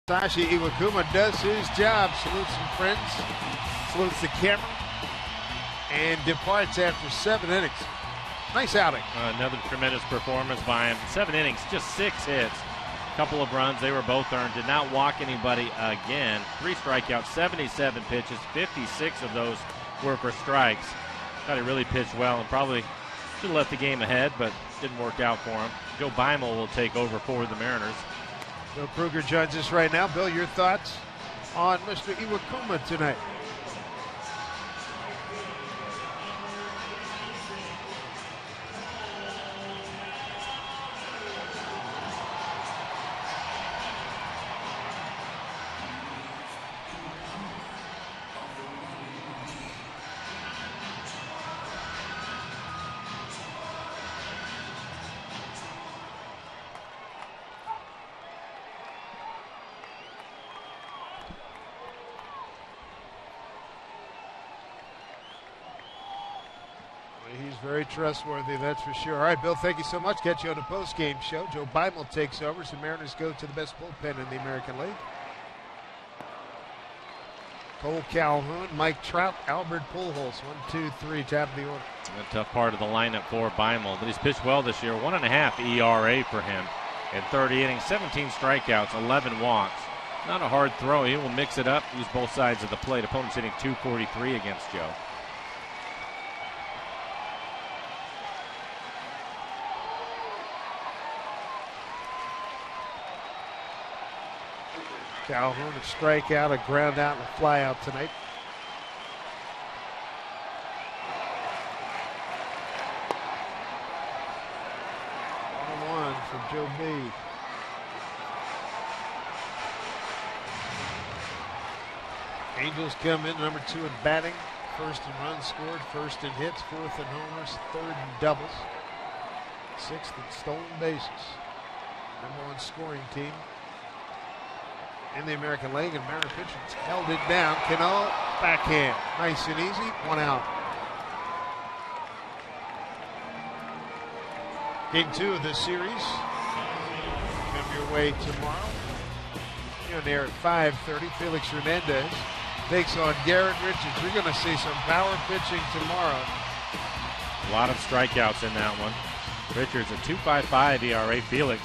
Sashi Iwakuma does his job, salutes some friends, salutes the camera, and departs after 7 innings. Nice outing. Another tremendous performance by him. 7 innings, just 6 hits. Couple of runs, they were both earned. Did not walk anybody again. 3 strikeouts, 77 pitches, 56 of those were for strikes. Thought he really pitched well and probably should have left the game ahead, but didn't work out for him. Joe Beimel will take over for the Mariners. Bill Kruger joins us right now. Bill, your thoughts on Mr. Iwakuma tonight? He's very trustworthy, that's for sure. All right, Bill, thank you so much. Catch you on the post-game show. Joe Beimel takes over, so Mariners go to the best bullpen in the American League. Cole Calhoun, Mike Trout, Albert Pujols. 1, 2, 3, top of the order. A tough part of the lineup for Beimel, but he's pitched well this year. 1.5 ERA for him in 30 innings, 17 strikeouts, 11 walks. Not a hard throw. He will mix it up, use both sides of the plate. Opponent's hitting .243 against Joe. Calhoun, a strikeout, a ground out, and a fly out tonight. One from Joe B. Angels come in number 2 in batting, 1st in runs scored, 1st in hits, 4th in homers, 3rd in doubles, 6th in stolen bases. Number 1 scoring team in the American League, and Mariner pitchers held it down. Cano, backhand. Nice and easy, 1 out. Game 2 of this series. Come your way tomorrow. You're on there at 5:30. Felix Hernandez takes on Garrett Richards. We're going to see some power pitching tomorrow. A lot of strikeouts in that one. Richards a 2.55 ERA. Felix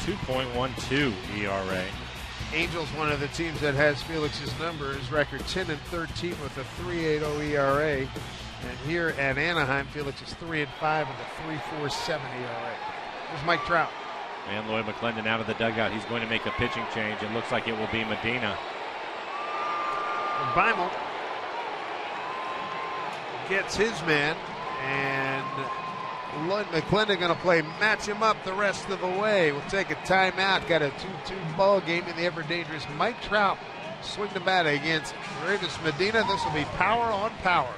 2.12 ERA. Angels, one of the teams that has Felix's number, his record 10-13 with a 3.80 ERA. And here at Anaheim, Felix is 3-5 with a 3.47 ERA. There's Mike Trout. And Lloyd McClendon out of the dugout. He's going to make a pitching change. It looks like it will be Medina. And Beimel gets his man, and Lloyd McClendon going to match him up the rest of the way. We'll take a timeout. Got a 2-2 ball game in the ever dangerous Mike Trout. Swing the bat against Reyes Medina. This will be power on power.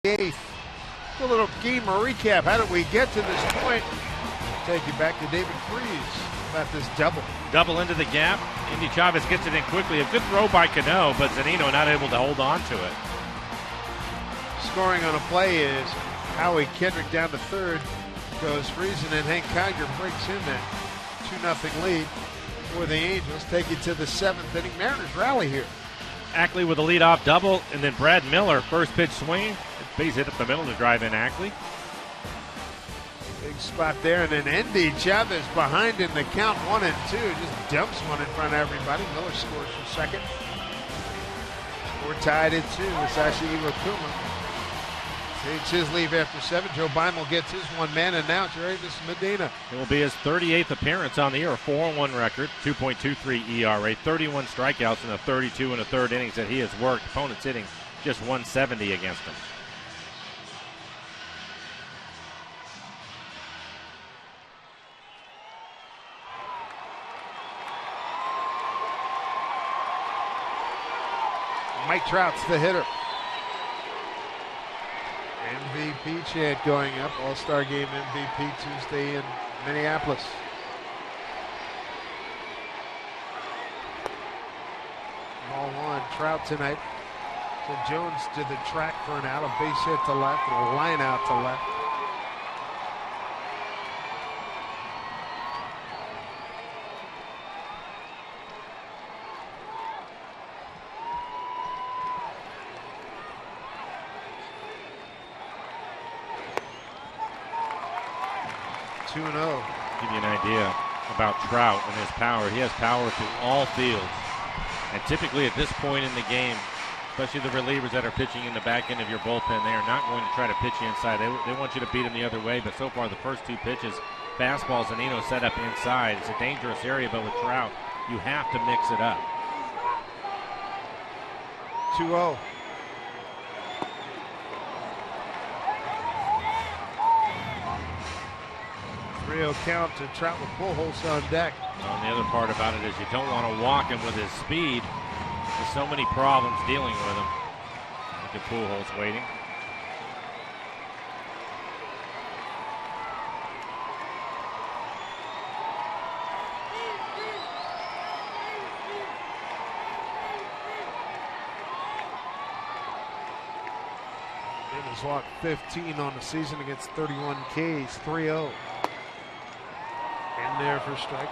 Eighth. A little game recap. How did we get to this point? Take you back to David Freese about this double. Double into the gap. Andy Chavez gets it in quickly. A good throw by Cano, but Zunino not able to hold on to it. Scoring on a play is Howie Kendrick down to third. Goes Freese, and then Hank Kiger breaks in that 2-0 lead for the Angels. Take you to the 7th inning. Mariners rally here. Ackley with a leadoff double, and then Brad Miller, first pitch swing. Base hit up the middle to drive in Ackley. Big spot there, and then Andy Chavez behind in the count 1-2. Just dumps one in front of everybody. Miller scores for second. We're tied at 2. Masashi Iwakuma takes his leave after 7. Joe Beimel gets his one-man announcer. This is Medina. It will be his 38th appearance on the year, a 4-1 record, 2.23 ERA, 31 strikeouts in the 32 and a third innings that he has worked. Opponents hitting just 170 against him. Mike Trout's the hitter. MVP chant going up. All-Star Game MVP Tuesday in Minneapolis. Ball one. Trout tonight. So Jones did the track for an out, a base hit to left, and a line out to left. Give you an idea about Trout and his power. He has power through all fields. And typically at this point in the game, especially the relievers that are pitching in the back end of your bullpen, they are not going to try to pitch you inside. They want you to beat them the other way. But so far, the first 2 pitches, fastballs, Zunino set up inside. It's a dangerous area, but with Trout, you have to mix it up. 2-0. Real count to Trout with Pujols on deck. Well, the other part about it is you don't want to walk him with his speed. There's so many problems dealing with him. Look at Pujols waiting. Davis walked 15 on the season against 31 Ks, 3-0. In there for strike.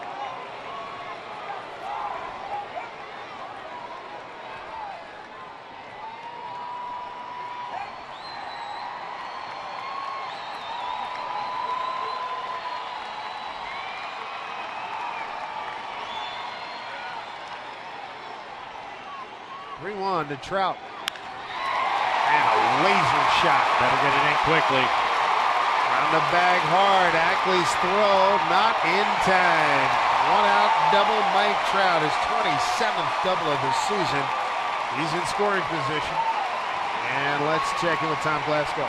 Three-one to Trout. And a laser shot. Better get it in quickly. On the bag hard. Ackley's throw not in time. One out double. Mike Trout, his 27th double of the season. He's in scoring position. And let's check in with Tom Glasgow.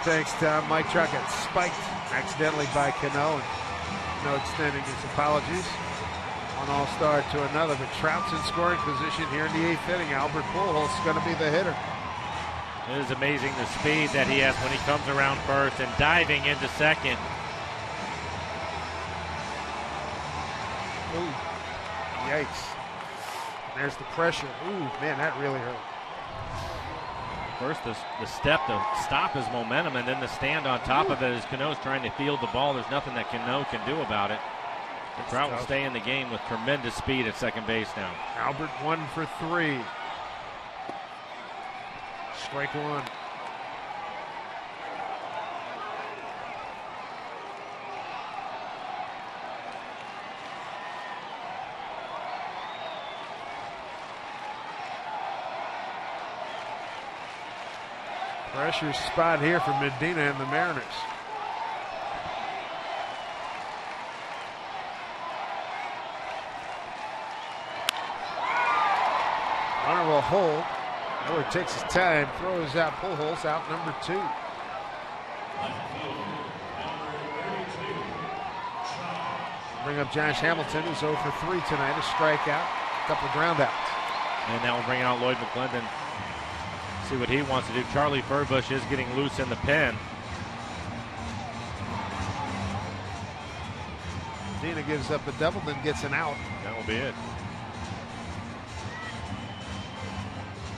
Thanks, Tom. Mike Trout got spiked accidentally by Cano. No extending his apologies. One all-star to another, but Trout's in scoring position here in the 8th inning. Albert Pujols is going to be the hitter. It is amazing the speed that he has when he comes around first and diving into second. Ooh, yikes. And there's the pressure. Ooh, man, that really hurt. First, the step to stop his momentum, and then the stand on top of it as Cano's trying to field the ball. There's nothing that Cano can do about it. The Trout will stay in the game with tremendous speed at second base now. Albert 1 for 3. Strike one. Pressure spot here for Medina and the Mariners. Runner will hold. Miller takes his time, throws out Pujols, out number 2. Bring up Josh Hamilton, who's 0 for 3 tonight. A strikeout, a couple of ground outs. And now we'll bring out Lloyd McClendon. See what he wants to do. Charlie Furbush is getting loose in the pen. Dina gives up a double, then gets an out. That will be it.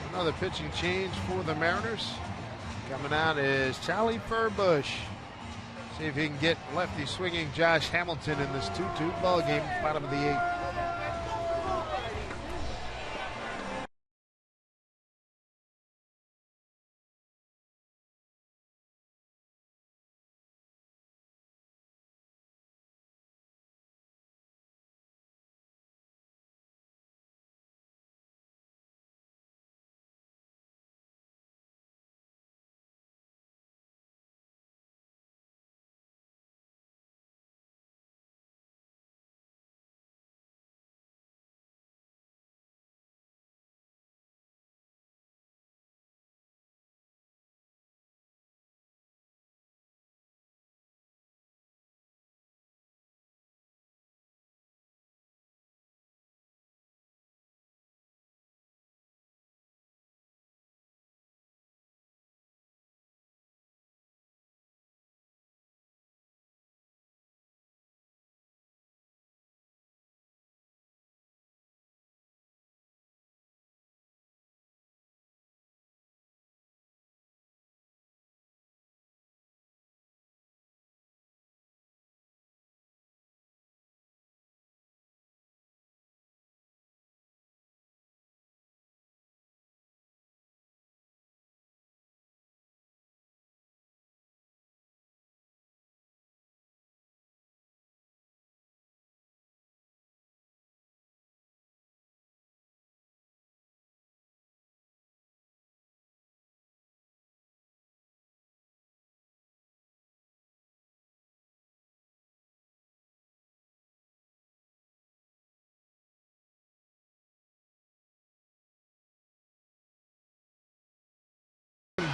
Another pitching change for the Mariners. Coming out is Charlie Furbush. See if he can get lefty swinging Josh Hamilton in this 2-2 ball game, bottom of the 8th.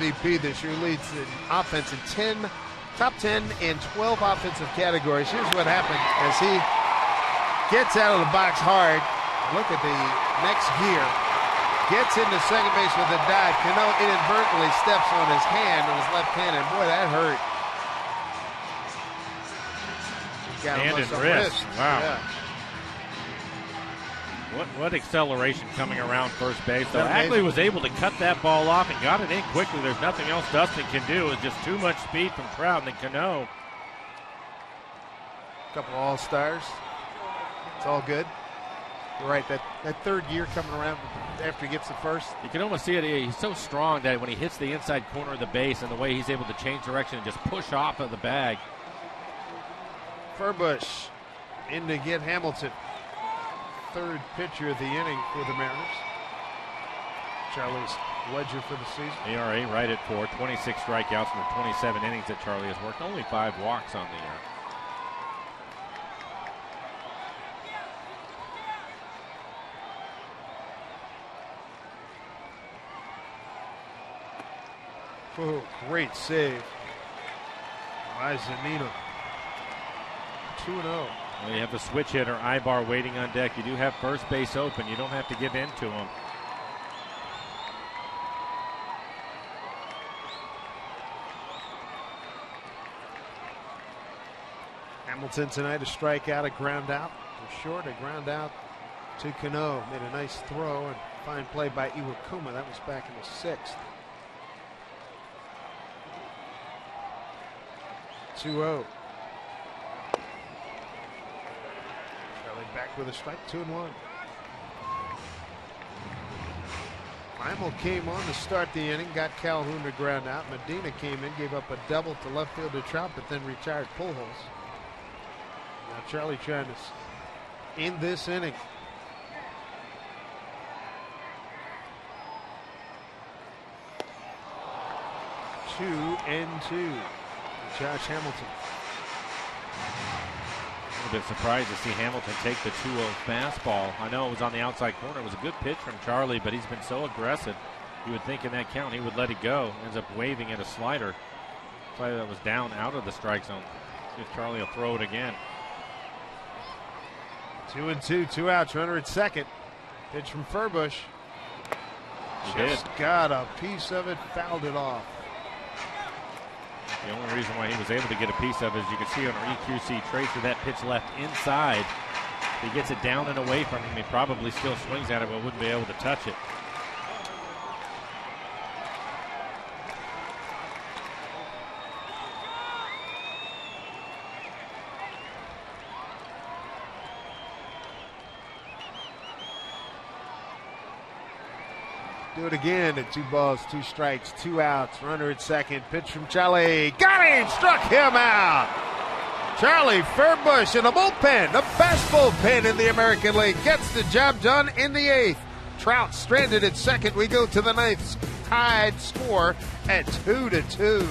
MVP this year, leads in offense in top 10 in 12 offensive categories. Here's what happened as he gets out of the box hard. Look at the next gear. Gets into second base with a dive. Cano inadvertently steps on his hand, on his left hand, and boy, that hurt. Got Hand him and on wrist. Wow. Yeah. What acceleration coming around first base. So Amazing. Ackley was able to cut that ball off and got it in quickly. There's nothing else Dustin can do. It's just too much speed from Trout, and then Cano. A couple all-stars. It's all good. You're right, that third year coming around after he gets the first. You can almost see it. He's so strong that when he hits the inside corner of the base and the way he's able to change direction and just push off of the bag. Furbush in to get Hamilton. Third pitcher of the inning for the Mariners. Charlie's ledger for the season. ERA right at 4, 26 strikeouts in the 27 innings that Charlie has worked. Only 5 walks on the year. Oh, great save by Zanino. 2-0. Well, you have the switch hitter, Ibar, waiting on deck. You do have first base open. You don't have to give in to him. Hamilton tonight, a strikeout, a ground out. For short, a ground out to Cano. Made a nice throw and fine play by Iwakuma. That was back in the 6th. 2-0. Charlie back with a strike, 2-1. Imel came on to start the inning, got Calhoun to ground out. Medina came in, gave up a double to left fielder Trout, but then retired Pujols. Now Charlie trying to end this inning. 2-2. Josh Hamilton. a bit surprised to see Hamilton take the 2-0 fastball. I know it was on the outside corner. It was a good pitch from Charlie, but he's been so aggressive. You would think in that count he would let it go. Ends up waving at a slider. Slider that was down out of the strike zone. See if Charlie will throw it again. 2-2, 2 outs, runner at second. Pitch from Furbush. Just got a piece of it, fouled it off. The only reason why he was able to get a piece of it, as you can see on our EQC tracer, that pitch left inside. If he gets it down and away from him, he probably still swings at it, but wouldn't be able to touch it. Do it again at 2 balls, 2 strikes, 2 outs. Runner at second. Pitch from Charlie. Got him! Struck him out! Charlie Furbush in the bullpen. The best bullpen in the American League. Gets the job done in the 8th. Trout stranded at second. We go to the 9th. Tied score at 2-2.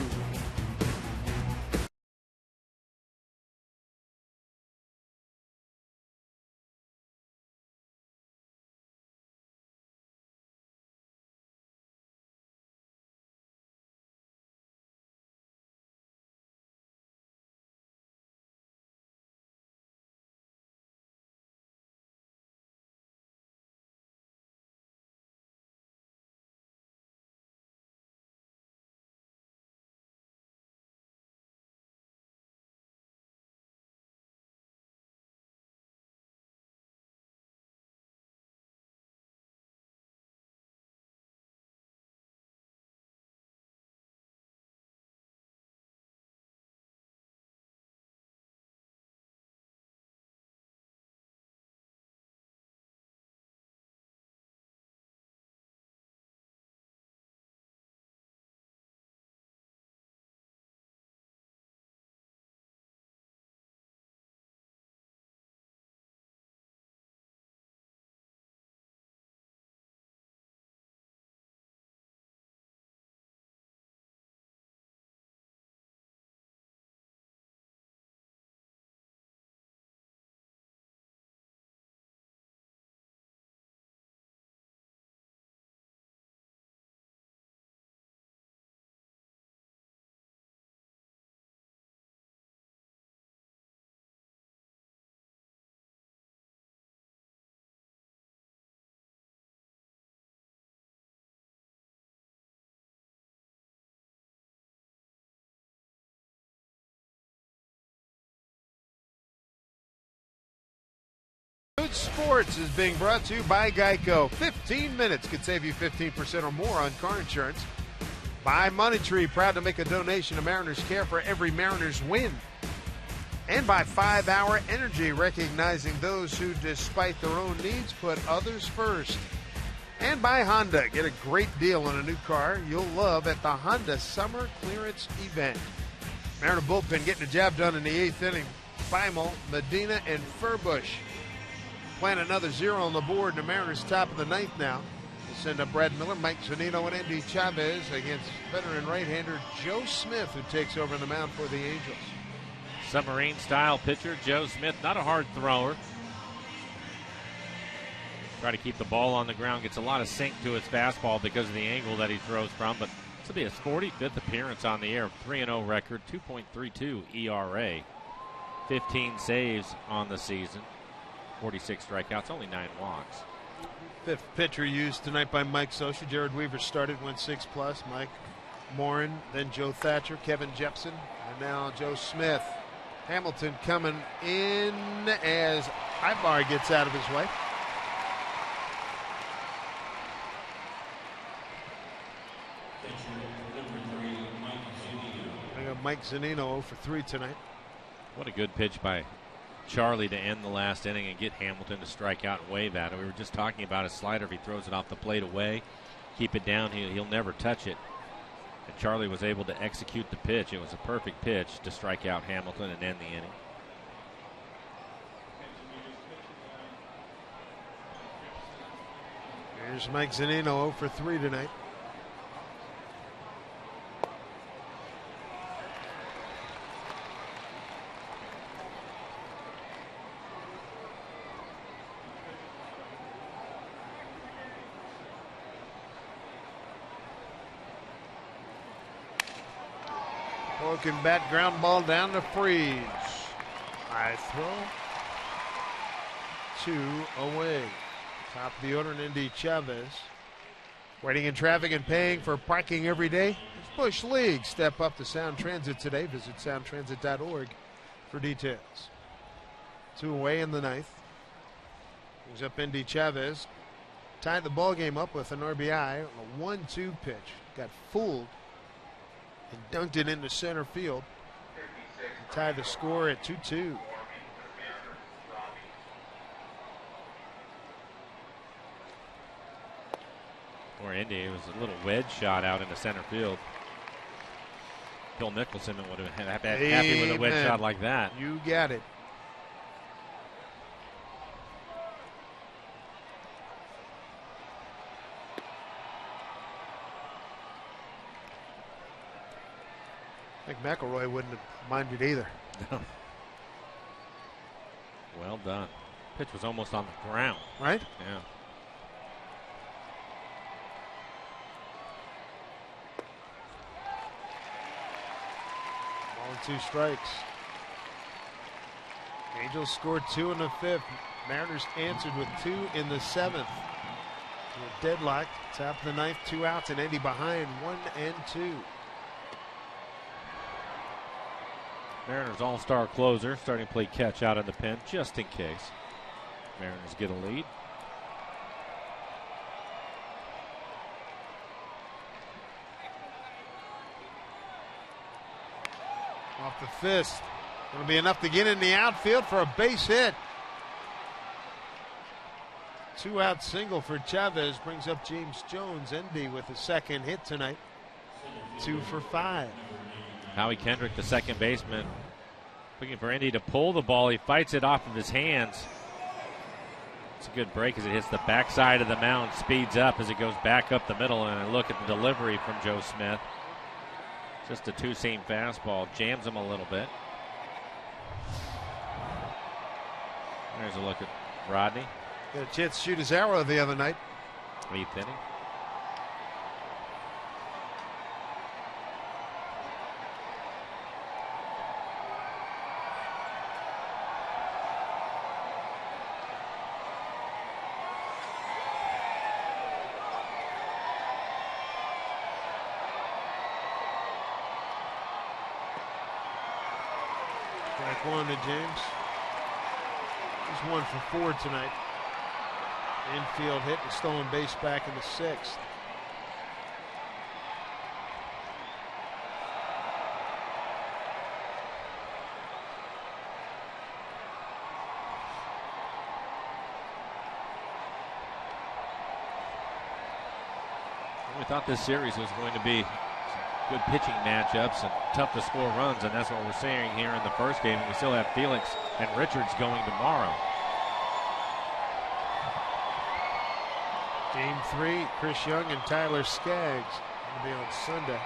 Good Sports is being brought to you by Geico. 15 minutes could save you 15% or more on car insurance. By Money Tree, proud to make a donation to Mariners Care for every Mariners win. And by 5 Hour Energy, recognizing those who, despite their own needs, put others first. And by Honda, get a great deal on a new car you'll love at the Honda Summer Clearance Event. Mariner bullpen getting the job done in the 8th inning. Beimel, Medina, and Furbush. Plant another 0 on the board, and the Mariners top of the 9th now. They send up Brad Miller, Mike Zunino, and Andy Chavez against veteran right-hander Joe Smith, who takes over the mound for the Angels. Submarine-style pitcher Joe Smith, not a hard thrower. Try to keep the ball on the ground, gets a lot of sink to his fastball because of the angle that he throws from, but this will be his 45th appearance on the air, 3-0 record, 2.32 ERA, 15 saves on the season. 46 strikeouts, only 9 walks. 5th pitcher used tonight by Mike Scioscia. Jared Weaver started, went 6+. Mike Morin, then Joe Thatcher, Kevin Jepson, and now Joe Smith. Hamilton coming in as Ibar gets out of his way. I got Mike Zunino 0 for 3 tonight. What a good pitch by Charlie to end the last inning and get Hamilton to strike out and wave at it. We were just talking about his slider. If he throws it off the plate away, keep it down, he'll never touch it. And Charlie was able to execute the pitch. It was a perfect pitch to strike out Hamilton and end the inning. Here's Mike Zunino 0 for 3 tonight. Broken bat, ground ball down to Freeze. High throw. 2 away. Top of the order, Indy Chavez. Waiting in traffic and paying for parking every day? It's Bush League. Step up to Sound Transit today. Visit soundtransit.org for details. 2 away in the ninth. Brings up Indy Chavez. Tied the ball game up with an RBI on a 1-2 pitch. Got fooled and dunked it into center field. And tied the score at 2-2. For Indy, it was a little wedge shot out into center field. Bill Nicholson would have been happy with a wedge shot like that. You got it. I think McElroy wouldn't have minded either. No. Well done. Pitch was almost on the ground. Right? Yeah. Ball and 2 strikes. Angels scored 2 in the 5th. Mariners answered with 2 in the 7th. We're deadlocked. Top of the 9th, 2 outs, and Indy behind 1-2. Mariners all-star closer starting to play catch out in the pen just in case Mariners get a lead. Off the fist. Going to be enough to get in the outfield for a base hit. 2-out single for Chavez brings up James Jones. Indy with a second hit tonight. 2 for 5. Howie Kendrick, the second baseman, looking for Indy to pull the ball. He fights it off of his hands. It's a good break as it hits the backside of the mound, speeds up as it goes back up the middle, and a look at the delivery from Joe Smith. Just a 2-seam fastball, jams him a little bit. There's a look at Rodney. Got a chance to shoot his arrow the other night. 8th inning. Strike 1 to James. He's 1 for 4 tonight. Infield hit and stolen base back in the 6th. We thought this series was going to be some good pitching matchups and tough to score runs, and that's what we're seeing here in the first game. We still have Felix and Richards going tomorrow. Game 3, Chris Young and Tyler Skaggs going to be on Sunday.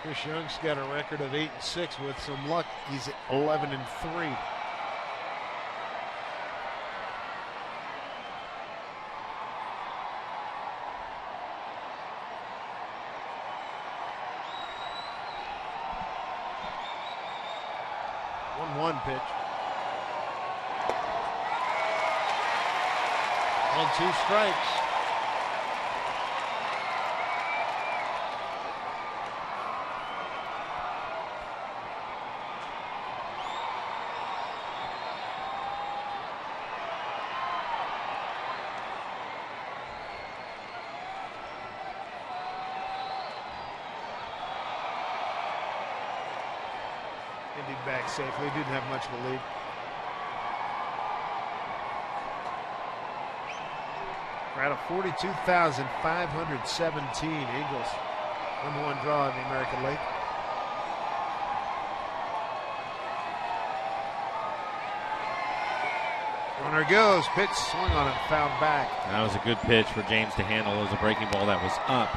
Chris Young's got a record of 8-6. With some luck, he's at 11-3. One pitch. And 2 strikes. Indy back safely. Didn't have much of a lead. We're out of 42,517. Eagles #1 draw in the American League. Runner goes. Pitch swung on it, fouled back. That was a good pitch for James to handle. It was a breaking ball that was up.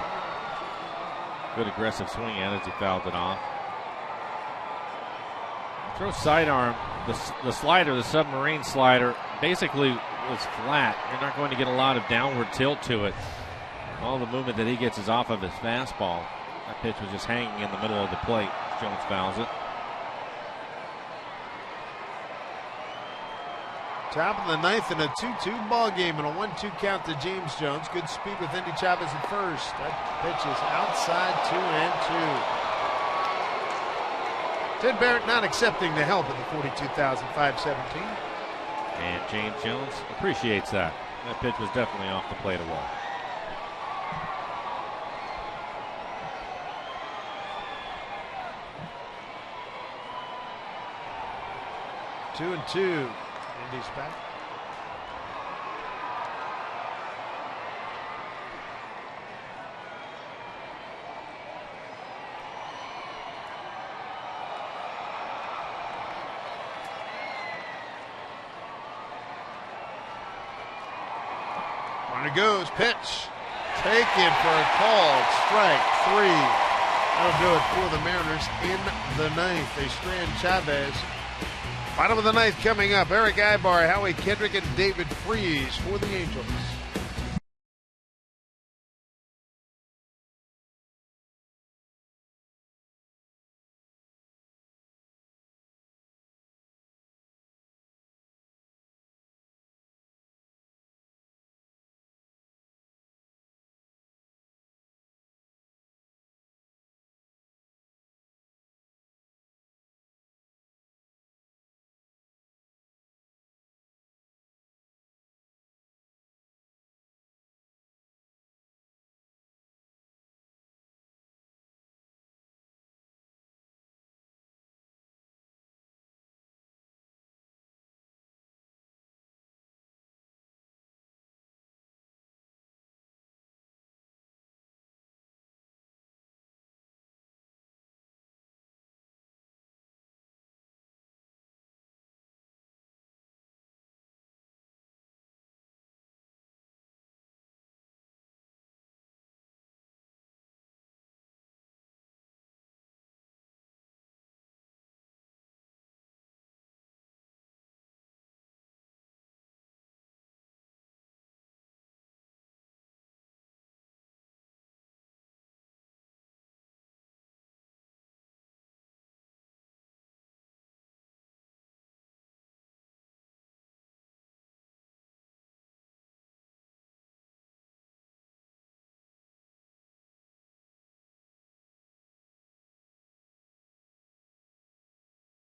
Good aggressive swing at it as he fouled it off. Throw sidearm, the slider, the submarine slider, basically was flat. You're not going to get a lot of downward tilt to it. All the movement that he gets is off of his fastball. That pitch was just hanging in the middle of the plate. Jones fouls it. Top of the ninth in a 2-2 ball game and a 1-2 count to James Jones. Good speed with Endy Chavez at first. That pitch is outside 2-2. Ted Barrett not accepting the help of the 42,517. And James Jones appreciates that. That pitch was definitely off the plate a wall. Two and two. Indy's back. Runner goes, pitch. Taken for a called strike 3. That'll do it for the Mariners in the ninth. They strand Chavez. Bottom of the ninth coming up. Eric Ibar, Howie Kendrick, and David Freese for the Angels.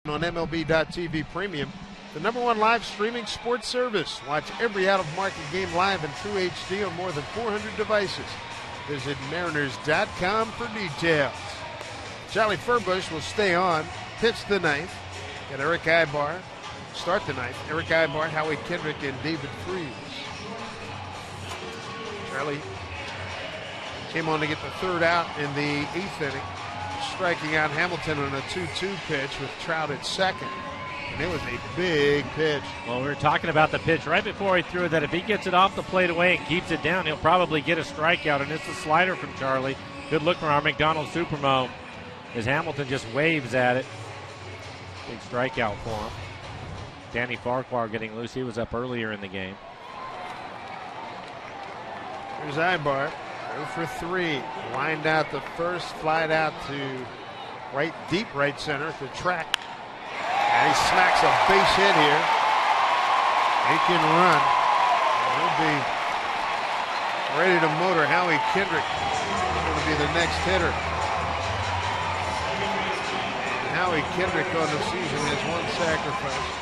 On MLB.TV Premium, the #1 live streaming sports service. Watch every out-of-market game live in true HD on more than 400 devices. Visit Mariners.com for details. Charlie Furbush will stay on, pitch the ninth, and Eric Ibar start the ninth. Eric Ibar, Howie Kendrick, and David Freese. Charlie came on to get the third out in the eighth inning, striking out Hamilton on a 2-2 pitch with Trout at second. And it was a big pitch. Well, we were talking about the pitch right before he threw that if he gets it off the plate away and keeps it down, he'll probably get a strikeout, and it's a slider from Charlie. Good look from our McDonald Supermo as Hamilton just waves at it. Big strikeout for him. Danny Farquhar getting loose. He was up earlier in the game. Here's Ibar. 0 for 3. Lined out the first, flied out to right, deep right center at the track. And he smacks a base hit here. He can run. He'll be ready to motor. Howie Kendrick going to be the next hitter. And Howie Kendrick on the season has one sacrifice.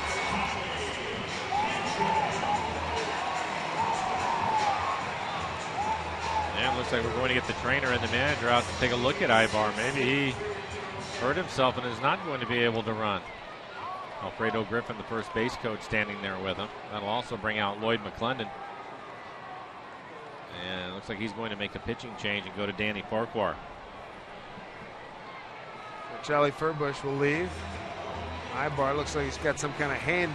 Yeah, it looks like we're going to get the trainer and the manager out to take a look at Ibar. Maybe he hurt himself and is not going to be able to run. Alfredo Griffin, the first base coach, standing there with him. That'll also bring out Lloyd McClendon. And it looks like he's going to make a pitching change and go to Danny Farquhar. Charlie Furbush will leave. Ibar looks like he's got some kind of hand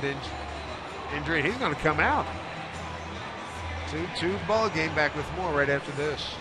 injury. He's going to come out. 2-2 ball game. Back with more right after this.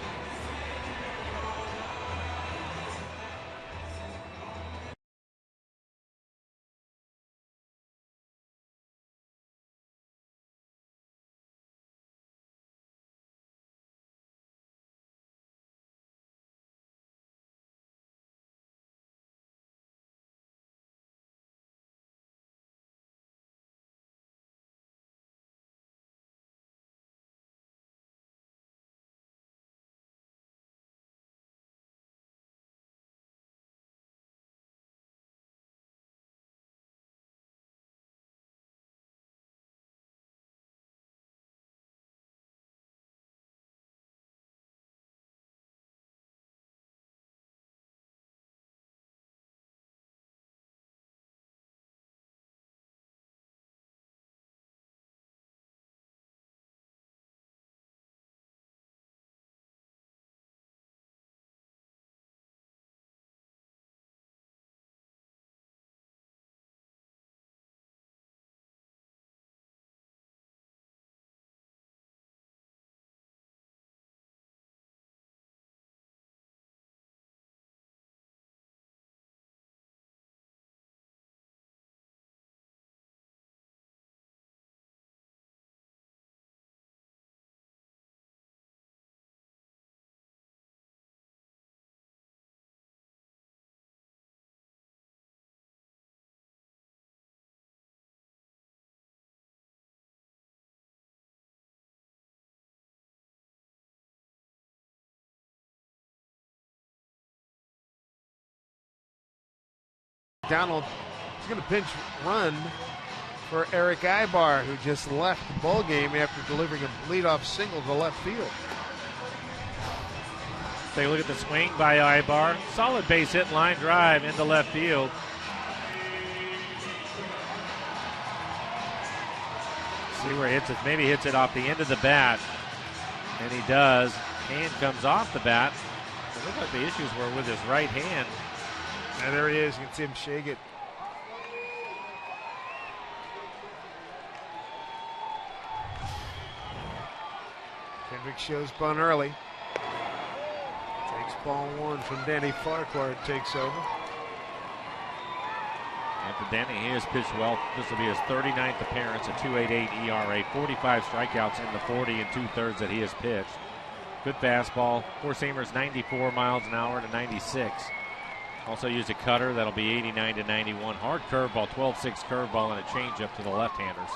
McDonald is going to pinch run for Eric Ibar, who just left the ball game after delivering a leadoff single to left field. Take a look at the swing by Ibar. Solid base hit, line drive into left field. See where he hits it. Maybe hits it off the end of the bat. And he does. Hand comes off the bat. It looked like the issues were with his right hand. And there he is. You can see him shake it. Kendrick shows bunt early. Takes ball one from Danny Farquhar. Takes over. And for Danny, he has pitched well. This will be his 39th appearance, a 2.88 ERA, 45 strikeouts in the 40 2/3 that he has pitched. Good fastball. Four-seamers 94 miles an hour to 96. Also used a cutter that'll be 89 to 91. Hard curveball, 12-6 curveball, and a changeup to the left-handers.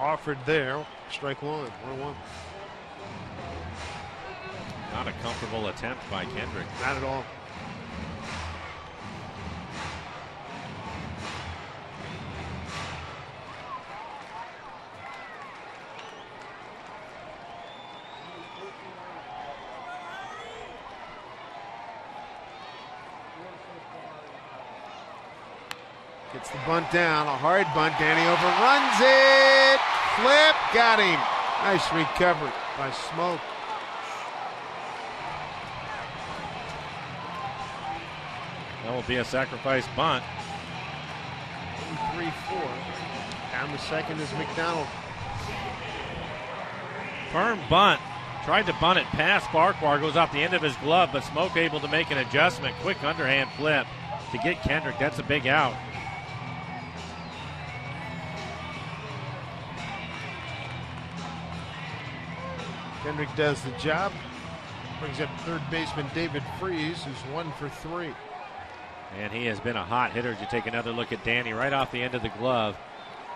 Offered there. Strike one. 1-1. Not a comfortable attempt by Kendrick. Not at all. Gets the bunt down. A hard bunt. Danny overruns it. Flip. Got him. Nice recovery by Smoke. That will be a sacrifice bunt. 3-4. Down the second is McDonald. Firm bunt. Tried to bunt it past Farquhar. Goes off the end of his glove, but Smoke able to make an adjustment. Quick underhand flip to get Kendrick. That's a big out. Kendrick does the job. Brings up third baseman David Freese, who's 1 for 3. And he has been a hot hitter. As you take another look at Danny right off the end of the glove.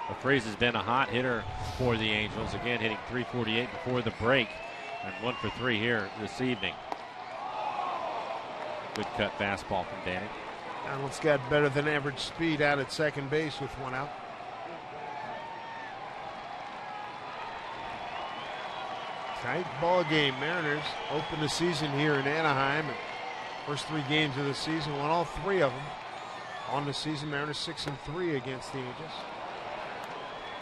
But Freese has been a hot hitter for the Angels. Again, hitting .348 before the break. And 1 for 3 here this evening. Good cut fastball from Danny. Donald's got better than average speed out at second base with 1 out. Tight ball game. Mariners open the season here in Anaheim. And first 3 games of the season, won all 3 of them. On the season, Mariners 6-3 against the Angels.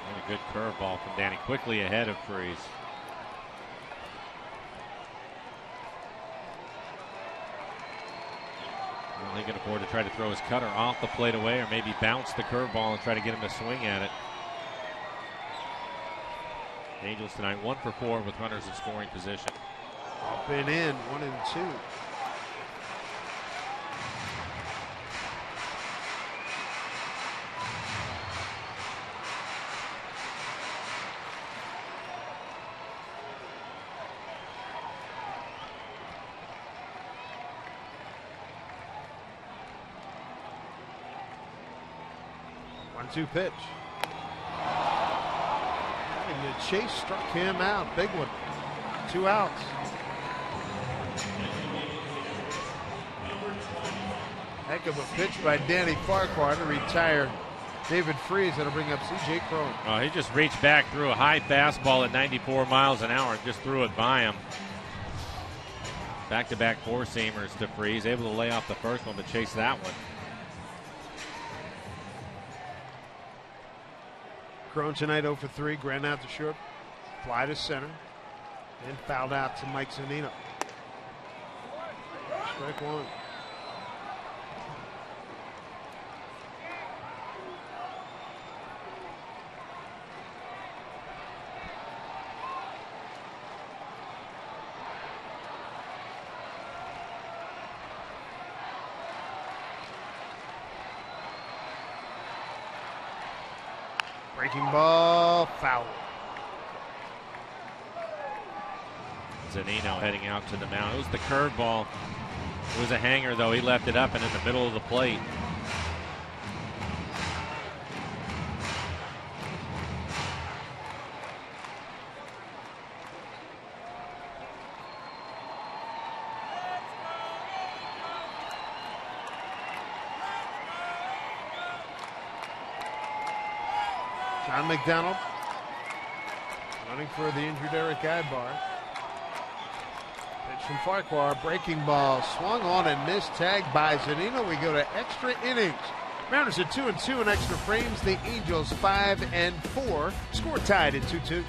And a good curveball from Danny, quickly ahead of Freese. Well, he can afford to try to throw his cutter off the plate away, or maybe bounce the curveball and try to get him to swing at it. The Angels tonight 1 for 4 with runners in scoring position. Up and in, 1-2. One-two pitch. And the chase struck him out. Big one. 2 outs. Heck of a pitch by Danny Farquhar to retire David Freese. That'll bring up C.J. Cron. Oh, he just reached back, threw a high fastball at 94 miles an hour, and just threw it by him. Back-to-back four-seamers to Freese. Able to lay off the first one, but chase that one. Cron tonight 0 for 3, ground out to short, fly to center, and fouled out to Mike Zunino. Strike one. Breaking ball, foul. Zunino heading out to the mound. It was the curveball. It was a hanger, though. He left it up and in the middle of the plate. John McDonald running for the injured Eric Ibar. Pitch from Farquhar, breaking ball, swung on and missed, tagged by Zunino. We go to extra innings. Mariners are 2-2 in extra frames. The Angels 5-4. Score tied at 2-2.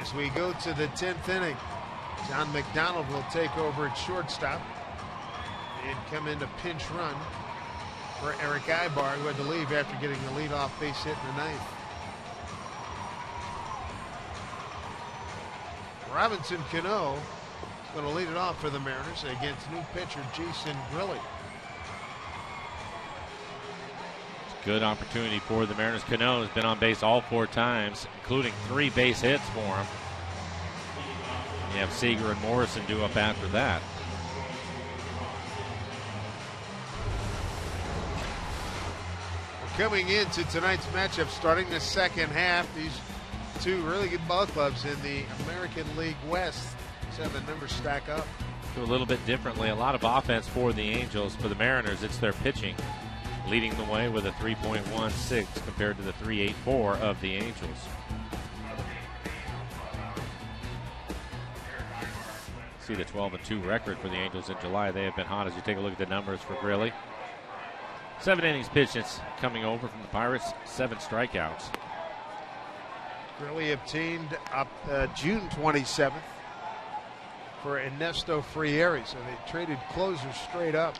As we go to the 10th inning, John McDonald will take over at shortstop. And come into pinch run for Eric Ibar, who had to leave after getting the leadoff base hit in the ninth. Robinson Cano is going to lead it off for the Mariners against new pitcher Jason Grilli. Good opportunity for the Mariners. Cano has been on base all 4 times, including 3 base hits for him. You have Seager and Morrison due up after that. Coming into tonight's matchup, starting the second half, these two really good ball clubs in the American League West. Let's have the numbers stack up. Do a little bit differently. A lot of offense for the Angels. For the Mariners, it's their pitching leading the way with a 3.16 compared to the 3.84 of the Angels. See the 12-2 record for the Angels in July. They have been hot as you take a look at the numbers for Grilli. 7 innings pitched since coming over from the Pirates, 7 strikeouts. Grilli obtained up June 27th for Ernesto Frieri, so they traded closers straight up.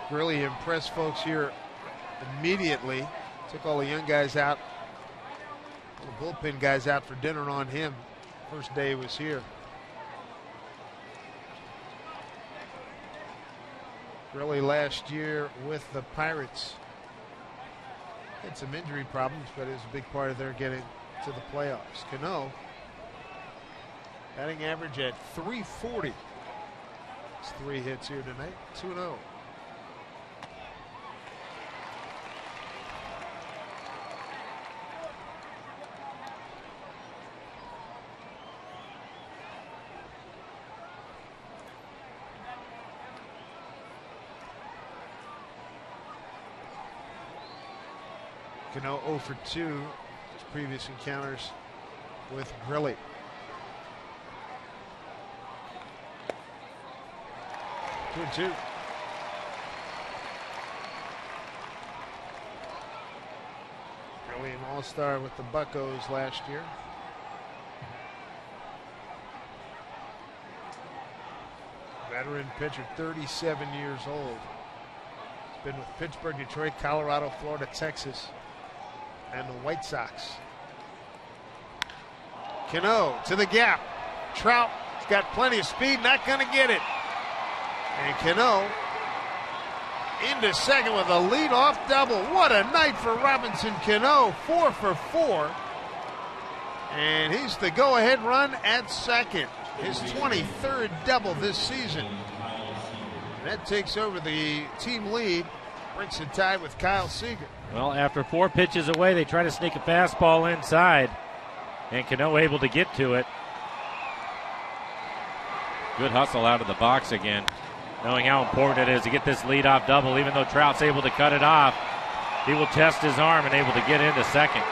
Grilli impressed folks here immediately. Took all the young guys out, all the bullpen guys out for dinner on him. First day he was here. Grilli last year with the Pirates had some injury problems, but it was a big part of their getting to the playoffs. Cano batting average at .340. It's 3 hits here tonight, 2-0. Cano 0 for 2 his previous encounters with Grilli. Two and two. Grilli an all-star with the Buccos last year. Veteran pitcher, 37 years old. He's been with Pittsburgh, Detroit, Colorado, Florida, Texas, and the White Sox. Cano to the gap. Trout has got plenty of speed, not going to get it. And Cano into second with a leadoff double. What a night for Robinson Cano, 4 for 4. And he's the go-ahead run at second. His 23rd double this season. That takes over the team lead, breaks it tied with Kyle Seager. Well, after 4 pitches away, they try to sneak a fastball inside, and Cano able to get to it. Good hustle out of the box again, knowing how important it is to get this leadoff double. Even though Trout's able to cut it off, he will test his arm and able to get into second.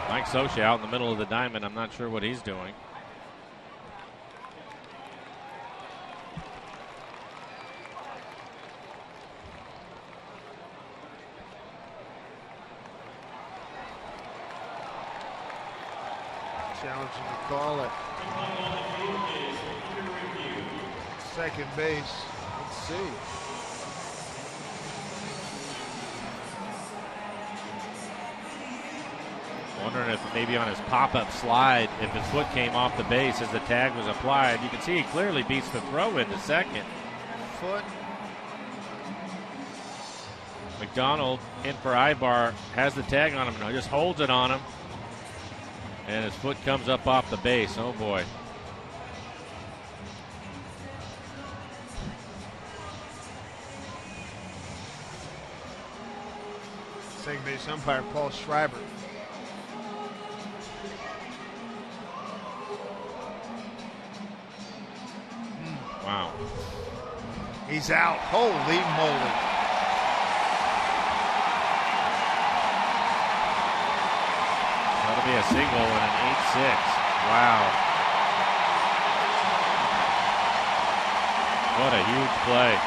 Mike Scioscia out in the middle of the diamond. I'm not sure what he's doing. Challenging to call it. Second base. Let's see. Wondering if maybe on his pop-up slide, if his foot came off the base as the tag was applied. You can see he clearly beats the throw into second. Foot. McDonald in for Ibar, has the tag on him now, just holds it on him. And his foot comes up off the base. Oh boy. Second base umpire Paul Schreiber. Wow. He's out. Holy moly. That'll be a single and an 8-6. Wow. What a huge play.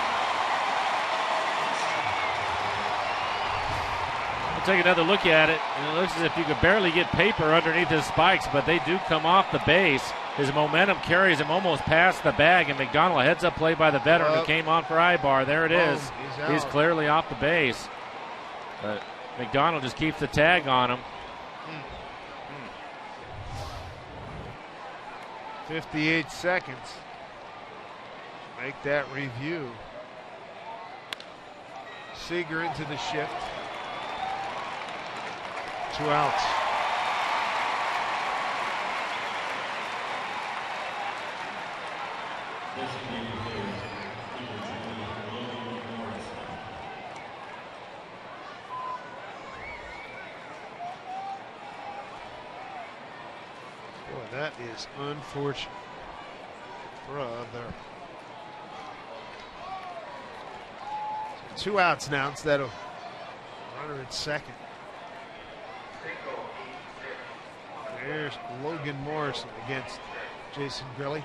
We'll take another look at it. And it looks as if you could barely get paper underneath his spikes, but they do come off the base. His momentum carries him almost past the bag, and McDonald, a heads-up play by the veteran who came on for Ibar. There it is. He's clearly off the base. But McDonald just keeps the tag on him. 58 seconds. Make that review. Seager into the shift. 2 outs. Boy, that is unfortunate. Brother. So 2 outs now instead of runner at second. There's Logan Morrison against Jason Grilli.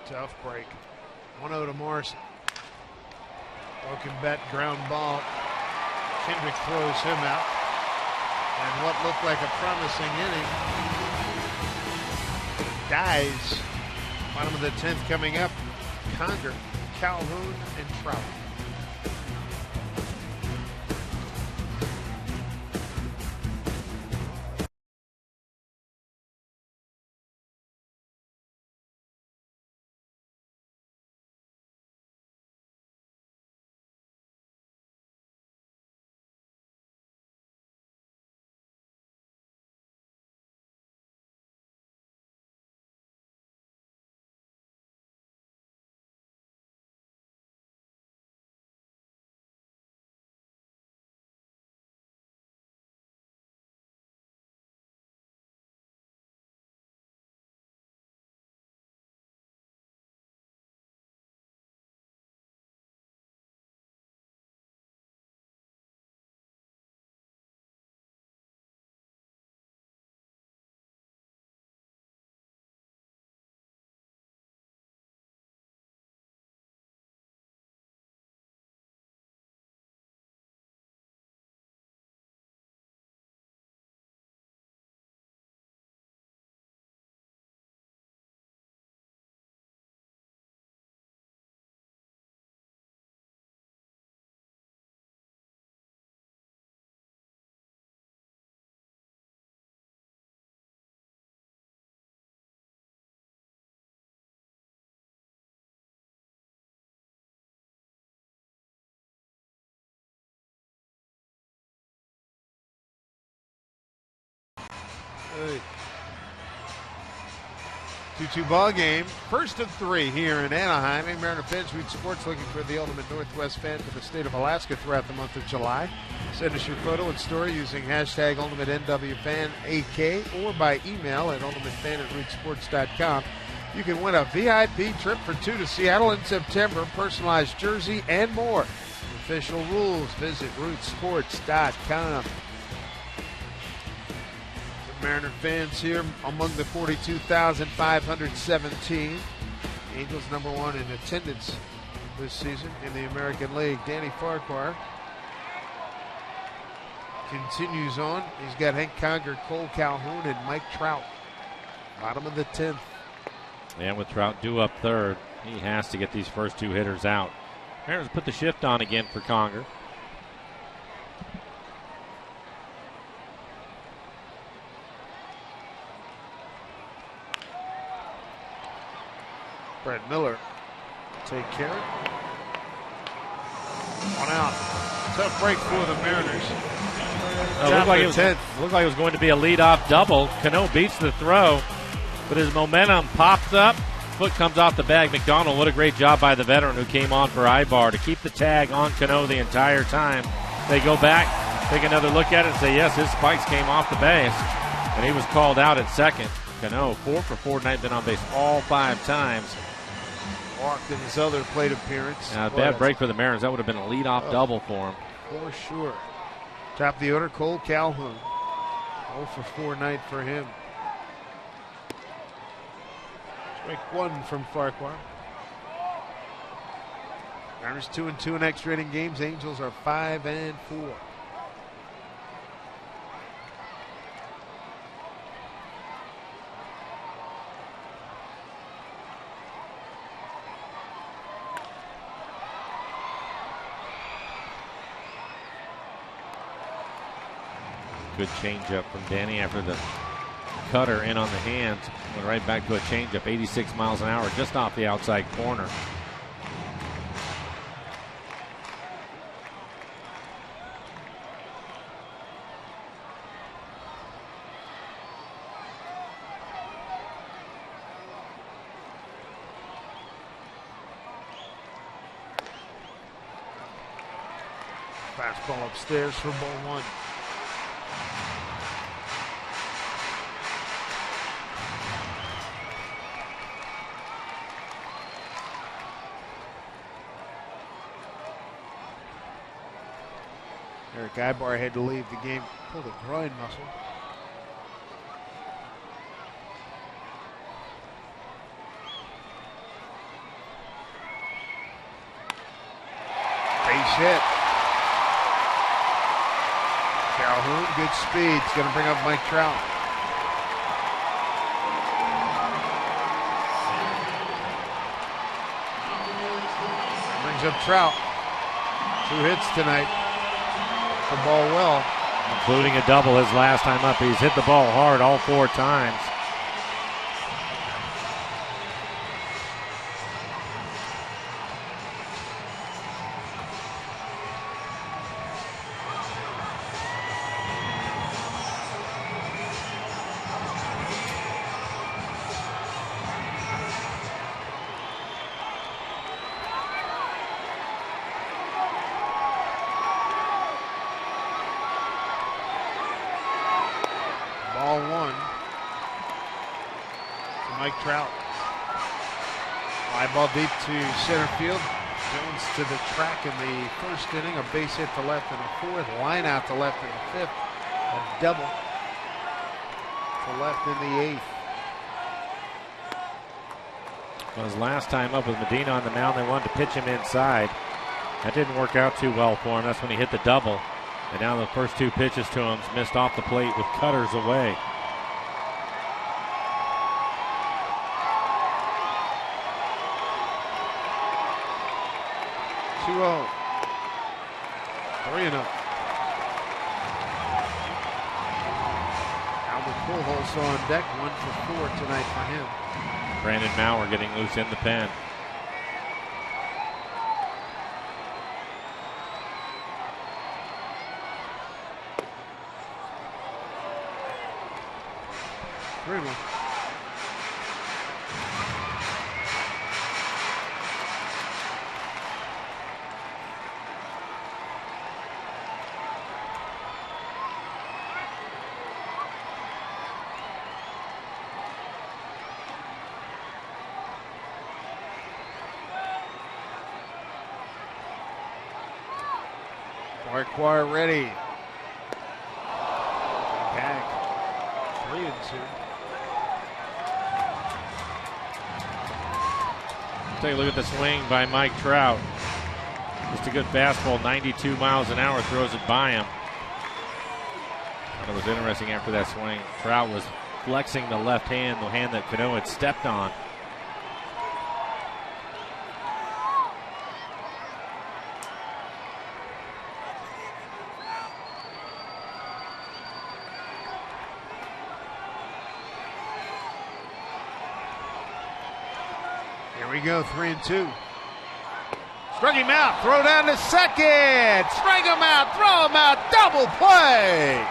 Tough break. 1-0 to Morrison. Broken bat ground ball. Kendrick throws him out. And what looked like a promising inning dies. Bottom of the 10th coming up. Conger, Calhoun, and Trout. 2-2 ball game. First of 3 here in Anaheim. Mariner Fans Root Sports looking for the ultimate Northwest fan for the state of Alaska throughout the month of July. Send us your photo and story using hashtag UltimateNWFanAK or by email at ultimatefan@rootsports.com. You can win a VIP trip for 2 to Seattle in September, personalized jersey, and more. For official rules, visit rootsports.com. Mariner fans here among the 42,517. Angels #1 in attendance this season in the American League. Danny Farquhar continues on. He's got Hank Conger, Cole Calhoun, and Mike Trout. Bottom of the 10th. And with Trout due up third, he has to get these first 2 hitters out. Mariners put the shift on again for Conger. Brett Miller take care. 1 out. Tough break for the Mariners. It looked like it was going to be a leadoff double. Cano beats the throw, but his momentum pops up. Foot comes off the bag. McDonald, what a great job by the veteran who came on for Ibar to keep the tag on Cano the entire time. They go back, take another look at it, and say, yes, his spikes came off the base, and he was called out at second. Cano, 4 for 4 tonight, been on base all 5 times. Walked in his other plate appearance. Bad break for the Mariners. That would have been a leadoff double for him. For sure. Top of the order, Cole Calhoun. 0 for 4 night for him. Strike 1 from Farquhar. Mariners 2-2 in extra inning games. Angels are 5-4. Good changeup from Danny after the cutter in on the hands. Went right back to a changeup, 86 miles an hour, just off the outside corner. Fastball upstairs for ball 1. Eric Ibar had to leave the game, pulled a groin muscle. Base hit. Calhoun, good speed. It's going to bring up Mike Trout. Brings up Trout. 2 hits tonight. The ball well, including a double his last time up. He's hit the ball hard all 4 times. Ball 1 to Mike Trout. Fly ball deep to center field. Jones to the track in the first inning. A base hit to left in the 4th. Line out to left in the 5th. A double to left in the 8th. Well, his last time up with Medina on the mound, they wanted to pitch him inside. That didn't work out too well for him. That's when he hit the double. And now the first 2 pitches to him missed off the plate with cutters away. Two-0. 3-0. Albert Pujols on deck, 1 for 4 tonight for him. Brandon Maurer getting loose in the pen. 3-1. Marquardt ready. Back. 3-2. Take a look at the swing by Mike Trout. Just a good fastball, 92 miles an hour, throws it by him. And it was interesting after that swing. Trout was flexing the left hand, the hand that Cano had stepped on. Here we go, 3-2. Struck him out, throw down to second. Strike him out, throw him out, double play.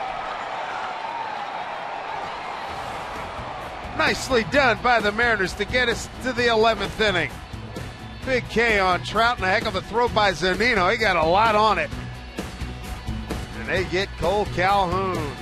Nicely done by the Mariners to get us to the 11th inning. Big K on Trout and a heck of a throw by Zunino. He got a lot on it. And they get Cole Calhoun.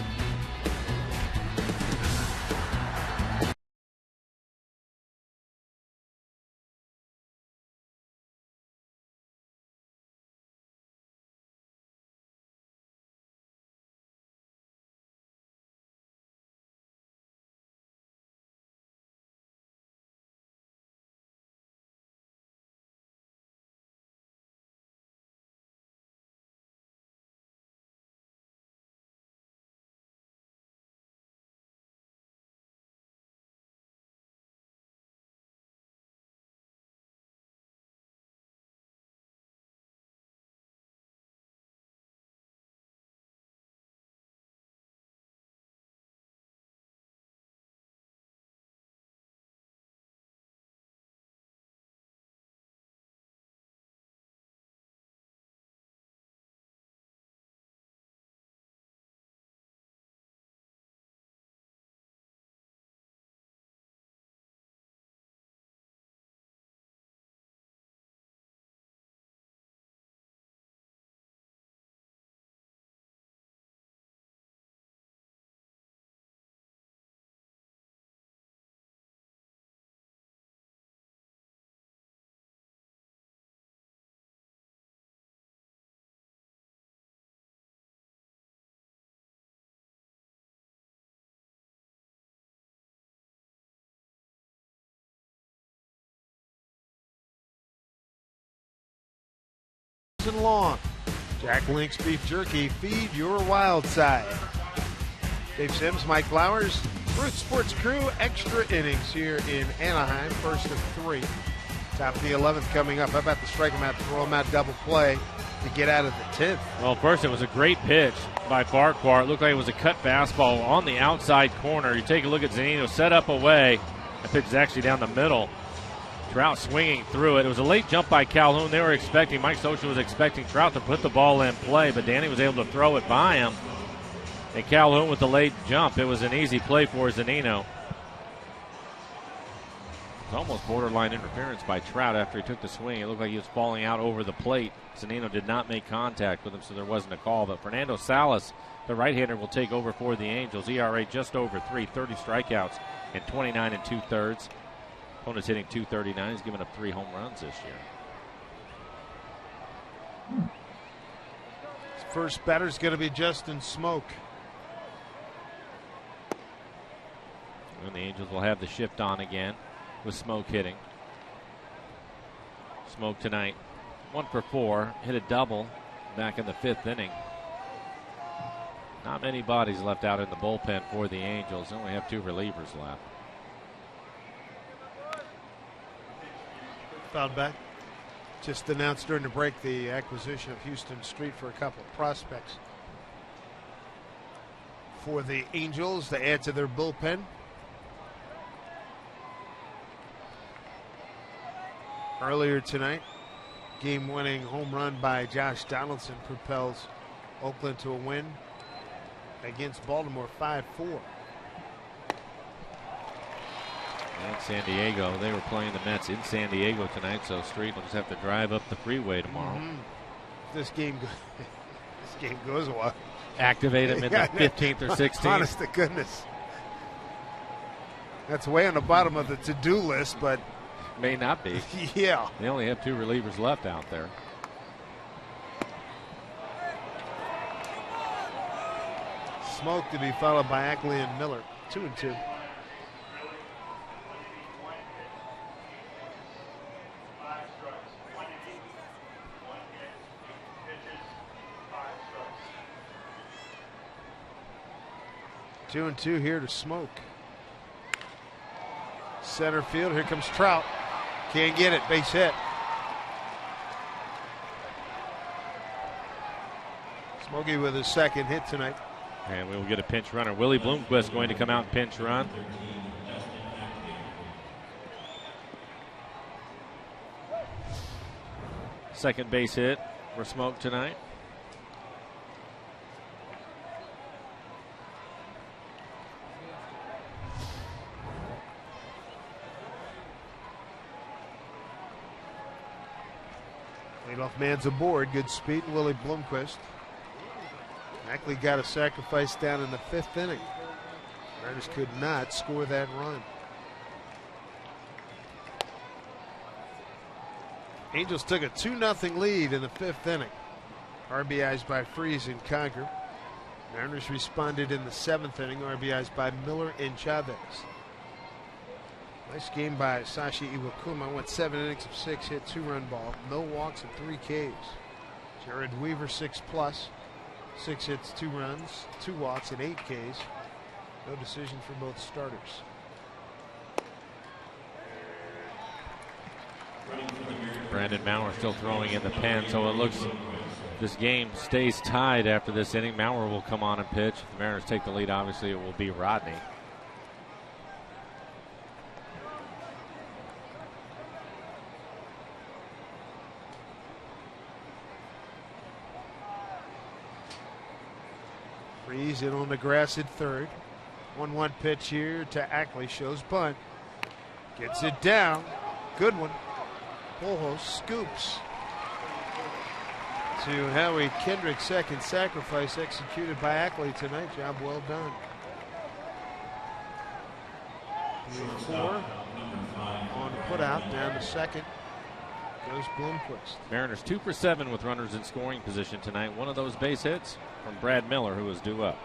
Long. Jack Link's Beef Jerky, feed your wild side. Dave Sims, Mike Flowers, Ruth Sports Crew, extra innings here in Anaheim, first of 3. Top of the 11th coming up. How about the strike him out, throw him out, double play to get out of the 10th? Well, first it was a great pitch by Marquardt. It looked like it was a cut fastball on the outside corner. You take a look at Zunino, set up away. That pitch is actually down the middle. Trout swinging through it. It was a late jump by Calhoun. They were expecting, Mike Scioscia was expecting Trout to put the ball in play, but Danny was able to throw it by him. And Calhoun with the late jump. It was an easy play for Zunino. It was almost borderline interference by Trout after he took the swing. It looked like he was falling out over the plate. Zunino did not make contact with him, so there wasn't a call. But Fernando Salas, the right-hander, will take over for the Angels. ERA just over 3, 30 strikeouts in 29 2/3. Opponent's hitting .239. He's given up 3 home runs this year. His first batter's going to be Justin Smoke. And the Angels will have the shift on again with Smoke hitting. Smoke tonight, 1 for 4, hit a double back in the 5th inning. Not many bodies left out in the bullpen for the Angels. They only have 2 relievers left. Fouled back. Just announced during the break the acquisition of Houston Street for a couple of prospects for the Angels to add to their bullpen. Earlier tonight, game-winning home run by Josh Donaldson propels Oakland to a win against Baltimore 5-4. in San Diego. They were playing the Mets in San Diego tonight, so Street will just have to drive up the freeway tomorrow. This game goes a while. Activate him in the 15th or 16th. Honest to goodness. That's way on the bottom of the to-do list, but may not be. Yeah. They only have 2 relievers left out there. Smoke to be followed by Ackley and Miller. 2-2. Two and two here to Smoke. Center field. Here comes Trout. Can't get it. Base hit. Smokey with his second hit tonight. And we will get a pinch runner. Willie Bloomquist going to come out and pinch run. Second base hit for Smoke tonight. Leadoff man's aboard. Good speed. Willie Bloomquist. Ackley got a sacrifice down in the 5th inning. Mariners could not score that run. Angels took a 2-0 lead in the 5th inning. RBIs by Freese and Conker. Mariners responded in the 7th inning. RBIs by Miller and Chavez. Nice game by Sashi Iwakuma. Went 7 innings of 6 hit, 2-run ball. No walks and 3 Ks. Jared Weaver 6+. 6 hits, 2 runs, 2 walks, and 8 Ks. No decision for both starters. Brandon Maurer still throwing in the pen, so it looks this game stays tied after this inning. Maurer will come on and pitch. If the Mariners take the lead, obviously it will be Rodney. Freese in on the grass at third. 1-1 pitch here to Ackley. Shows bunt. Gets it down. Good one. Pujols scoops. To Howie Kendrick's second sacrifice executed by Ackley tonight. Job well done. 3-4 on the putout. Down to second goes Bloomquist. Mariners 2 for 7 with runners in scoring position tonight. One of those base hits from Brad Miller, who was due up.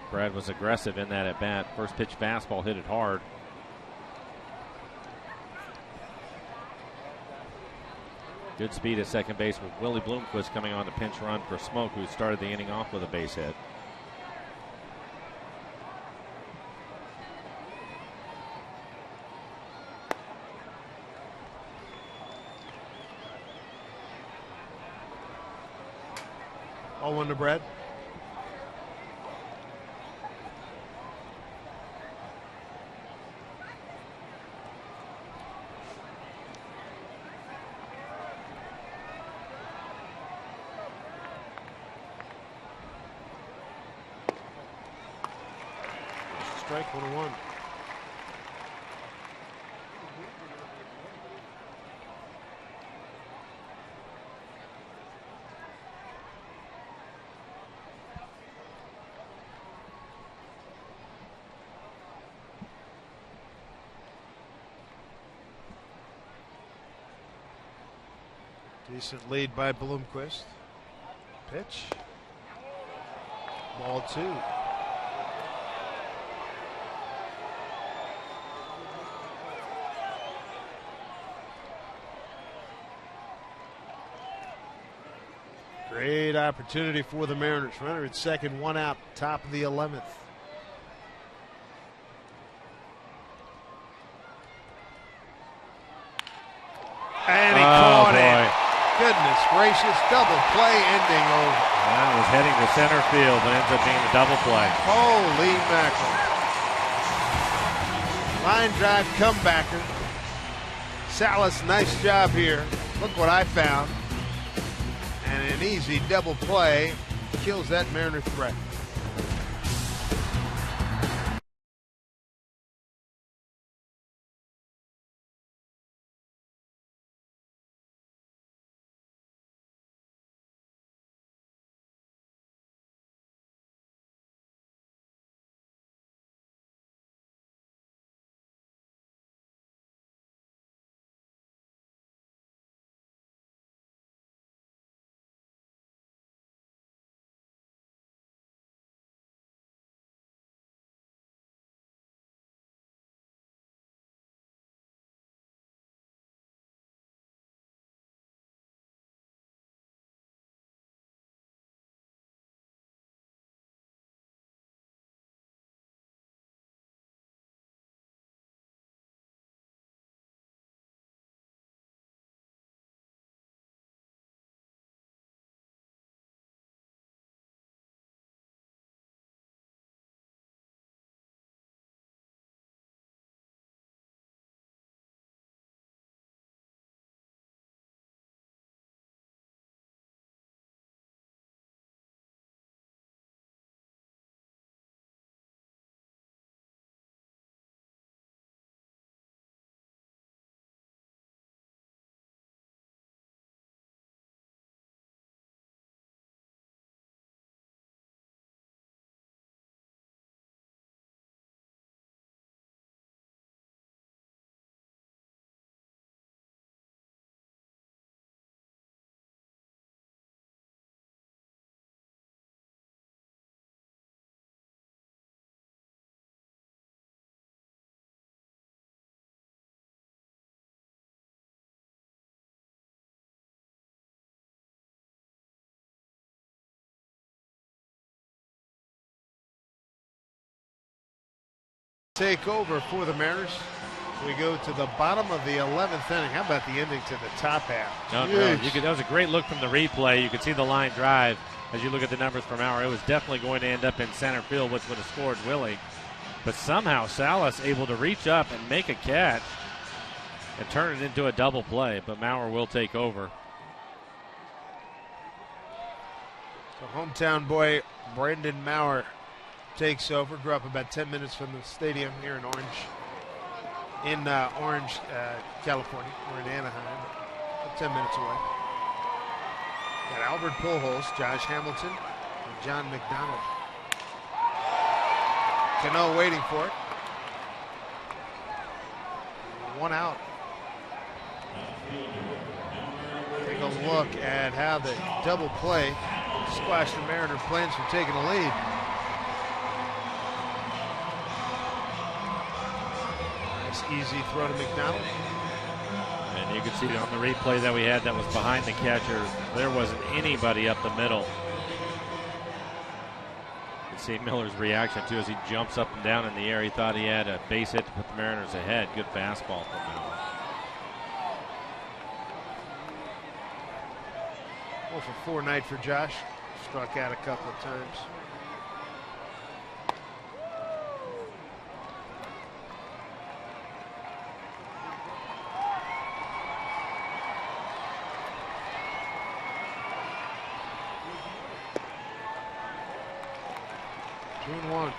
Brad was aggressive in that at bat. First pitch fastball hit it hard. Good speed at second base with Willie Bloomquist coming on the pinch run for Smoke, who started the inning off with a base hit. All one to Brad. Strike 1-1. Decent lead by Bloomquist. Pitch. Ball 2. Great opportunity for the Mariners. Runner at second, 1 out, top of the 11th. And he caught it. Goodness gracious, double play ending over. That was heading to center field, but ends up being a double play. Holy mackerel. Line drive comebacker. Salas, nice job here. Look what I found. And an easy double play kills that Mariner threat. take over for the Mariners. We go to the bottom of the 11th inning. How about the ending to the top half? No, that was a great look from the replay. You could see the line drive as you look at the numbers from Mauer. It was definitely going to end up in center field, which would have scored Willie. But somehow Salas able to reach up and make a catch and turn it into a double play. But Mauer will take over. So hometown boy Brandon Mauer takes over. Grew up about 10 minutes from the stadium here in Orange, California. We're in Anaheim, about 10 minutes away. Got Albert Pujols, Josh Hamilton, and John McDonald. Cano waiting for it. One out. Take a look at how the double play squashed the Mariner plans from taking a lead. Nice easy throw to McDonald. And you can see on the replay that we had that was behind the catcher, there wasn't anybody up the middle. You can see Miller's reaction too as he jumps up and down in the air. He thought he had a base hit to put the Mariners ahead. Good fastball from Miller. 0-for-4 night for Josh. Struck out a couple of times. June 1.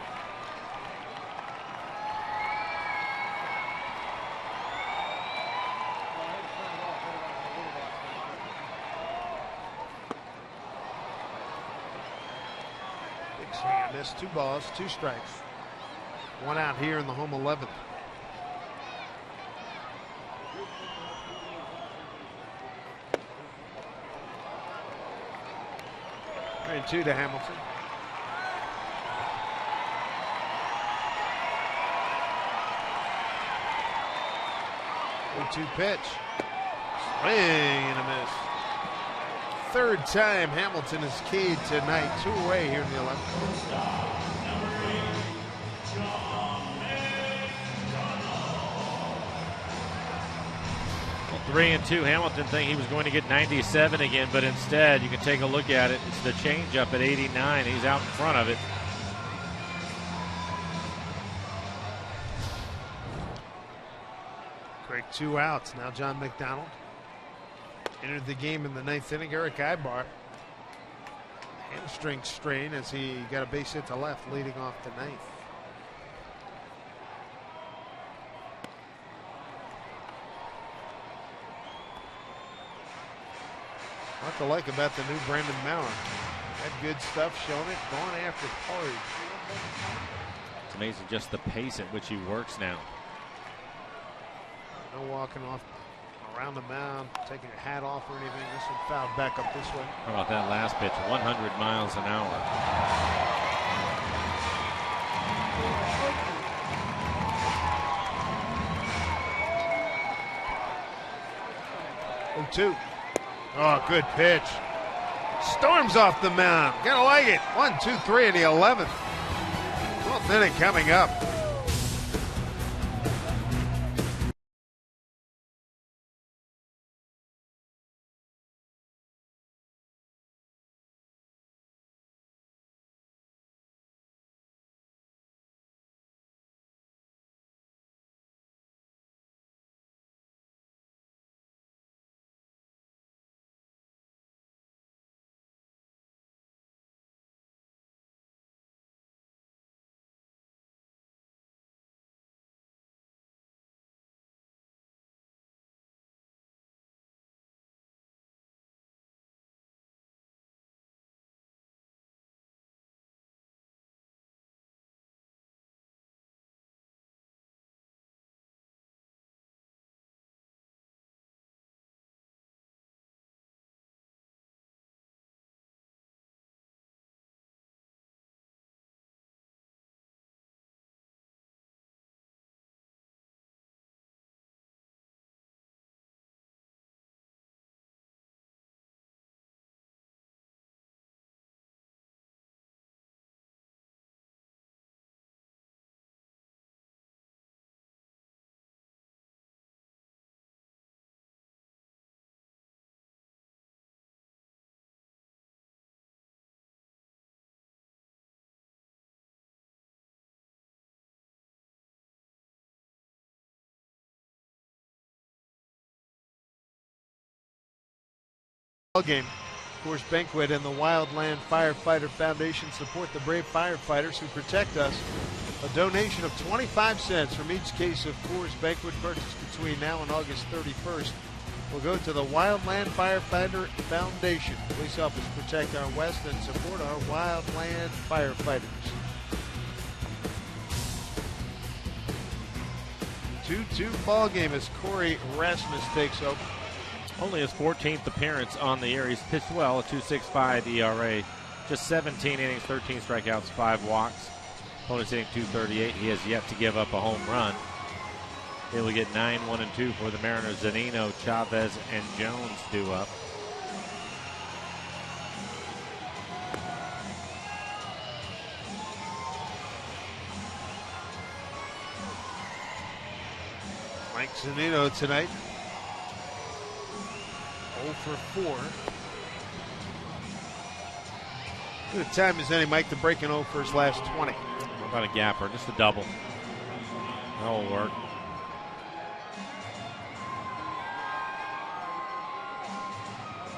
Big swing on this. 2 balls, 2 strikes. 1 out here in the home 11th. And 2 to Hamilton. 2 pitch. Swing and a miss. Third time Hamilton is keyed tonight. 2 away here in the 11th. 3-2. Hamilton thinking he was going to get 97 again, but instead you can take a look at it. It's the changeup at 89. He's out in front of it. Quick 2 outs. Now John McDonald entered the game in the 9th inning. Eric Ibar, hamstring strain as he got a base hit to left, leading off the 9th. What to like about the new Brandon Mauer. Had good stuff, showing it, going after hard. It's amazing just the pace at which he works now. No walking off around the mound, taking your hat off or anything. This one fouled back up this way. How about that last pitch? 100 miles an hour. Oh, 2. Oh, good pitch. Storms off the mound. Gotta like it. 1, 2, 3 in the 11th. 12th inning coming up. Game. Coors Banquet and the Wildland Firefighter Foundation support the brave firefighters who protect us. A donation of 25 cents from each case of Coors Banquet purchased between now and August 31st will go to the Wildland Firefighter Foundation. Please help us protect our West and support our wildland firefighters. 2-2 ball game as Corey Rasmus takes over. Only his 14th appearance on the year. He's pitched well, a 2.65 ERA. Just 17 innings, 13 strikeouts, 5 walks. Opponent's hitting 238. He has yet to give up a home run. They will get 9-1-2 for the Mariners. Zunino, Chavez, and Jones due up. Mike Zunino tonight. 0 for 4. Good time as any, Mike, to break an 0 for his last 20. How about a gapper? Just a double. That'll work.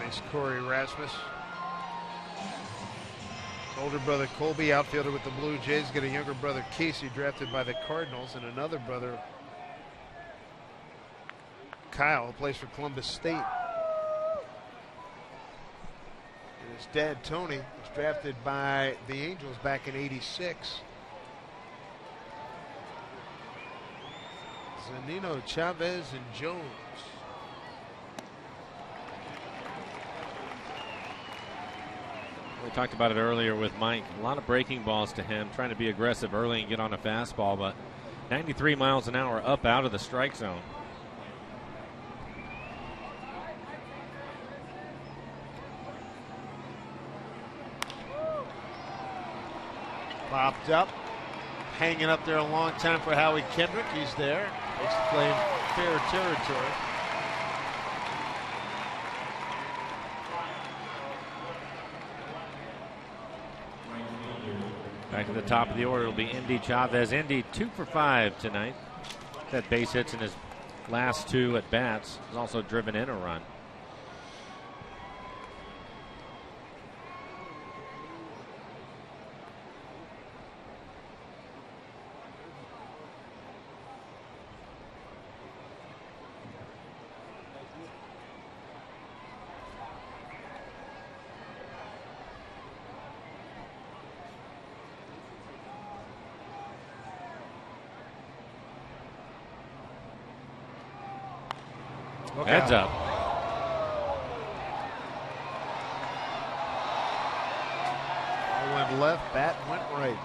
Nice Corey Rasmus. His older brother Colby, outfielder with the Blue Jays, got a younger brother Casey, drafted by the Cardinals, and another brother Kyle, who plays for Columbus State. And his dad Tony was drafted by the Angels back in '86. Zunino, Chavez, and Jones. We talked about it earlier with Mike. A lot of breaking balls to him, trying to be aggressive early and get on a fastball, but 93 miles an hour up out of the strike zone. Popped up, hanging up there a long time for Howie Kendrick. He's there. Makes the play in fair territory. Back to the top of the order will be Indy Chavez. Indy 2 for 5 tonight. Had base hits in his last 2 at bats. He's also driven in a run. Heads up. Ball went left, bat went right.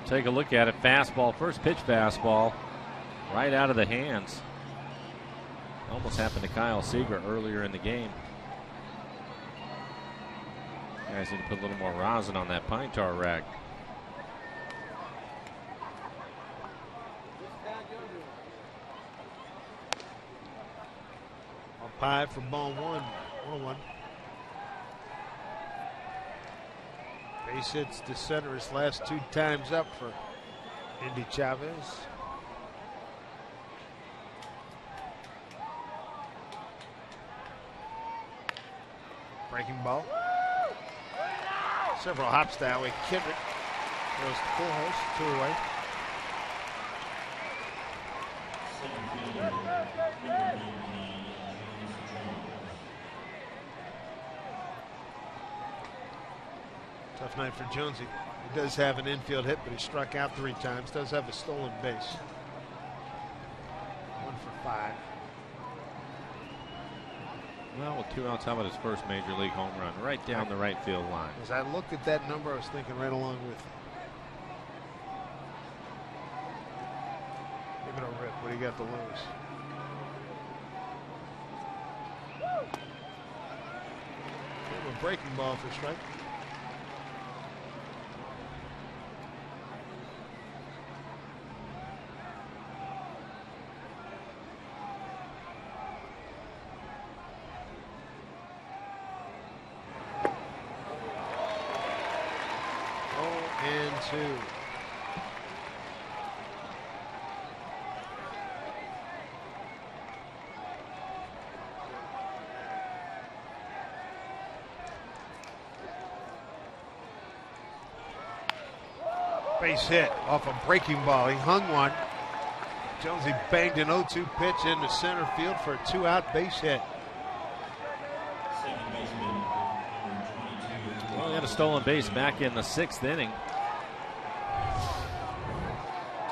Take a look at it. Fastball, first pitch fastball, right out of the hands. Almost happened to Kyle Seager earlier in the game. Guys need to put a little more rosin on that pine tar rag. Pie for ball 1-1. Base hits to center his last 2 times up for Indy Chavez. Breaking ball. Several hops that way. Kendrick goes to full house, 2 away. Tough night for Jonesy. He does have an infield hit, but he struck out 3 times. Does have a stolen base. 1 for 5. Well, with 2 outs, how about his first major league home run? Right down the right field line. As I looked at that number, I was thinking right along with it. Give it a rip. What do you got to lose? A breaking ball for strike. Base hit off a breaking ball. He hung one. Jonesy banged an 0-2 pitch into center field for a 2-out base hit. Well, he had a stolen base back in the 6th inning.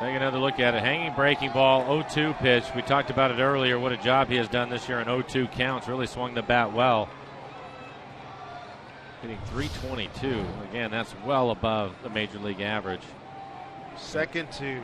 Take another look at it. Hanging breaking ball, 0-2 pitch. We talked about it earlier, what a job he has done this year in 0-2 counts. Really swung the bat well. Hitting .322. Again, that's well above the major league average. Second to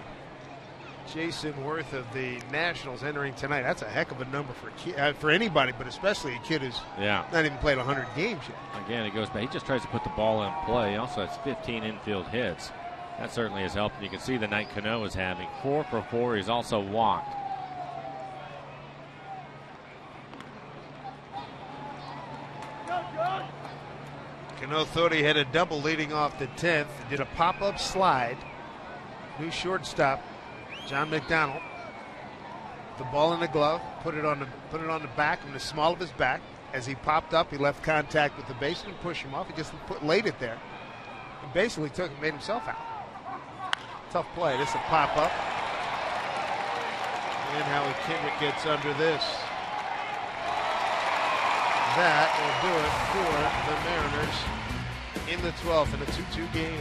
Jason Worth of the Nationals entering tonight. That's a heck of a number for anybody, but especially a kid who's not even played 100 games yet. Again, it goes back. He just tries to put the ball in play. He also has 15 infield hits. That certainly has helped. You can see the night Cano is having. 4 for 4. He's also walked. Cano thought he had a double leading off the 10th. Did a pop-up slide. New shortstop, John McDonald. The ball in the glove, put it on the back, on the small of his back. As he popped up, he left contact with the base and pushed him off. He just laid it there. He basically made himself out. Tough play. This is a pop-up. And Howie Kendrick gets under this. That will do it for the Mariners in the 12th in a 2-2 game.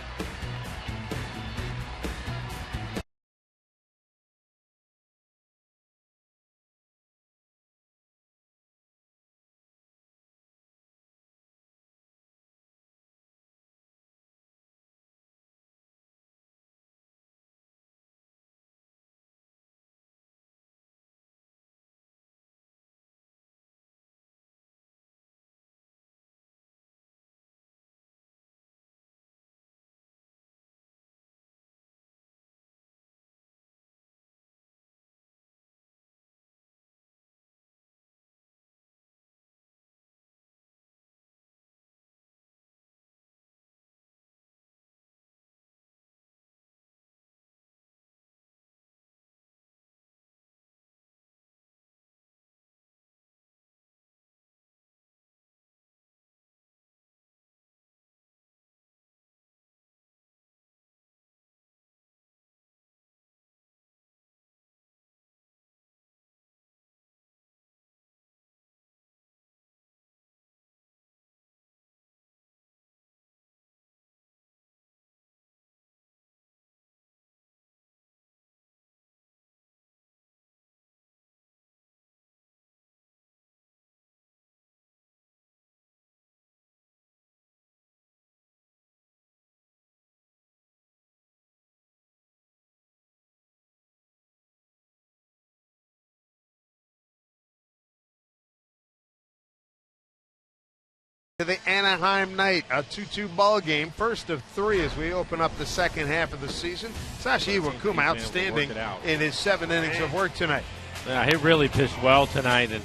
To the Anaheim night, a 2-2 ball game, first of 3 as we open up the second half of the season. Sashi Iwakuma outstanding in his 7 innings of work tonight. Yeah, he really pitched well tonight and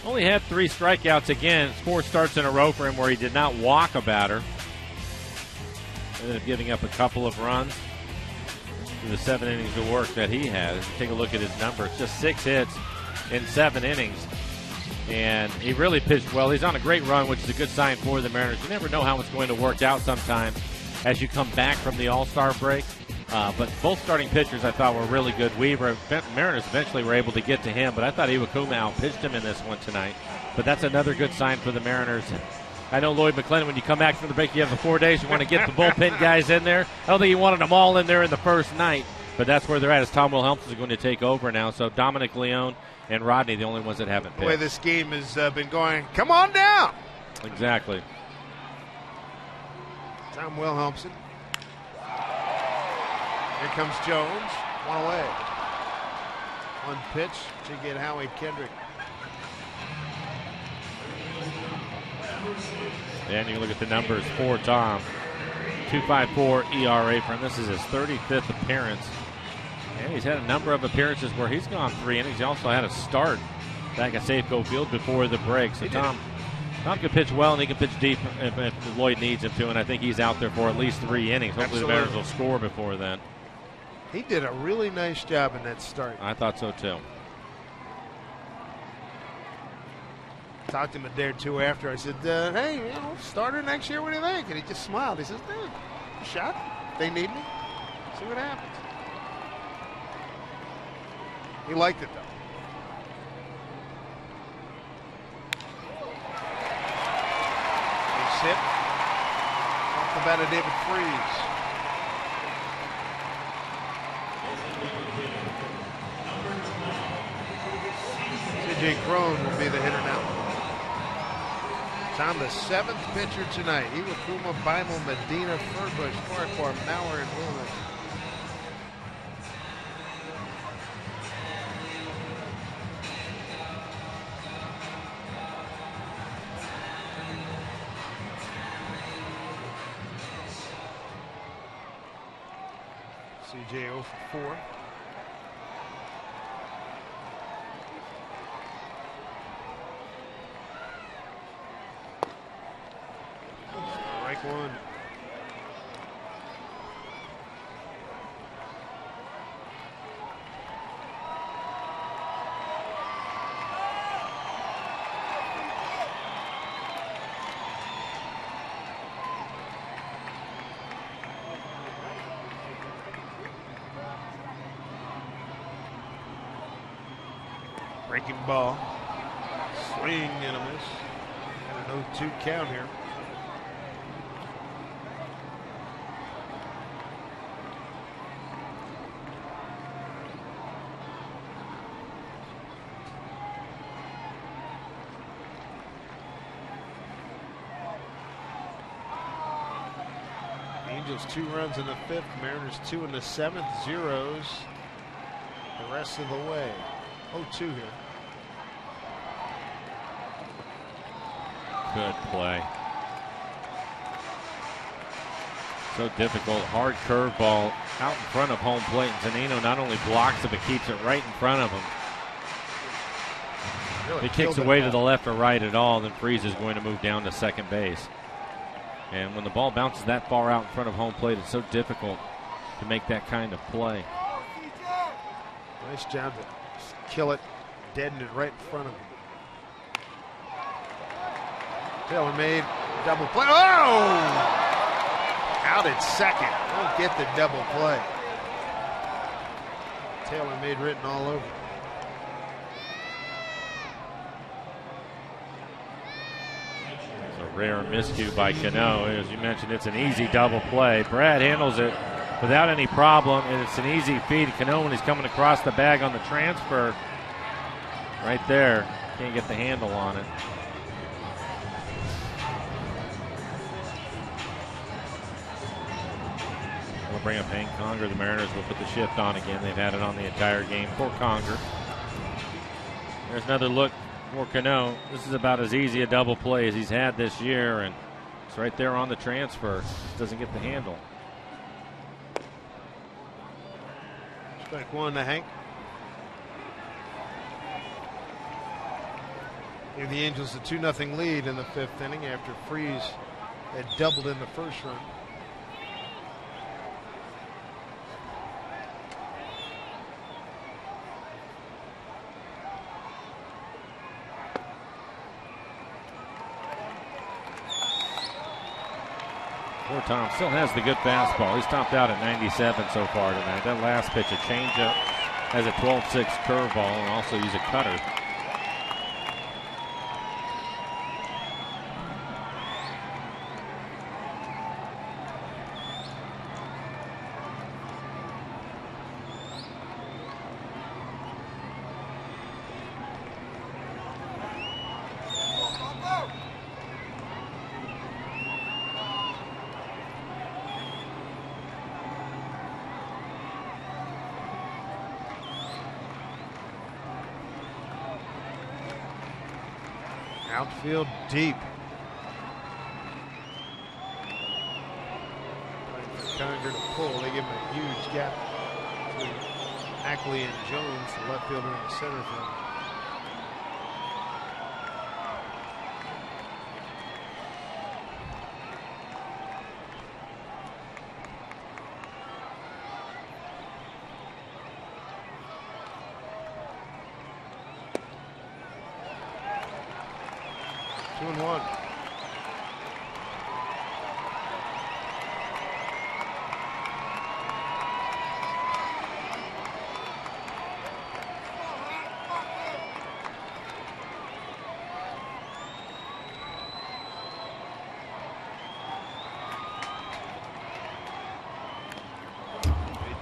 only had 3 strikeouts again. It's 4 starts in a row for him where he did not walk a batter. Ended up giving up a couple of runs through the 7 innings of work that he has. Take a look at his numbers, just 6 hits in 7 innings. And he really pitched well. He's on a great run, which is a good sign for the Mariners. You never know how it's going to work out sometimes as you come back from the All-Star break. But both starting pitchers I thought were really good. Mariners eventually were able to get to him, but I thought Iwakuma outpitched him in this one tonight. But that's another good sign for the Mariners. I know Lloyd McClendon, when you come back from the break, you have the 4 days. You want to get the bullpen guys in there. I don't think he wanted them all in there in the first night, but that's where they're at as Tom Wilhelms is going to take over now. So Dominic Leone and Rodney, the only ones that haven't pitched. The way this game has been going, come on down. Exactly. Tom Wilhelmsen. Here comes Jones. 1 away. 1 pitch to get Howie Kendrick. And you look at the numbers for Tom. 2.54 ERA for him. This is his 35th appearance. And he's had a number of appearances where he's gone 3 innings. He also had a start back at Safeco Field before the break. So Tom can pitch well, and he can pitch deep if Lloyd needs him to. And I think he's out there for at least 3 innings. Hopefully the Mariners will score before then. He did a really nice job in that start. I thought so too. Talked to him a day or 2 after. I said, hey, starter next year, what do you think? And he just smiled. He says, shot. They need me. See what happens. He liked it, though. Base hit. Off the bat of David Freese. C.J. Cron will be the hitter now. It's on the 7th pitcher tonight. Iwakuma, Beimel, Medina, Furbush, Farquhar, Mauer, and Willis. CJ 0 for 4. Strike one. Breaking ball. Swing and a miss. And an 0-2 count here. Angels 2 runs in the 5th. Mariners 2 in the 7th. Zeros the rest of the way. 0-2 here. Good play. So difficult. Hard curveball out in front of home plate. And Zunino not only blocks it, but keeps it right in front of him. Really if he kicks away to the left or right at all, then Freese is going to move down to second base. And when the ball bounces that far out in front of home plate, it's so difficult to make that kind of play. Nice job to kill it, deaden it right in front of him. Taylor made double play. Oh! Out at second. Won't get the double play. Taylor made written all over. It's a rare miscue by Cano. As you mentioned, it's an easy double play. Brad handles it without any problem, and it's an easy feed. Cano, when he's coming across the bag on the transfer, right there, can't get the handle on it. We'll bring up Hank Conger. The Mariners will put the shift on again. They've had it on the entire game for Conger. There's another look for Cano. This is about as easy a double play as he's had this year, and it's right there on the transfer. Just doesn't get the handle. Strike one to Hank. Gave the Angels a 2-0 lead in the 5th inning after Freese had doubled in the first run. Poor Tom still has the good fastball. He's topped out at 97 so far tonight. That last pitch, a changeup, has a 12-6 curveball, and also use a cutter. Outfield deep. Playing for Conger to pull. They give him a huge gap between Ackley and Jones, the left fielder and the center fielder.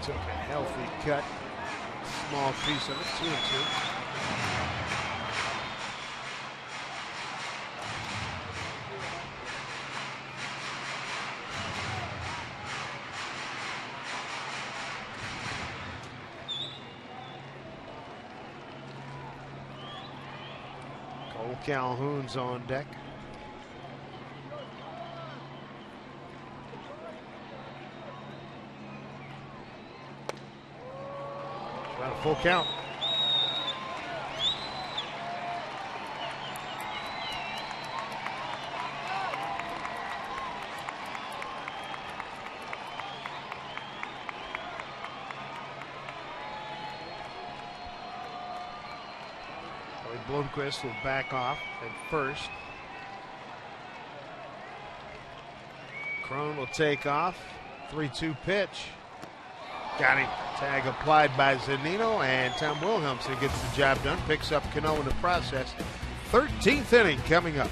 Took a healthy cut, small piece of it, 2-2. Cole Calhoun's on deck. Got a full count. Blomquist will back off at first. Crone will take off. 3-2 pitch. Got him. Tag applied by Zunino, and Tom Wilhelmsen gets the job done. Picks up Cano in the process. 13th inning coming up.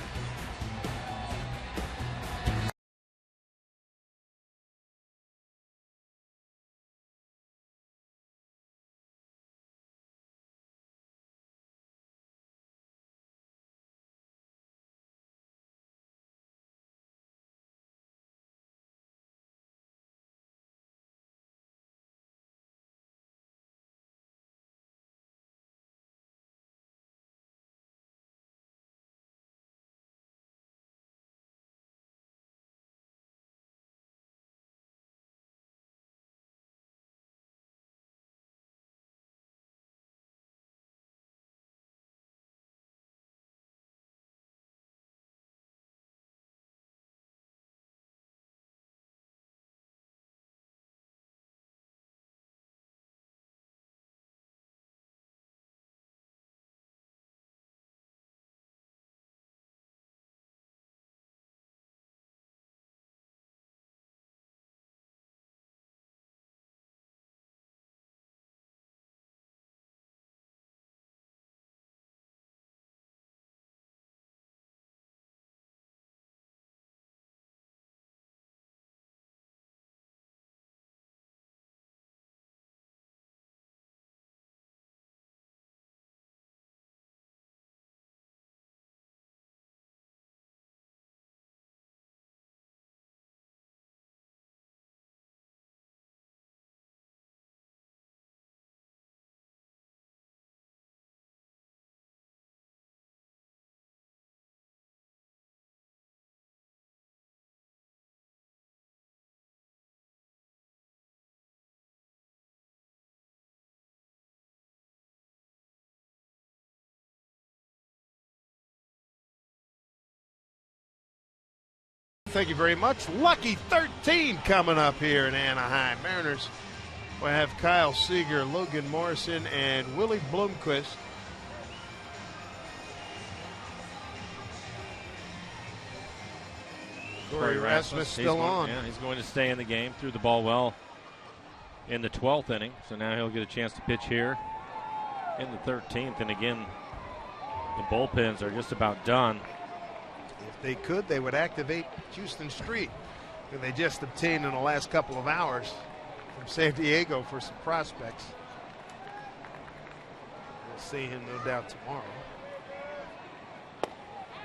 Thank you very much. Lucky 13 coming up here in Anaheim. Mariners will have Kyle Seager, Logan Morrison, and Willie Blomquist. Corey Rasmus still on. Yeah, he's going to stay in the game. Threw the ball well in the 12th inning, so now he'll get a chance to pitch here in the 13th. And again, the bullpens are just about done. If they could, they would activate Houston Street, who they just obtained in the last couple of hours from San Diego for some prospects. We'll see him, no doubt, tomorrow.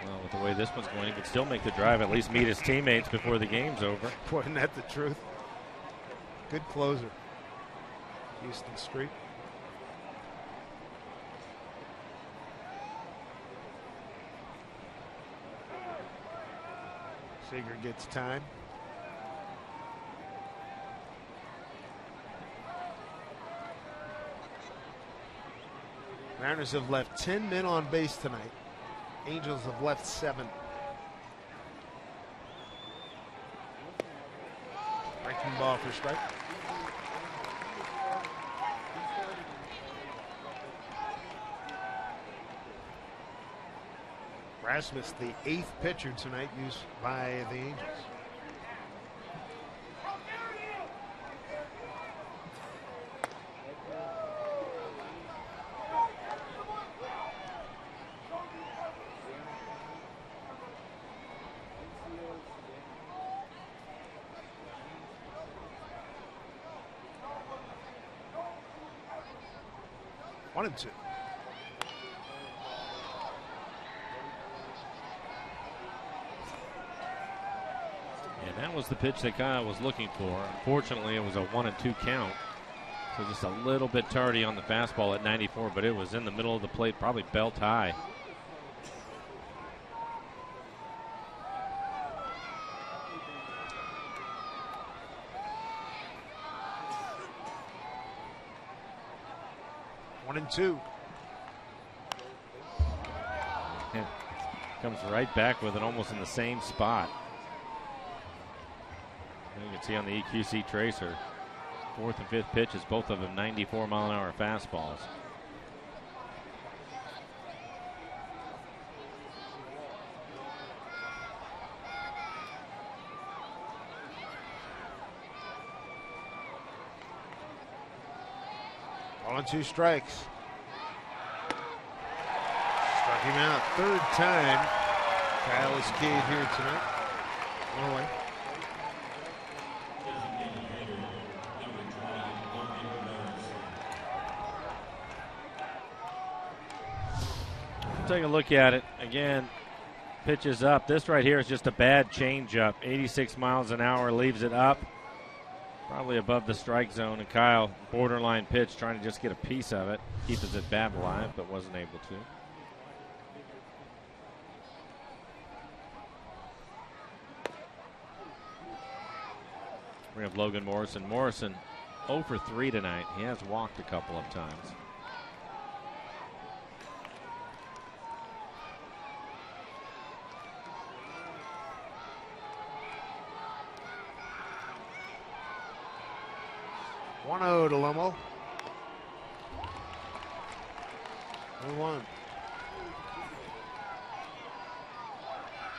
Well, with the way this one's going, he could still make the drive, at least meet his teammates before the game's over. Boy, isn't that the truth? Good closer. Houston Street. Seager gets time. Mariners have left 10 men on base tonight. Angels have left 7. Breaking ball for strike. Rasmus, the 8th pitcher tonight used by the Angels. 1-2. And that was the pitch that Kyle was looking for. Unfortunately, it was a 1-2 count. So just a little bit tardy on the fastball at 94, but it was in the middle of the plate, probably belt high. One and two. Comes right back with it almost in the same spot. And you can see on the EQC tracer, fourth and fifth pitches, both of them 94-mile-an-hour fastballs. Ball and 2 strikes. Struck him out third time. Kyle is keyed here tonight. 1 away. Take a look at it again. Pitches up. This right here is just a bad changeup. 86 miles an hour, leaves it up, probably above the strike zone. And Kyle, borderline pitch, trying to just get a piece of it, keep his at bat alive, but wasn't able to. We have Logan Morrison. Morrison 0 for 3 tonight. He has walked a couple of times. To Lomo. 1-1.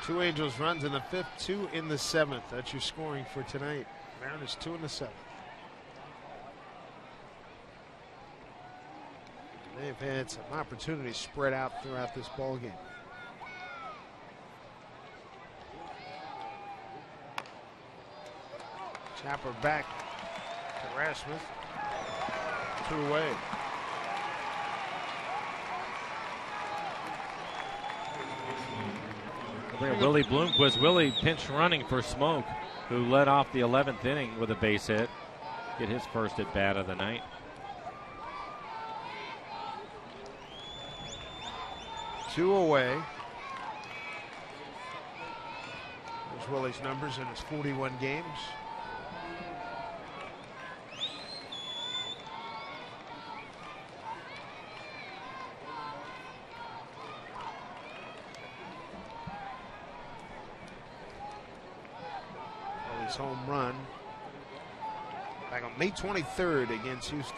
2 Angels runs in the 5th, 2 in the 7th. That's your scoring for tonight. Mariners 2 in the 7th. They've had some opportunities spread out throughout this ball game. Chopper back to Rasmussen. 2 away. Willie Bloomquist. Willie pinch running for Smoke, who led off the 11th inning with a base hit. Get his first at bat of the night. Two away. There's Willie's numbers in his 41 games. Home run back on May 23rd against Houston.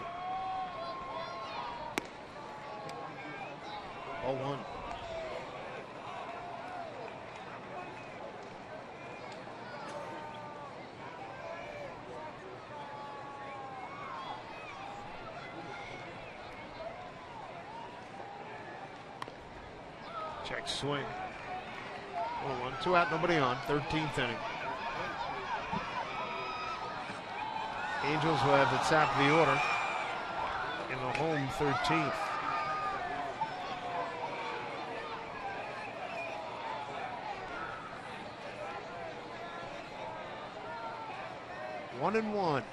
0-1. Check swing. 0-1. 2 out, nobody on. 13th inning. Angels will have the top of the order in the home 13th. One and one.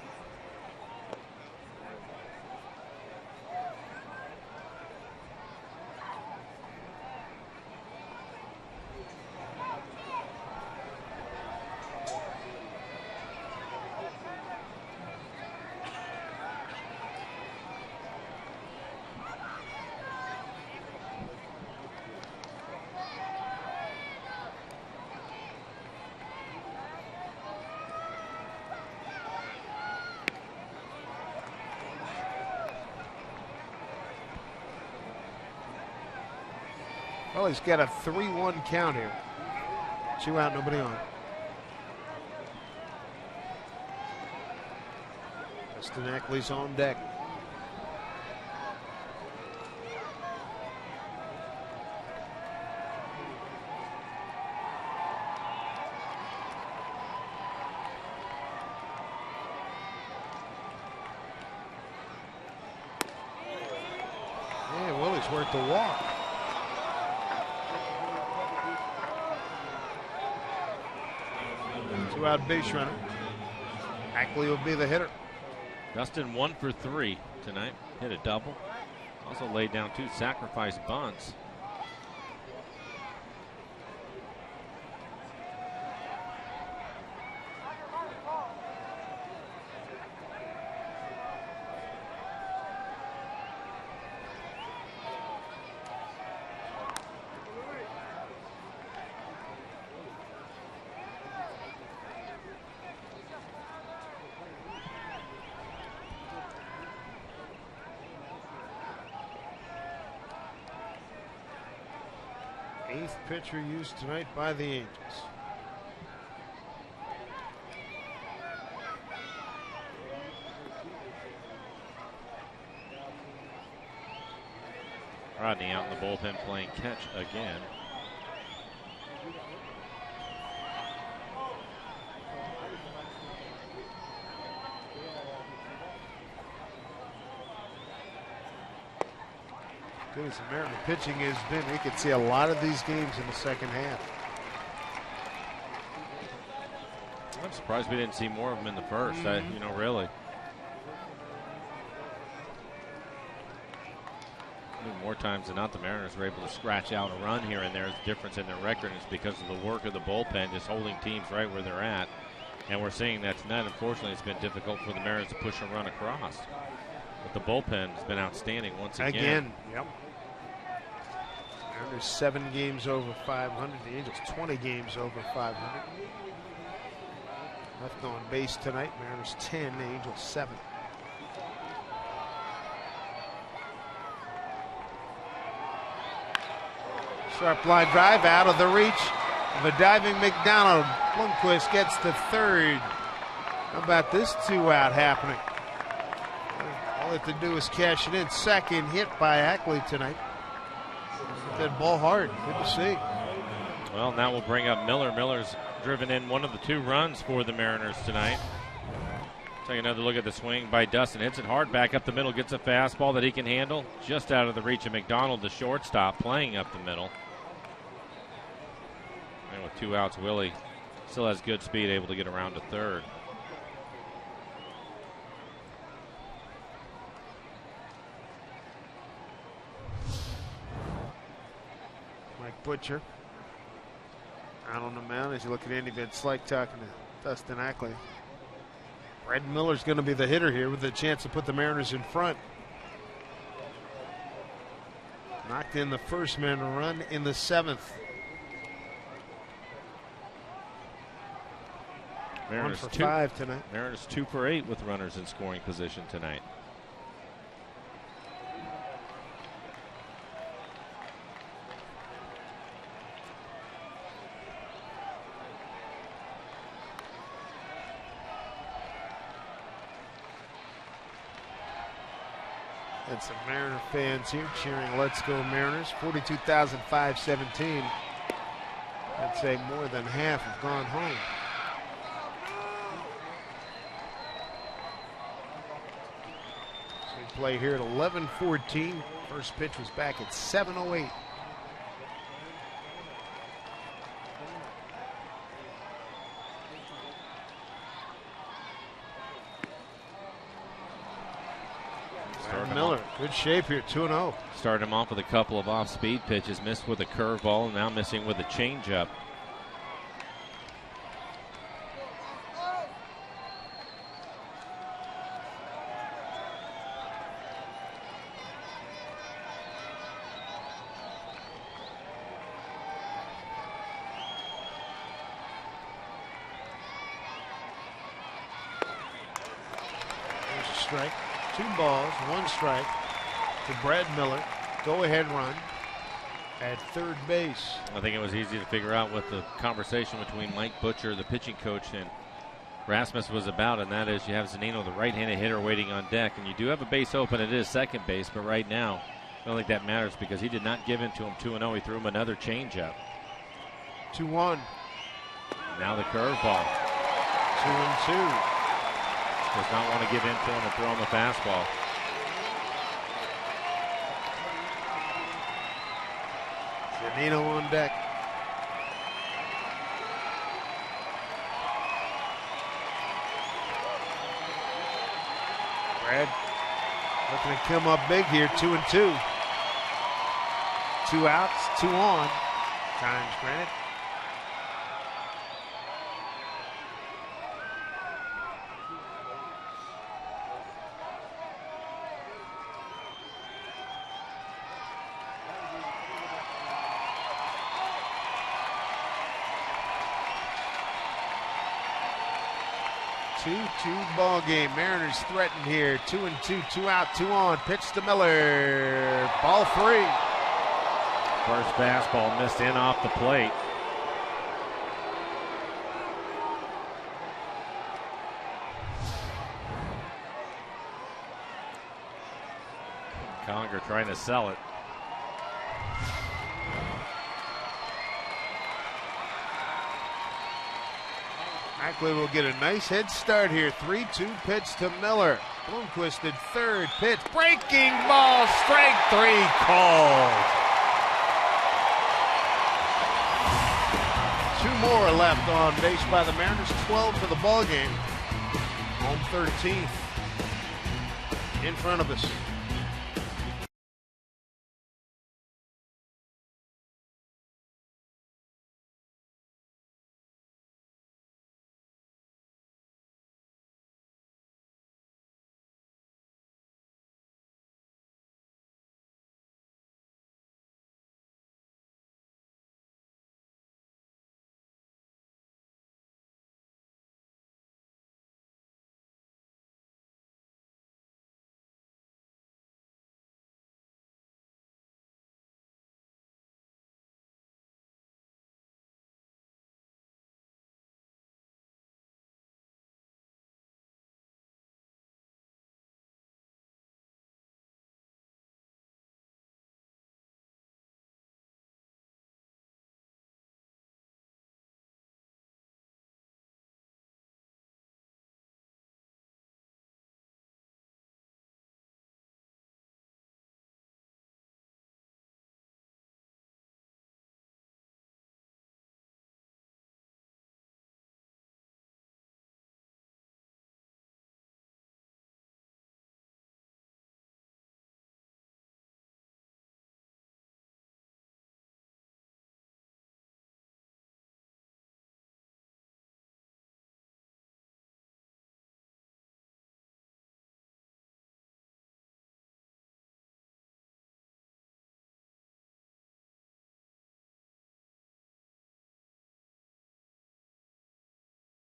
Well, he's got a 3-1 count here. 2 out, nobody on. Justin Ackley's on deck. worth the walk. 2-out base runner. Ackley will be the hitter. Dustin 1 for 3 tonight. Hit a double. Also laid down 2 sacrifice bunts. Eighth pitcher used tonight by the Angels. Rodney out in the bullpen playing catch again. Good as the Mariner pitching has been, we could see a lot of these games in the second half. I'm surprised we didn't see more of them in the first. You know, really. I mean, more times than not, the Mariners were able to scratch out a run here and there. The difference in their record is because of the work of the bullpen, just holding teams right where they're at. And we're seeing that tonight. Unfortunately, it's been difficult for the Mariners to push a run across. But the bullpen has been outstanding once again. Yep. Mariners 7 games over 500. The Angels 20 games over 500. Left on base tonight. Mariners 10, Angels 7. Sharp line drive out of the reach of a diving McDonald. Blomquist gets to third. How about this 2-out happening? All they have to do is cash it in. Second hit by Ackley tonight. That ball hard. Good to see. Well, now we'll bring up Miller. Miller's driven in one of the 2 runs for the Mariners tonight. Take another look at the swing by Dustin. Hits it hard back up the middle. Gets a fastball that he can handle. Just out of the reach of McDonald, the shortstop, playing up the middle. And with 2 outs, Willie still has good speed, able to get around to third. Mike Butcher out on the mound as you look at Andy Van Slyke talking to Dustin Ackley. Brad Miller's going to be the hitter here with a chance to put the Mariners in front. Knocked in the first man run in the 7th. Mariners 1 for 5 tonight. Mariners 2 for 8 with runners in scoring position tonight. And some Mariner fans here cheering "Let's go Mariners." 42,517. I'd say more than half have gone home. So we play here at 11:14. First pitch was back at 7:08. Miller, good shape here, 2-0. Started him off with a couple of off-speed pitches, missed with a curveball, and now missing with a changeup. There's a strike. 2 balls, 1 strike to Brad Miller. Go-ahead run at third base. I think it was easy to figure out what the conversation between Mike Butcher, the pitching coach, and Rasmus was about, and that is you have Zunino, the right-handed hitter, waiting on deck, and you do have a base open. It is second base, but right now I don't think that matters because he did not give in to him 2-0. He threw him another changeup. 2-1. Now the curveball. 2-2. Does not want to give in to him and throw him a fastball. Nino on deck. Brad looking to come up big here, 2-2. 2 outs, 2 on. Times granted. Two ball game. Mariners threatened here. 2-2, 2 out, 2 on. Pitch to Miller. Ball 3. First fastball missed in off the plate. Conger trying to sell it. Ackley will get a nice head start here. 3-2 pitch to Miller. Bloomquist at third. Pitch. Breaking ball. Strike 3 called. 2 more left on base by the Mariners. 12 for the ball game. Home 13th. In front of us.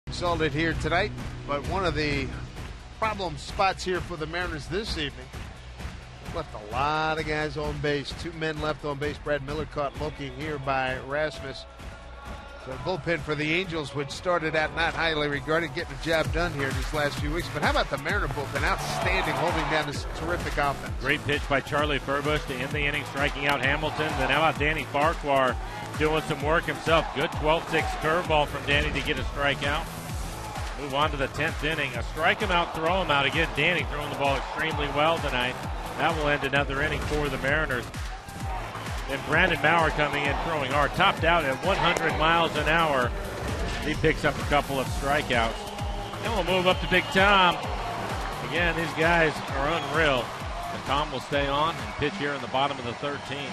Resulted here tonight, but one of the problem spots here for the Mariners this evening, left a lot of guys on base. 2 men left on base. Brad Miller caught looking here by Rasmus. So the bullpen for the Angels, which started out not highly regarded, getting the job done here these last few weeks. But how about the Mariner bullpen? Outstanding, holding down this terrific offense. Great pitch by Charlie Furbush to end the inning, striking out Hamilton. Then how about Danny Farquhar doing some work himself? Good 12-6 curveball from Danny to get a strikeout. Move on to the 10th inning. A strike him out, throw him out. Again, Danny throwing the ball extremely well tonight. That will end another inning for the Mariners. And Brandon Bauer coming in, throwing hard. Topped out at 100 miles an hour. He picks up a couple of strikeouts. Then we'll move up to Big Tom. Again, these guys are unreal. And Tom will stay on and pitch here in the bottom of the 13th.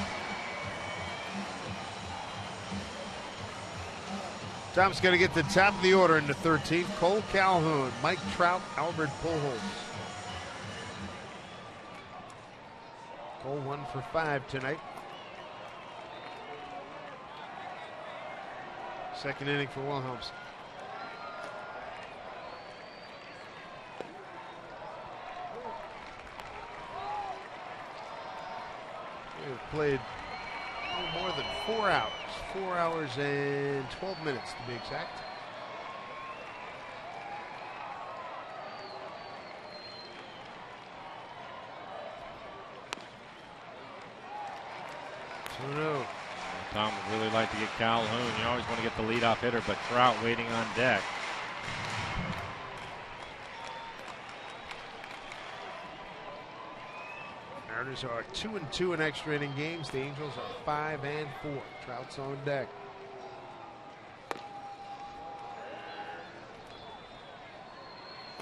Tom's going to get the top of the order in the 13th. Cole Calhoun, Mike Trout, Albert Pujols. Cole 1 for 5 tonight. Second inning for Wilhelms. We've played more than 4 hours. 4 hours and 12 minutes to be exact. No. Tom would really like to get Calhoun. You always want to get the leadoff hitter, but Trout waiting on deck. Mariners are 2-2 in extra inning games. The Angels are 5-4. Trout's on deck.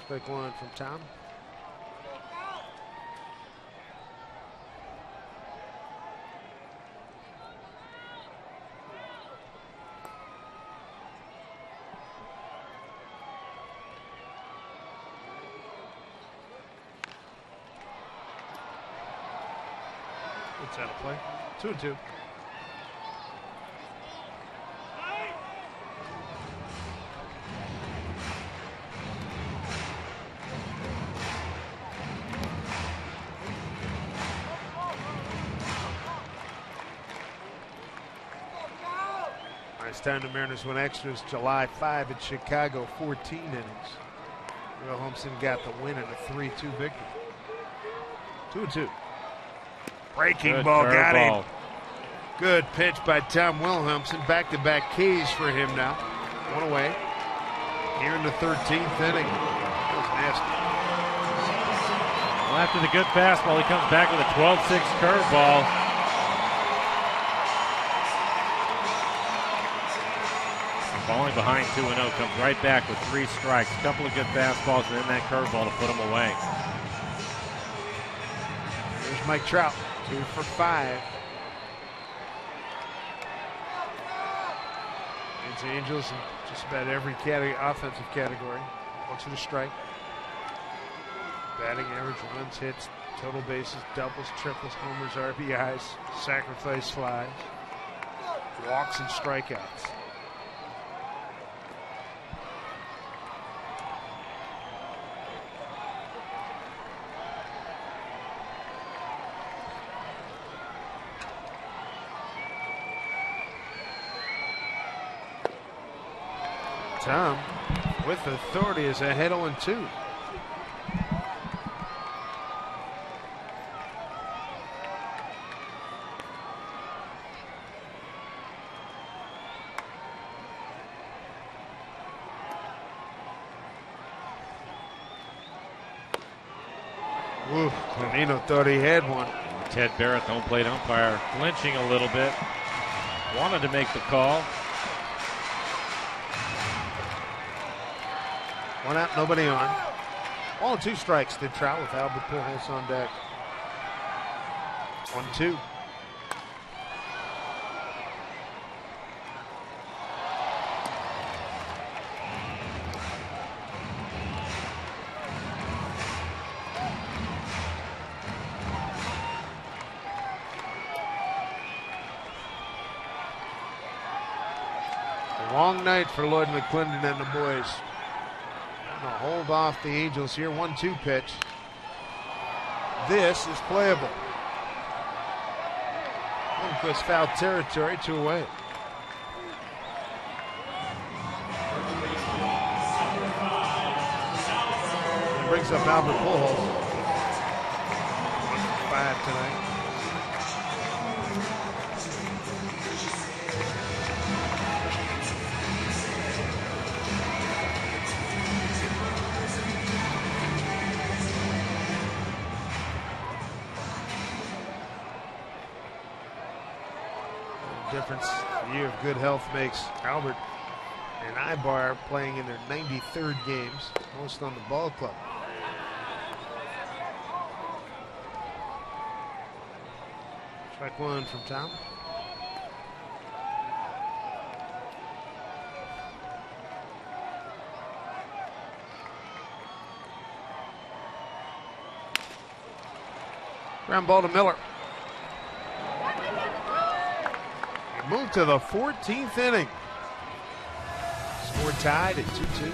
Quick one from Tom. It's out of play. 2-2. It's time the Mariners win extras July 5 at Chicago, 14 innings. Will Holmson got the win in a 3-2 victory. 2-2. Breaking Good ball got ball. him. Good pitch by Tom Wilhelmsen. Back-to-back Ks for him now. One away. Here in the 13th inning. That was nasty. Well, after the good fastball, he comes back with a 12-6 curveball. Falling behind 2-0, comes right back with 3 strikes. A couple of good fastballs and then that curveball to put him away. There's Mike Trout. 2 for 5. It's Angels in just about every category, offensive category. Looks at a strike. Batting average, runs, hits, total bases, doubles, triples, homers, RBIs, sacrifice flies, walks and strikeouts. Tom, with authority, is ahead 0-2. Ooh, Canino thought he had one. Ted Barrett, the home plate umpire, flinching a little bit. Wanted to make the call. One out, nobody on. Ball and 2 strikes did Trout with Albert Pujols on deck. 1-2. A long night for Lloyd McClendon and the boys. Gonna hold off the Angels here. 1-2 pitch. This is playable. Lindquist foul territory, 2 away. And brings up Albert Pujols. 5 tonight. Difference a year of good health makes. Albert and Ibar playing in their 93rd games, most on the ball club. Strike 1 from Tom. Ground ball to Miller. Moved to the 14th inning. Score tied at 2-2.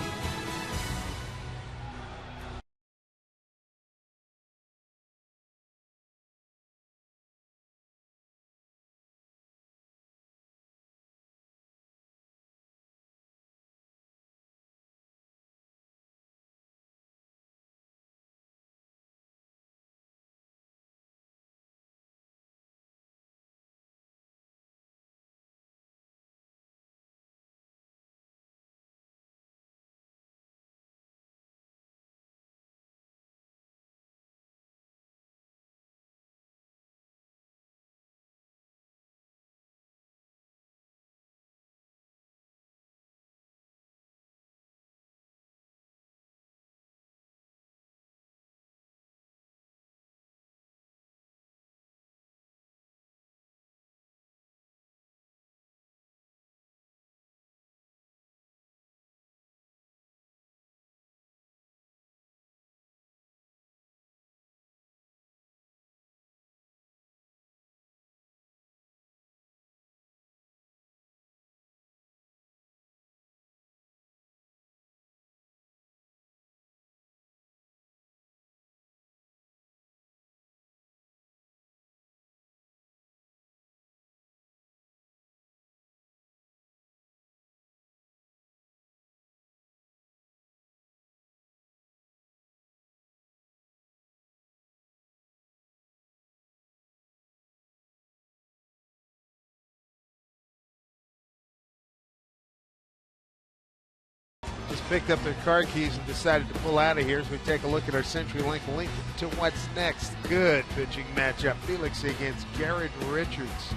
picked up their car keys and decided to pull out of here as we take a look at our CenturyLink link to what's next. Good pitching matchup. Felix against Garrett Richards.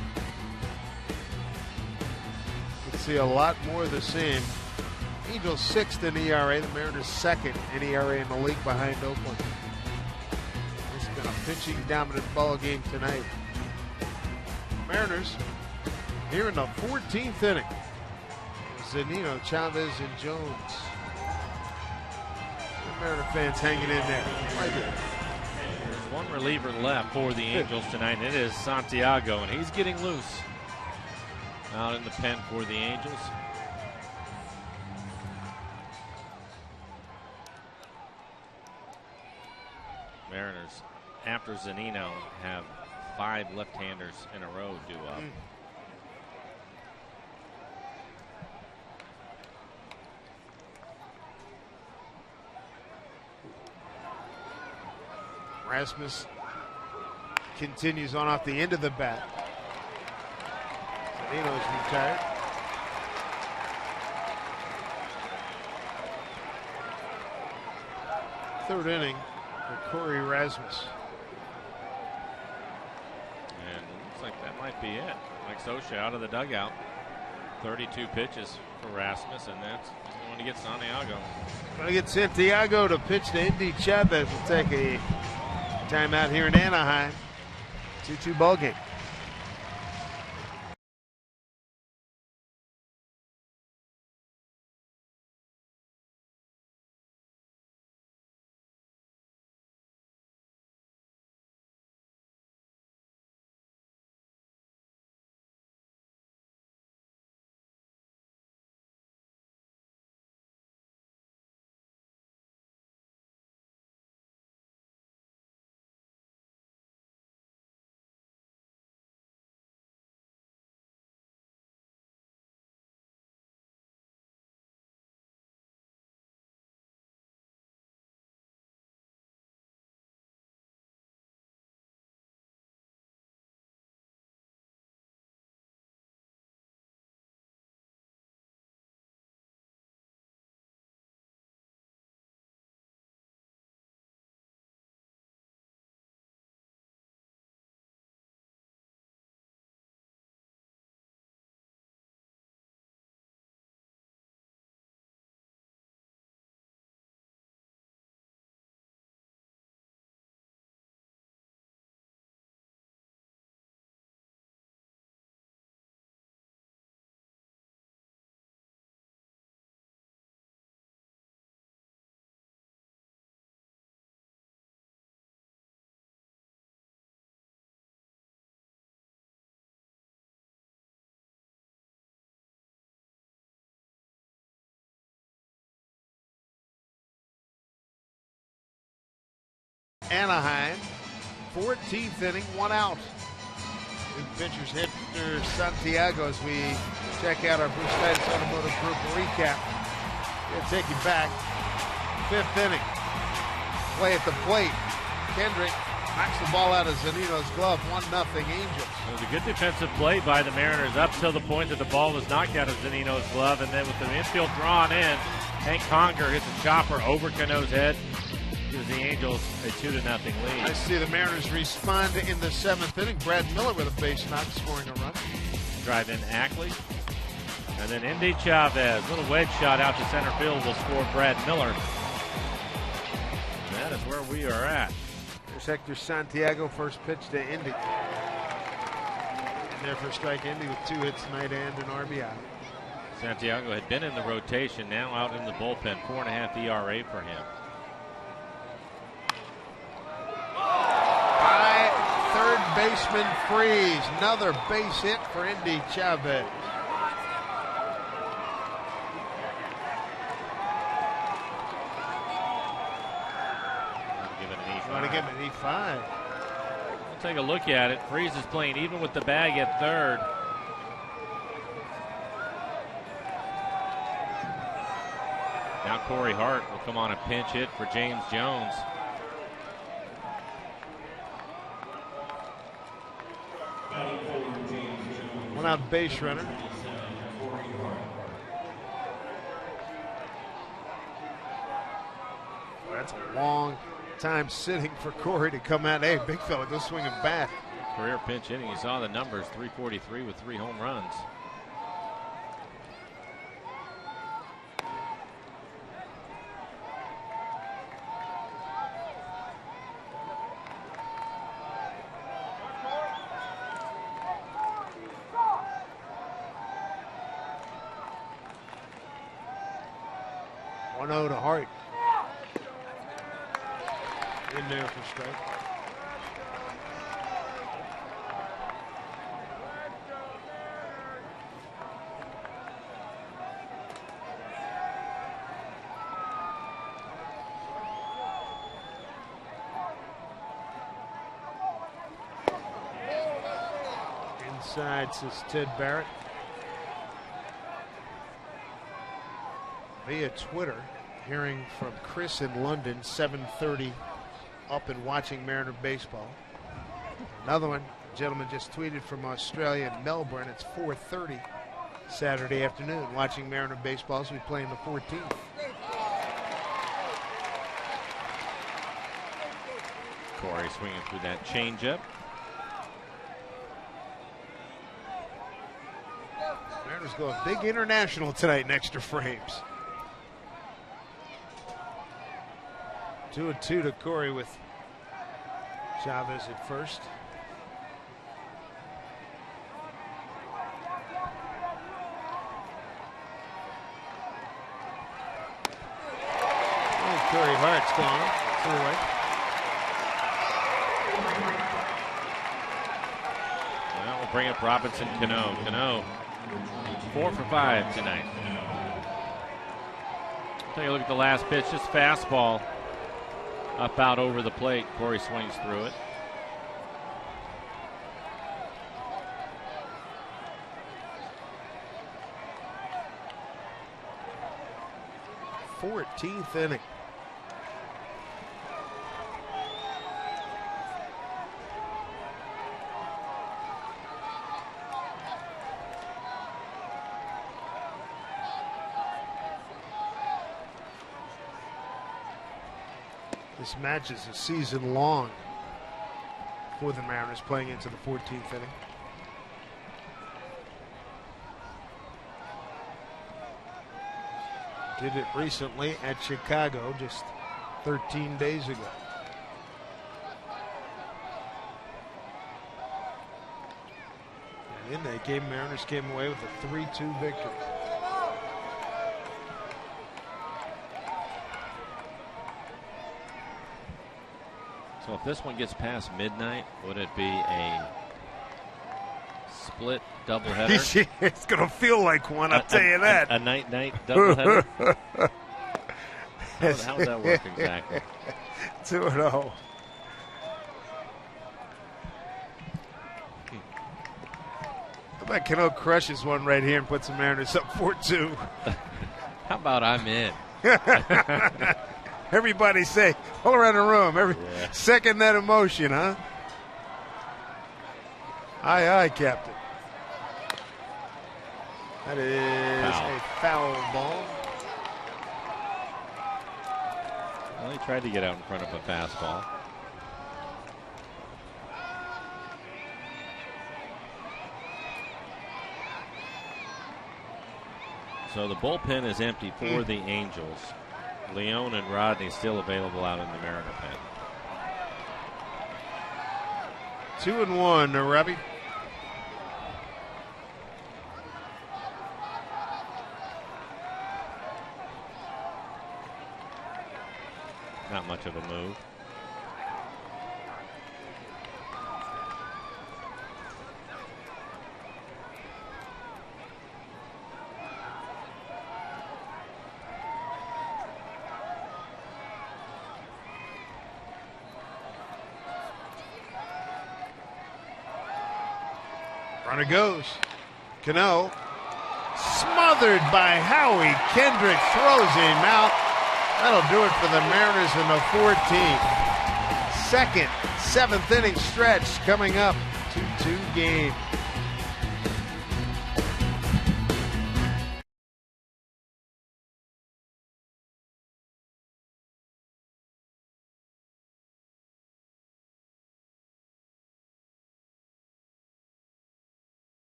Let's see a lot more of the same. Angels 6th in ERA, the Mariners 2nd in ERA in the league behind Oakland. It's been a pitching dominant ball game tonight. Mariners here in the 14th inning. Zunino, Chavez, and Jones. The Mariner fans hanging in there. Like it. There's one reliever left for the Angels tonight, and it is Santiago, and he's getting loose out in the pen for the Angels. Mariners, after Zunino, have 5 left-handers in a row due up. Rasmus continues on off the end of the bat. Zunino's retired. Third inning for Corey Rasmus. And it looks like that might be it. Mike Scioscia out of the dugout. 32 pitches for Rasmus, and that's going to get Santiago. Going to get Santiago to pitch to Indy Chavez. We'll take a timeout here in Anaheim. 2-2 ball game. Anaheim, 14th inning, 1 out. New pitchers hit for Santiago as we check out our Bruce Titus Automotive Group recap. We'll take you back. 5th inning. Play at the plate. Kendrick knocks the ball out of Zunino's glove. 1-0 Angels. It was a good defensive play by the Mariners up till the point that the ball was knocked out of Zunino's glove, and then with the infield drawn in, Hank Conger hits a chopper over Cano's head. Gives the Angels a 2-0 lead. I see the Mariners respond in the 7th inning. Brad Miller with a base knock, scoring a run. Drive in Ackley. And then Indy Chavez, little wedge shot out to center field will score Brad Miller. That is where we are at. There's Hector Santiago, first pitch to Indy. And there for strike Indy with 2 hits tonight and an RBI. Santiago had been in the rotation, now out in the bullpen. 4.5 ERA for him. By third baseman Freeze. Another base hit for Indy Chavez. Want to give it an E5. We'll take a look at it. Freeze is playing even with the bag at third. Now Corey Hart will come on a pinch hit for James Jones. One out base runner. That's a long time sitting for Corey to come out. Hey, big fella, go swing a bat. Career pinch hitting. You saw the numbers, 343 with 3 home runs. To Hart. In there for strike. Inside says Ted Barrett. Via Twitter. Hearing from Chris in London, 7:30 up and watching Mariner baseball. Another one, a gentleman just tweeted from Australia in Melbourne. It's 4:30 Saturday afternoon watching Mariner baseball as we play in the 14th. Corey swinging through that changeup. Mariners go big international tonight in extra frames. 2-2 to Corey with Chavez at first. Oh, Corey Hart's gone. 2 away. Well, we'll bring up Robinson Cano. Cano, 4 for 5 tonight. Take a look at the last pitch. Just fastball. Up out over the plate. Corey swings through it. Fourteenth inning. This match is a season long for the Mariners playing into the 14th inning. Did it recently at Chicago just 13 days ago. And in that game, Mariners came away with a 3-2 victory. So if this one gets past midnight, would it be a split doubleheader? It's going to feel like one, I'll tell you that. A night-night doubleheader? How would that work exactly? 2-0. How about Cano crushes one right here and puts the Mariners up 4-2? How about I'm in? Everybody say, all around the room, second that emotion, huh? Aye, aye, Captain. That is a foul ball. Well, he tried to get out in front of a fastball. So the bullpen is empty for the Angels. Leone and Rodney still available out in the Mariner pen. 2-1, Robbie. Not much of a move. Runner goes. Cano smothered by Howie. Kendrick throws him out. That'll do it for the Mariners in the 14th. Second, 7th inning stretch coming up. 2-2 game.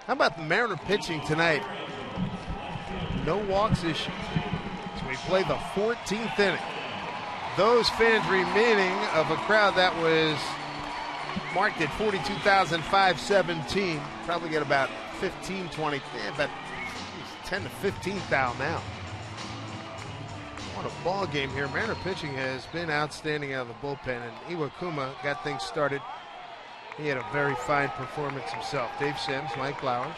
How about the Mariner pitching tonight? No walks issued. So we play the 14th inning. Those fans remaining of a crowd that was marked at 42,517 probably get about 15, 20, about 10 to 15,000 now. What a ball game here. Mariner pitching has been outstanding out of the bullpen, and Iwakuma got things started. He had a very fine performance himself. Dave Sims, Mike Flowers.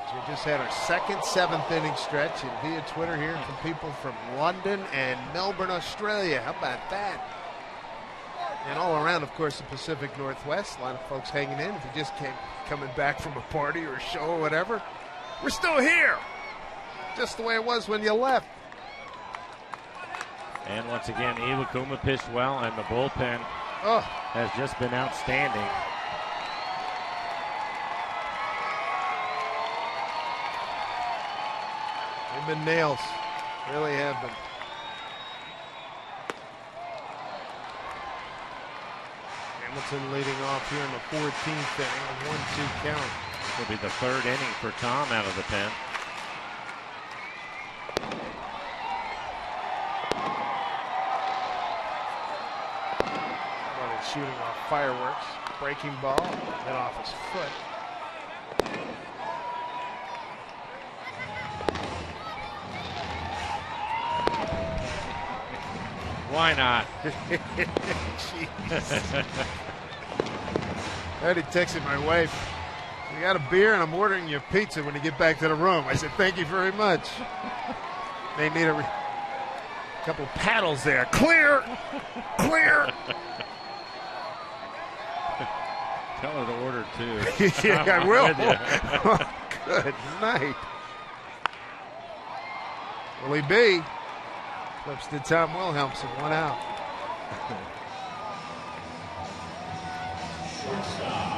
So we just had our second 7th inning stretch, and via Twitter here from people from London and Melbourne, Australia. How about that? And all around, of course, the Pacific Northwest. A lot of folks hanging in. If you just came coming back from a party or a show or whatever, we're still here. Just the way it was when you left. And once again, Iwakuma pitched well, and the bullpen has just been outstanding. They've been nails. Really have been. Hamilton leading off here in the 14th inning, a 1-2 count. Will be the 3rd inning for Tom out of the pen. Shooting off fireworks, breaking ball, hit off his foot. Why not? I already texted my wife, "You got a beer and I'm ordering you pizza when you get back to the room." I said, "Thank you very much." They need a couple paddles there. Clear, clear. Tell her to order too. Yeah, I will. Good night. Will he be? Flips to Tom Wilhelmsen, 1 out.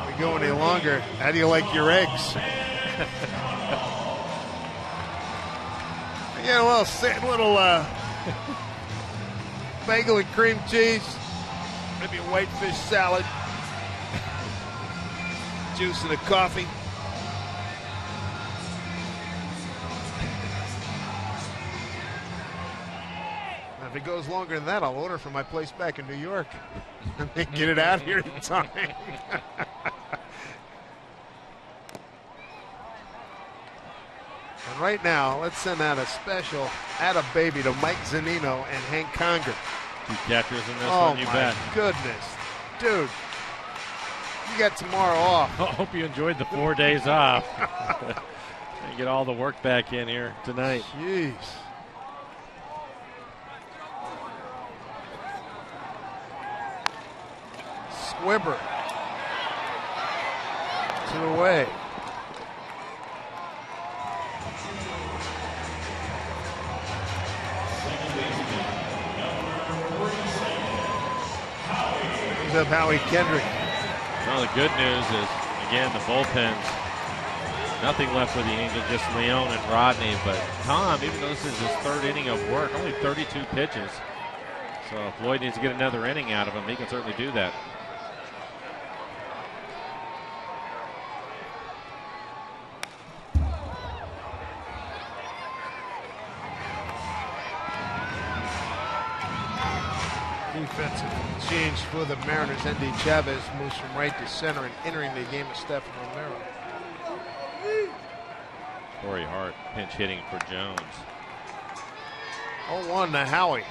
We go any longer. How do you like your eggs? I get a little bagel and cream cheese, maybe a whitefish salad. Juice and a coffee. Now, if it goes longer than that, I'll order from my place back in New York and get it out here in time. And right now, let's send out a special atta baby to Mike Zunino and Hank Conger. 2 catchers in this one, you bet. Oh, my goodness. Dude. You got tomorrow off. I hope you enjoyed the 4 days off. And get all the work back in here tonight. Jeez. Squibber. 2 away. Brings up Howie Kendrick. Well, the good news is, again, the bullpen's nothing left for the Angels, just Leone and Rodney. But Tom, even though this is his 3rd inning of work, only 32 pitches. So if Lloyd needs to get another inning out of him, he can certainly do that. Defensive change for the Mariners. Andy Chavez moves from right to center and entering the game with Stephen Romero. Corey Hart pinch hitting for Jones. 0-1 to Howie.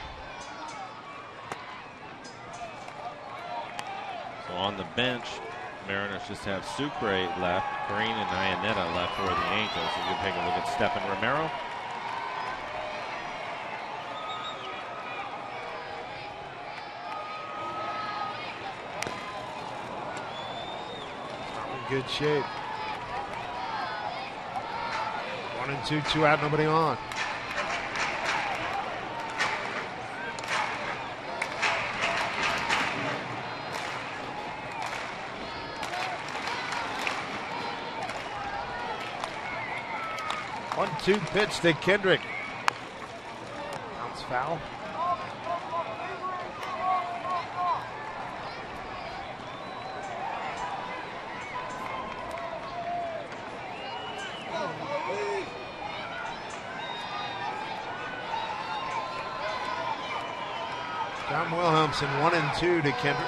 So on the bench, Mariners just have Sucre left, Green and Iannetta left for the Angels. So you can take a look at Stephen Romero. Good shape. 1-2, 2 out, nobody on. One-two pitch to Kendrick. Bounce foul. Tom Wilhelmsen, 1-2 to Kendrick.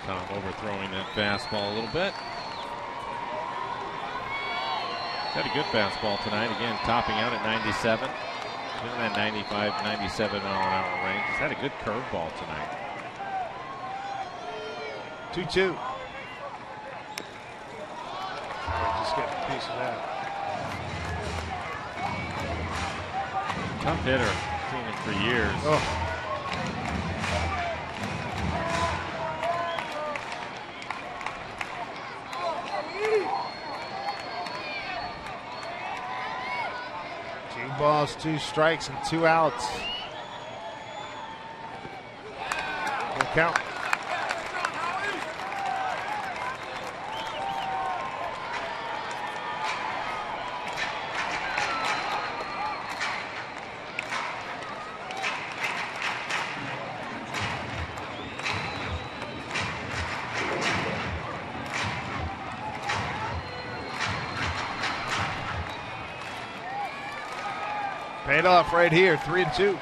Tom overthrowing that fastball a little bit. Got a good fastball tonight. Again, topping out at 97. In that 95, 97 mile an hour range. He's had a good curveball tonight. 2-2. Just getting a piece of that. Tough hitter. Seen him for years. Oh. Balls, 2 strikes, and 2 outs. Full count. Paid off right here, 3-2.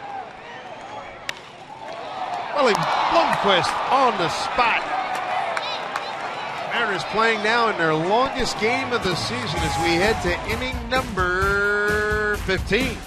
Willie Blomqvist on the spot. Mariners playing now in their longest game of the season as we head to inning number 15.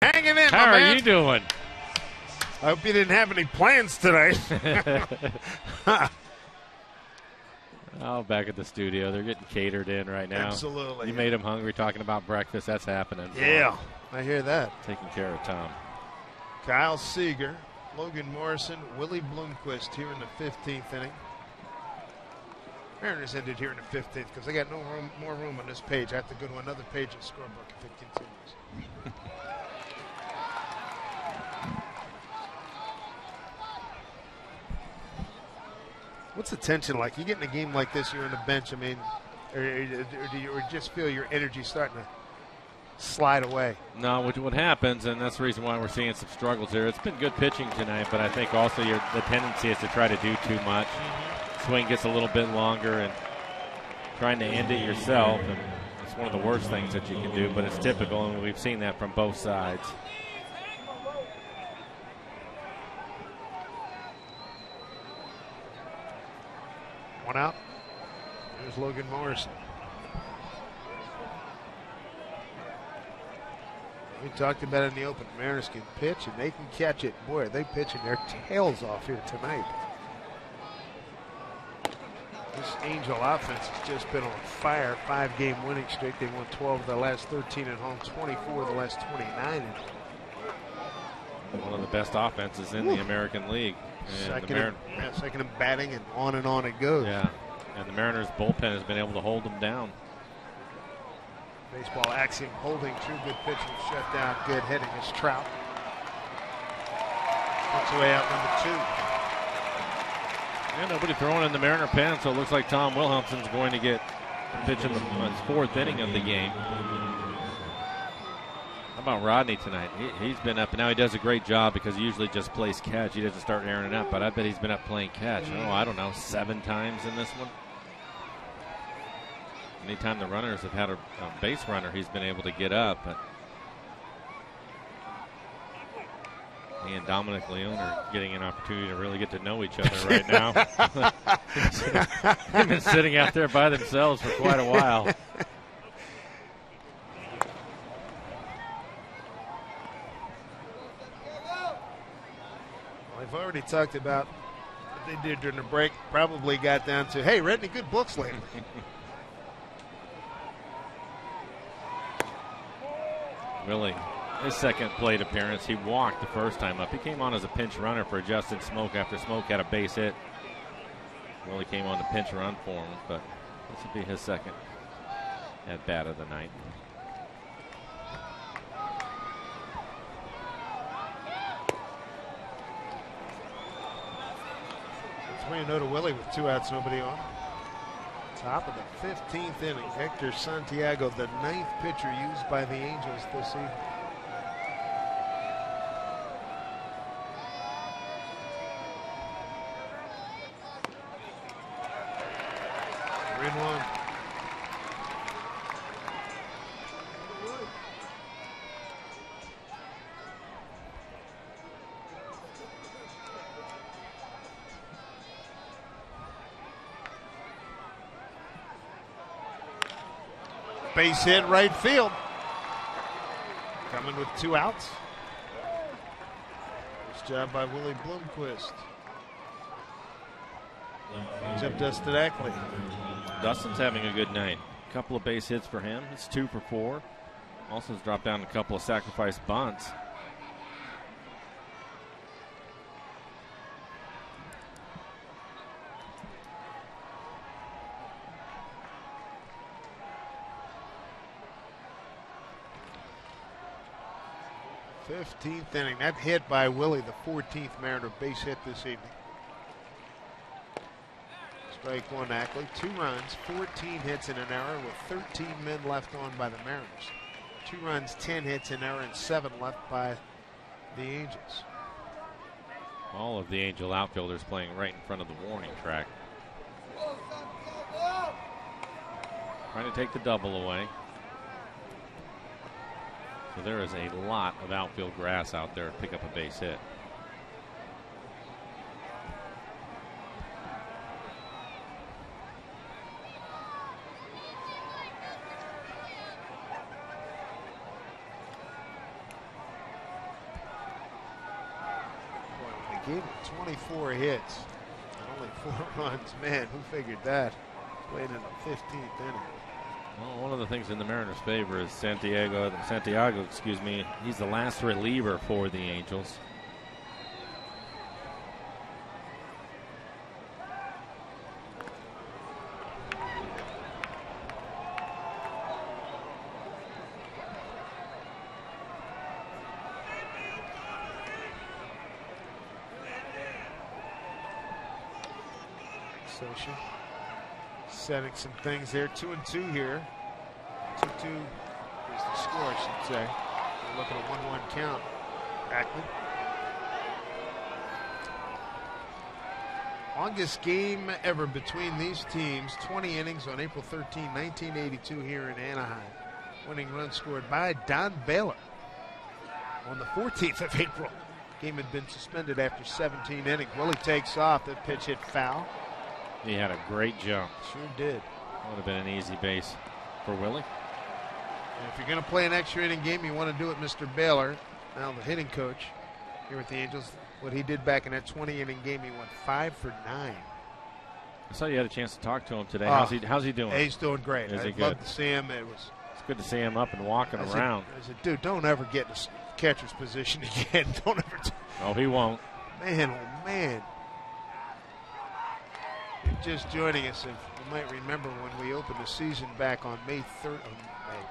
Hanging in, How my man. are you doing? I hope you didn't have any plans today. Oh, back at the studio. They're getting catered in right now. Absolutely. You made them hungry talking about breakfast. That's happening. Yeah, I hear that. Taking care of Tom. Kyle Seager, Logan Morrison, Willie Blomqvist here in the 15th inning. Mariners ended here in the 15th because they got more room on this page. I have to go to another page of the scorebook if it continues. What's the tension like? You get in a game like this, you're on the bench, I mean, or do you just feel your energy starting to slide away? No, what happens, and that's the reason why we're seeing some struggles here. It's been good pitching tonight, but I think also the tendency is to try to do too much. Swing gets a little bit longer, and trying to end it yourself, and it's one of the worst things that you can do, but it's typical, and we've seen that from both sides. One out. There's Logan Morrison. We talked about it in the open. Mariners can pitch and they can catch it. Boy, are they pitching their tails off here tonight. This Angel offense has just been on fire. 5-game winning streak. They won 12 of the last 13 at home, 24 of the last 29 at home. One of the best offenses in the American League. Second in batting, and on it goes. Yeah. And the Mariners bullpen has been able to hold them down. Baseball axiom holding true. Good pitching, shut down. Good hitting is Trout. Puts away out number 2. Yeah, nobody throwing in the Mariner pen, so it looks like Tom Wilhelmsen's going to get a pitch in his 4th inning of the game. How about Rodney tonight? He's been up, and now he does a great job because he usually just plays catch. He doesn't start airing it up, but I bet he's been up playing catch. Oh, I don't know, 7 times in this one. Anytime the runners have had a base runner, he's been able to get up. But he and Dominic Leone are getting an opportunity to really get to know each other right now. They've been sitting out there by themselves for quite a while. Well, I've already talked about what they did during the break. Probably got down to, hey, read any good books lately? Really, his second plate appearance, he walked the first time up. He came on as a pinch runner for Justin Smoke after Smoke had a base hit. Willie came on to pinch run for him, but this would be his second at bat of the night. That's 3-0 to Willie with 2 outs, nobody on. Top of the 15th inning, Hector Santiago, the 9th pitcher used by the Angels this season. We're in 1. Base hit right field. Coming with 2 outs. Nice job by Willie Bloomquist. He's up Dustin Ackley. Dustin's having a good night. A couple of base hits for him. It's 2 for 4. Also has dropped down a couple of sacrifice bunts. Fifteenth inning. That hit by Willie, the 14th Mariner base hit this evening. Strike 1, Ackley. 2 runs, 14 hits in an error with 13 men left on by the Mariners. 2 runs, 10 hits in error, and 7 left by the Angels. All of the Angel outfielders playing right in front of the warning track. Trying to take the double away. So there is a lot of outfield grass out there to pick up a base hit. They gave him 24 hits and only 4 runs. Man, who figured that? Played in the 15th inning. Well, one of the things in the Mariners' favor is Santiago, he's the last reliever for the Angels. Sosha setting some things there. 2-2 here. 2-2 is the score, I should say. We're looking at 1-1 count. Ackley. Longest game ever between these teams. 20 innings on April 13, 1982 here in Anaheim. Winning run scored by Don Baylor on the 14th of April. Game had been suspended after 17 innings. Willie takes off. The pitch hit foul. He had a great jump. Sure did. Would have been an easy base for Willie. And if you're going to play an extra inning game, you want to do it, Mr. Baylor, now the hitting coach here with the Angels. What he did back in that 20 inning game, he went 5 for 9. I saw you had a chance to talk to him today. How's he doing? He's doing great. Is he I'd good? love to see him. It's good to see him up and walking around. I said, dude, don't ever get in a catcher's position again. Don't ever. Oh, he won't. Man, oh man. Just joining us. If You might remember when we opened the season back on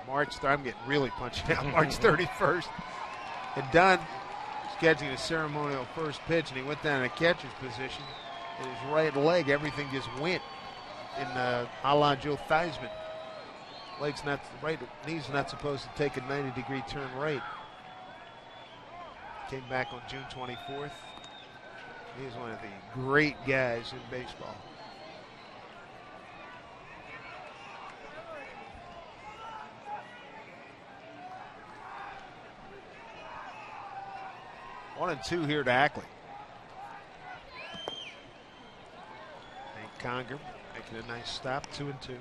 March 3rd. I'm getting really punchy now. March 31st. And Dunn was catching a ceremonial first pitch, and he went down in a catcher's position. And his right leg, everything just went in a la Joe Theismann. Right knee's not supposed to take a 90-degree turn right. Came back on June 24th. He's one of the great guys in baseball. One and two here to Ackley. And Conger making a nice stop, 2-2.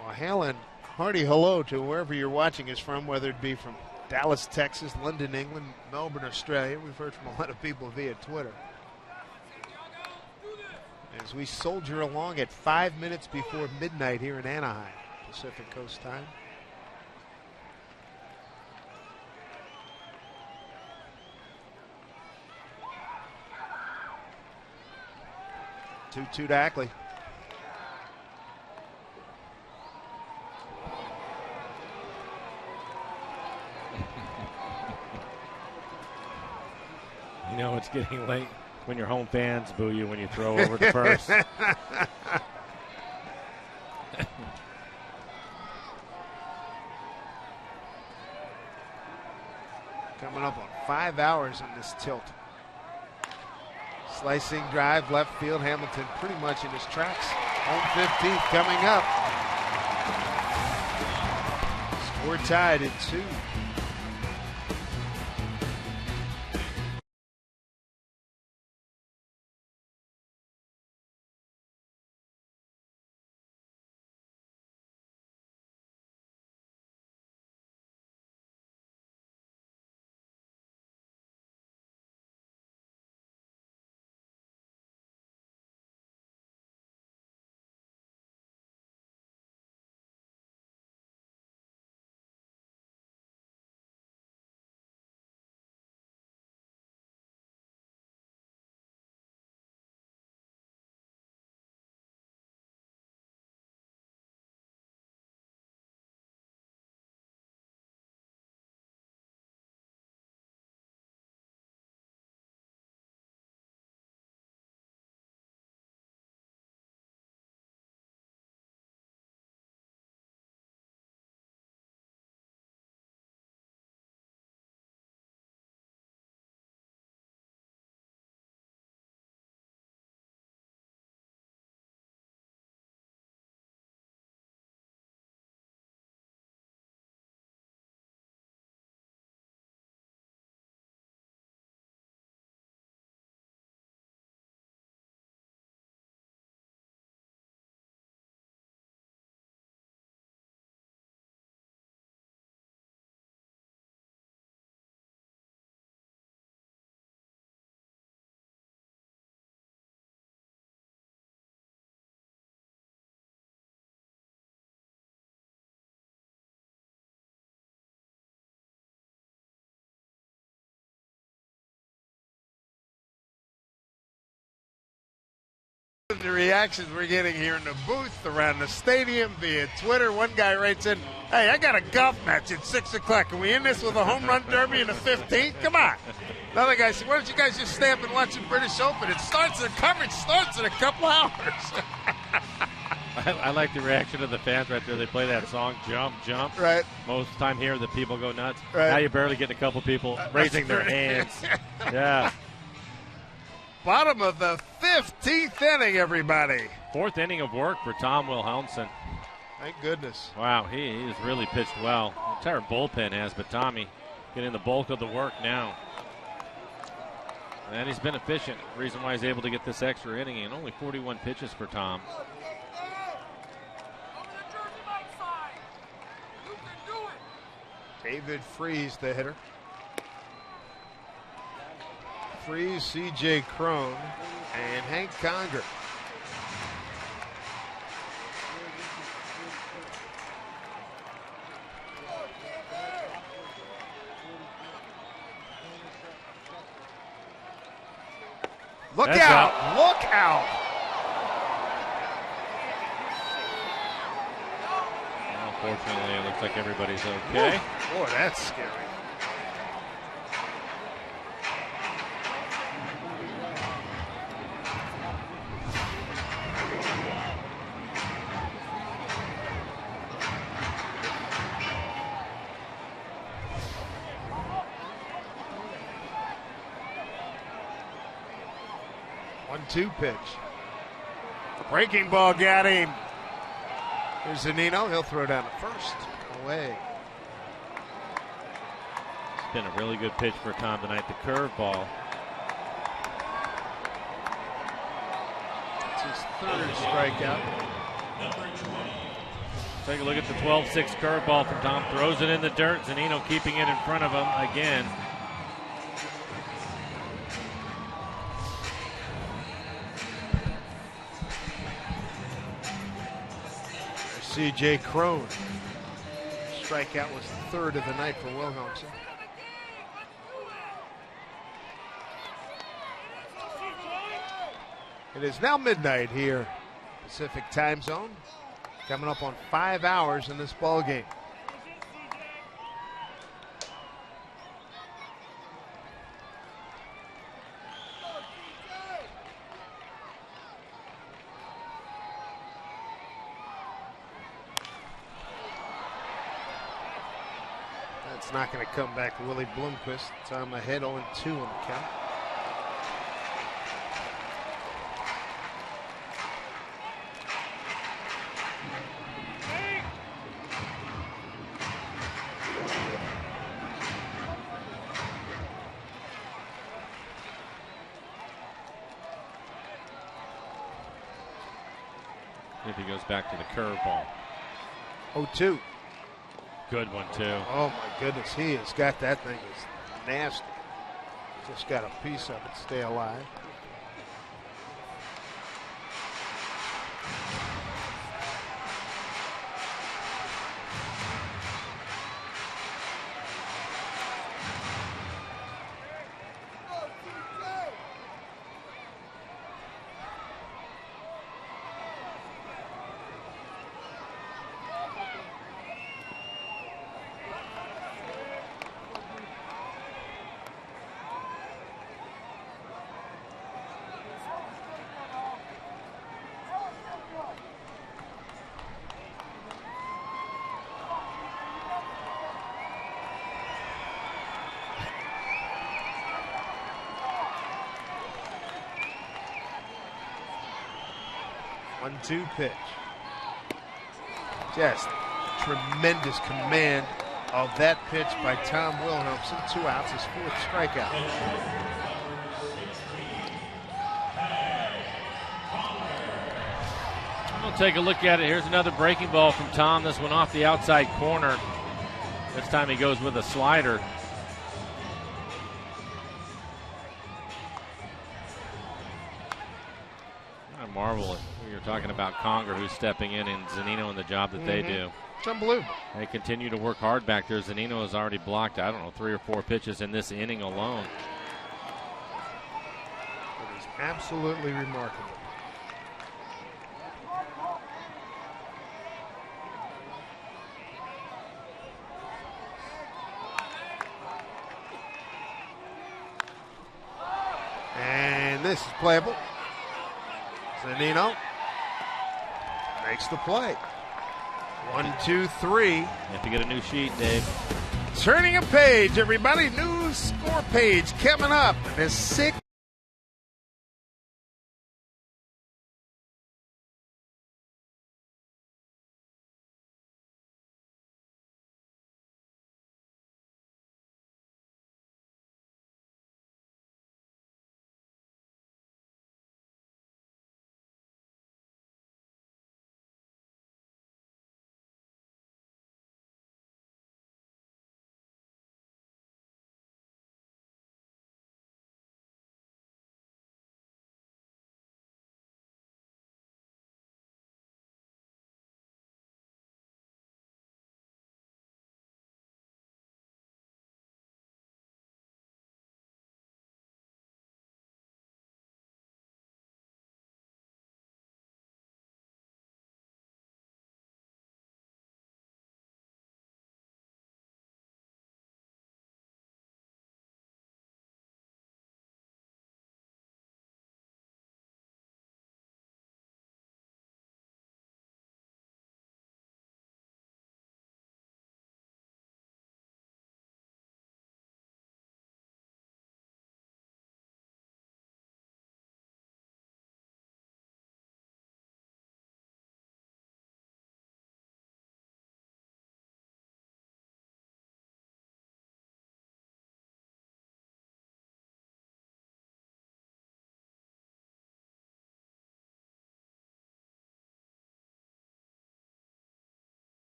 Well, hail and hearty hello to wherever you're watching us from, whether it be from Dallas, Texas, London, England, Melbourne, Australia. We've heard from a lot of people via Twitter. As we soldier along at 5 minutes before midnight here in Anaheim, Pacific Coast time. Two to Ackley. You know it's getting late when your home fans boo you when you throw over to first. Coming up on 5 hours on this tilt. Slicing drive, left field. Hamilton pretty much in his tracks. Home 15th coming up. Score tied at 2. The reactions we're getting here in the booth, around the stadium, via Twitter. One guy writes in, "Hey, I got a golf match at 6 o'clock. Can we end this with a home run derby in the 15th? Come on." Another guy said, "Why don't you guys just stay up and watch the British Open? The coverage starts in a couple hours." I like the reaction of the fans right there. They play that song, Jump, Jump. Right. Most of the time here, the people go nuts. Right. Now you barely get a couple people raising their hands. Yeah. Bottom of the 15th inning, everybody. 4th inning of work for Tom Wilhelmsen. Thank goodness. Wow, he has really pitched well. The entire bullpen has, but Tommy getting the bulk of the work now. And he's been efficient. Reason why he's able to get this extra inning, and only 41 pitches for Tom. David Freese, the hitter. Freese, C.J. Crone, and Hank Conger. Look That's out! out. Look out! Unfortunately, it looks like everybody's okay. Boy, that's scary. One-two pitch. Breaking ball got him. Here's Zunino. He'll throw down at first. Away. It's been a really good pitch for Tom tonight. The curveball. It's his third strikeout. Take a look at the 12-6 curveball from Tom. Throws it in the dirt. Zunino keeping it in front of him again. C.J. Crone. Strikeout was the third of the night for Wilhelmsen. It is now midnight here, Pacific time zone. Coming up on 5 hours in this ball game. That's not going to come back to Willie Bloomquist. Tom ahead 0-2 on the count. If he goes back to the curveball. 0-2. Good one, too. Oh, my goodness. He has got that thing. It's nasty. Just got a piece of it. Stay alive. One-two pitch. Just tremendous command of that pitch by Tom Wilhelmsen. 2 outs, his fourth strikeout. We'll take a look at it. Here's another breaking ball from Tom. This one off the outside corner. This time he goes with a slider. I marvel at you're talking about Conger, who's stepping in, and Zunino and the job that they do. It's unbelievable. They continue to work hard back there. Zunino has already blocked, 3 or 4 pitches in this inning alone. It is absolutely remarkable. And this is playable. Zunino makes the play. 1-2-3. You have to get a new sheet, Dave. Turning a page, everybody. New score page coming up. The 6th.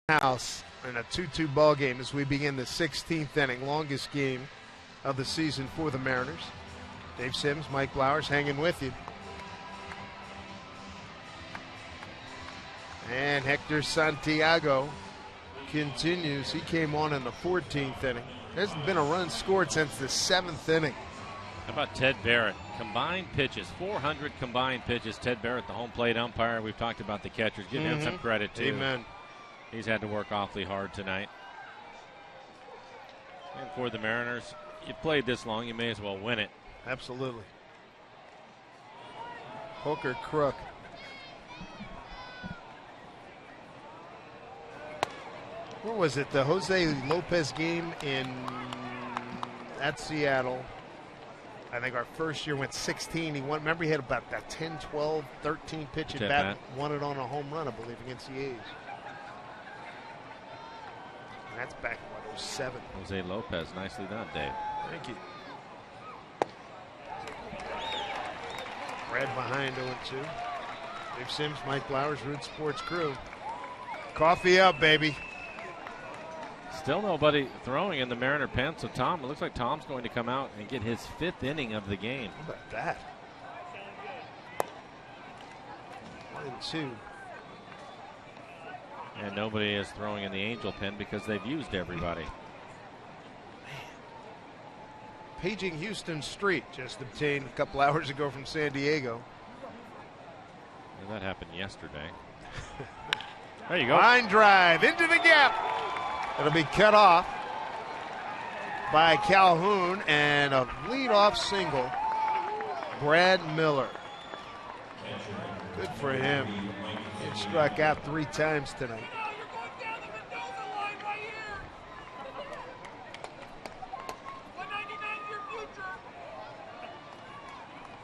house in a 2-2 ball game as we begin the 16th inning, longest game of the season for the Mariners. Dave Sims, Mike Blowers hanging with you. And Hector Santiago continues. He came on in the 14th inning. There hasn't been a run scored since the 7th inning. How about Ted Barrett? Combined pitches, 400 combined pitches. Ted Barrett, the home plate umpire. We've talked about the catchers. Give him some credit, too. Amen. He's had to work awfully hard tonight. And for the Mariners, you played this long, you may as well win it. Absolutely. Hooker crook. What was it? The Jose Lopez game at Seattle. I think our first year went 16. Remember he had about that 10, 12, 13 pitch at bat. Won it on a home run, I believe, against the A's. And that's back in, what, 07. Jose Lopez, nicely done, Dave. Thank you. Red behind 0-2. Dave Sims, Mike Blowers, Root Sports crew. Coffee up, baby. Still nobody throwing in the Mariner pen, so Tom, it looks like Tom's going to come out and get his 5th inning of the game. How about that? 1-2. And nobody is throwing in the Angel pen because they've used everybody. Paging Houston Street, just obtained a couple hours ago from San Diego. And that happened yesterday. There you go. Line drive into the gap. It'll be cut off by Calhoun, and a leadoff single, Brad Miller. Good for him. He struck out 3 times tonight.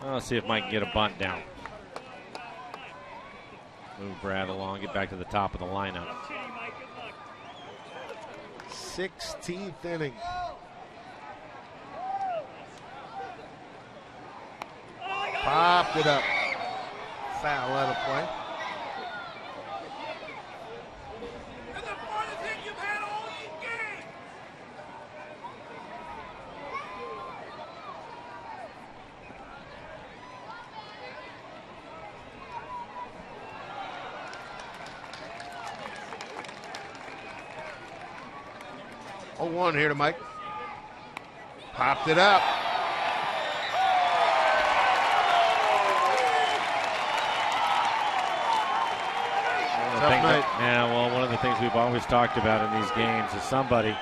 Let's see if Mike can get a bunt down. Move Brad along, get back to the top of the lineup. 16th inning. Popped it up. Foul out of play. One here to Mike. Popped it up. One of the things we've always talked about in these games is somebody is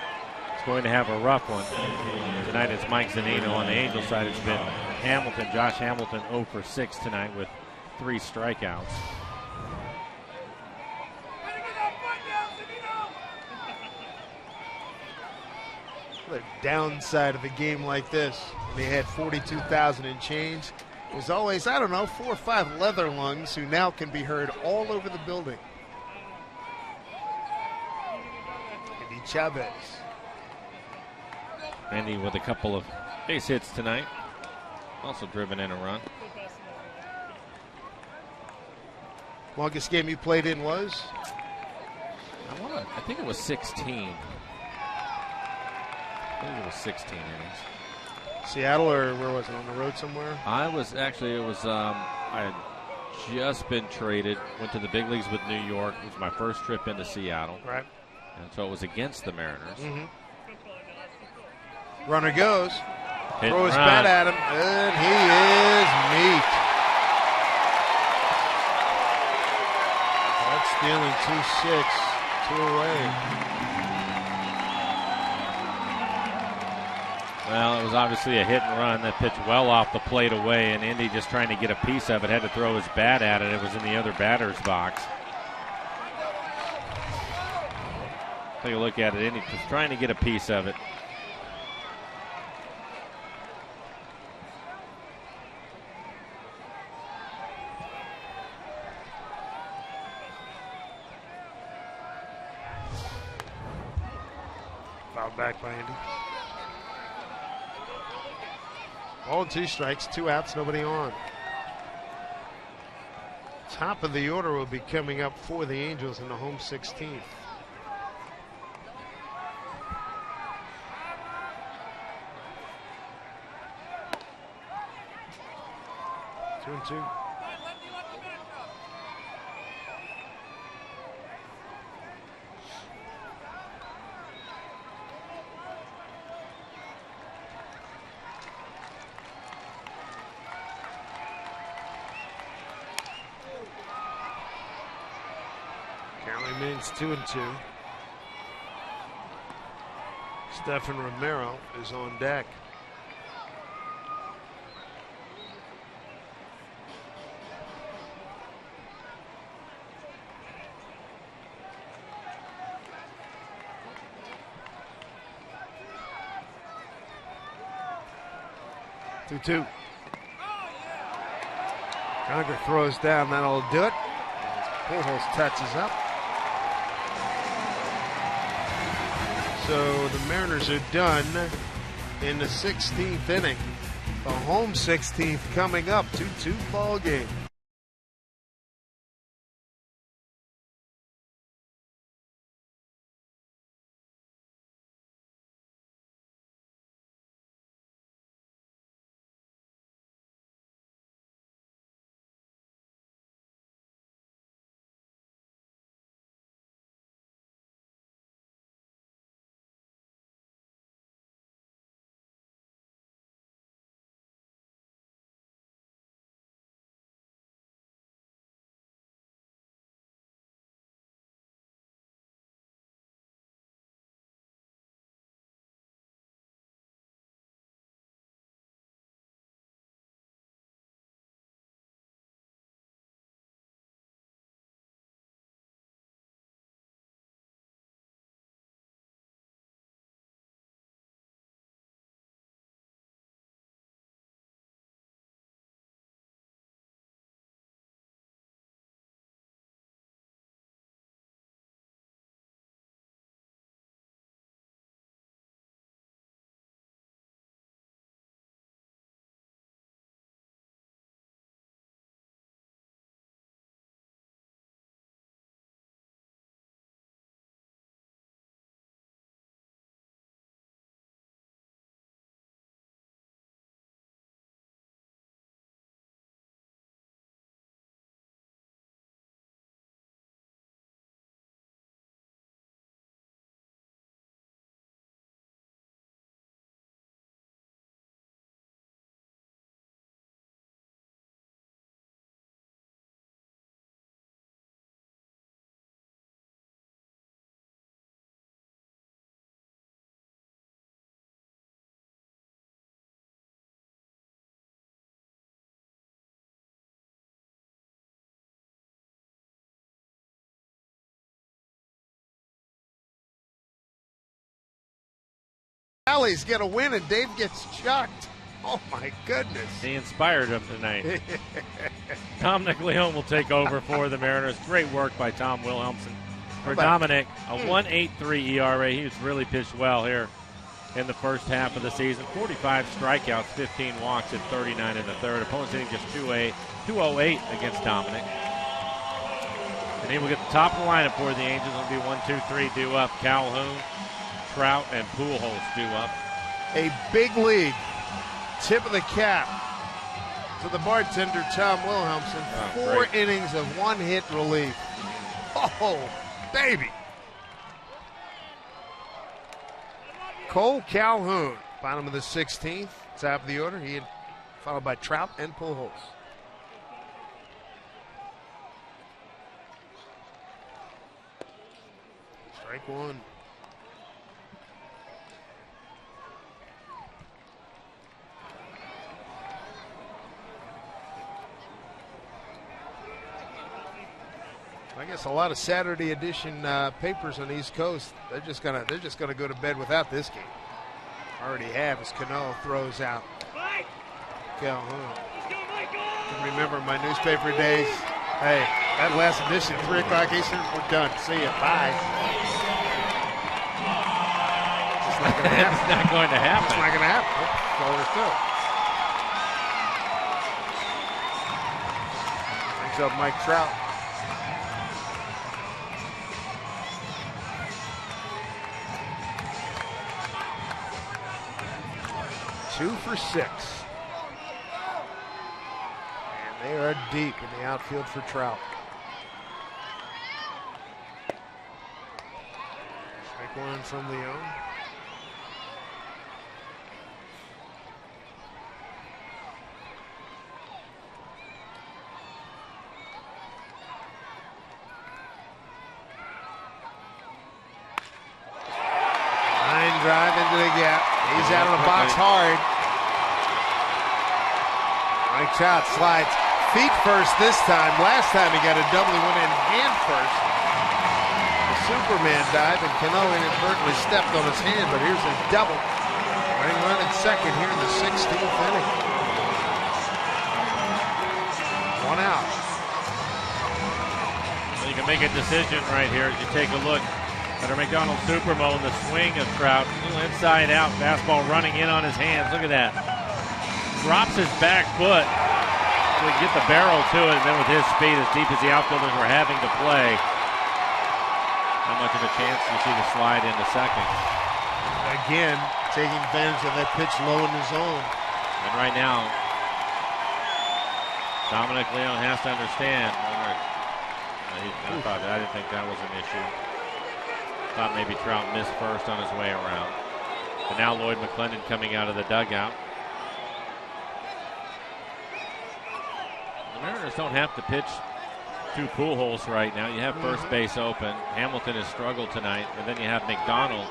going to have a rough one. Tonight it's Mike Zunino. On the Angel side, it's been Hamilton, Josh Hamilton, 0 for 6 tonight with 3 strikeouts. The downside of a game like this, when they had 42,000 and change, was always, 4 or 5 leather lungs who now can be heard all over the building. Andy Chavez. Andy with a couple of base hits tonight. Also driven in a run. Longest game you played in was? I think it was 16. I think it was 16 innings. Seattle, or where was it? On the road somewhere? I had just been traded, went to the big leagues with New York. It was my first trip into Seattle. Right. And so it was against the Mariners. Runner goes. Hit Throw his bat at him, and he is meat. That's stealing 2-6, 2 away. Well, it was obviously a hit and run that pitched well off the plate away, and Indy just trying to get a piece of it, had to throw his bat at it. It was in the other batter's box. Take a look at it. Indy just trying to get a piece of it. Fouled back by Indy. 0-2 strikes, 2 outs, nobody on. Top of the order will be coming up for the Angels in the home 16th. 2-2. Count remains 2-2. Stephen Romero is on deck. Two. Conger throws down. That'll do it. Pujols touches up. So the Mariners are done in the 16th inning. The home 16th coming up. 2-2 ball game. Phillies get a win and Dave gets chucked. Oh my goodness. He inspired him tonight. Dominic Leone will take over for the Mariners. Great work by Tom Wilhelmsen. For Dominic, a 1.83 ERA. He was really pitched well here in the first half of the season. 45 strikeouts, 15 walks, and 39 in the third. Opponents hitting just 208 against Dominic. And he will get the top of the lineup for the Angels. It'll be 1, 2, 3 due up. Calhoun, Trout, and Pujols due up. A big lead. Tip of the cap to the bartender, Tom Wilhelmsen. Four innings of one-hit relief. Oh, baby. Cole Calhoun, bottom of the 16th, top of the order. He followed by Trout and Pujols. Strike one. I guess a lot of Saturday edition papers on the East Coast, they're just gonna go to bed without this game. Already have as Cano throws out Calhoun. I remember my newspaper days. Hey, that last edition, 3 o'clock Eastern, we're done. See you. Bye. It's not gonna happen. It's not going to happen. It's not gonna happen. That's all there's to it. Brings up Mike Trout. 2 for 6. And They are deep in the outfield for Trout. Strike one from Leon. Line drive into the gap. He's out of the box hard. Mike Trout slides feet first this time. Last time he got a double, he went in hand first. The Superman dive, and Cano inadvertently stepped on his hand, but here's a double. Running run at second here in the 16th inning. One out. Well, you can make a decision right here as you take a look at our McDonald's Supermo and the swing of Trout. A little inside out fastball running in on his hands. Look at that. Drops his back foot. So he can get the barrel to it, and then with his speed, as deep as the outfielders were having to play, how much of a chance do you see to slide into second? Again, taking advantage of that pitch low in the zone. And right now, Dominic Leone has to understand. I didn't think that was an issue. Thought maybe Trout missed first on his way around. And now Lloyd McClendon coming out of the dugout. The Mariners don't have to pitch to Pujols right now. You have first base open. Hamilton has struggled tonight. And then you have McDonald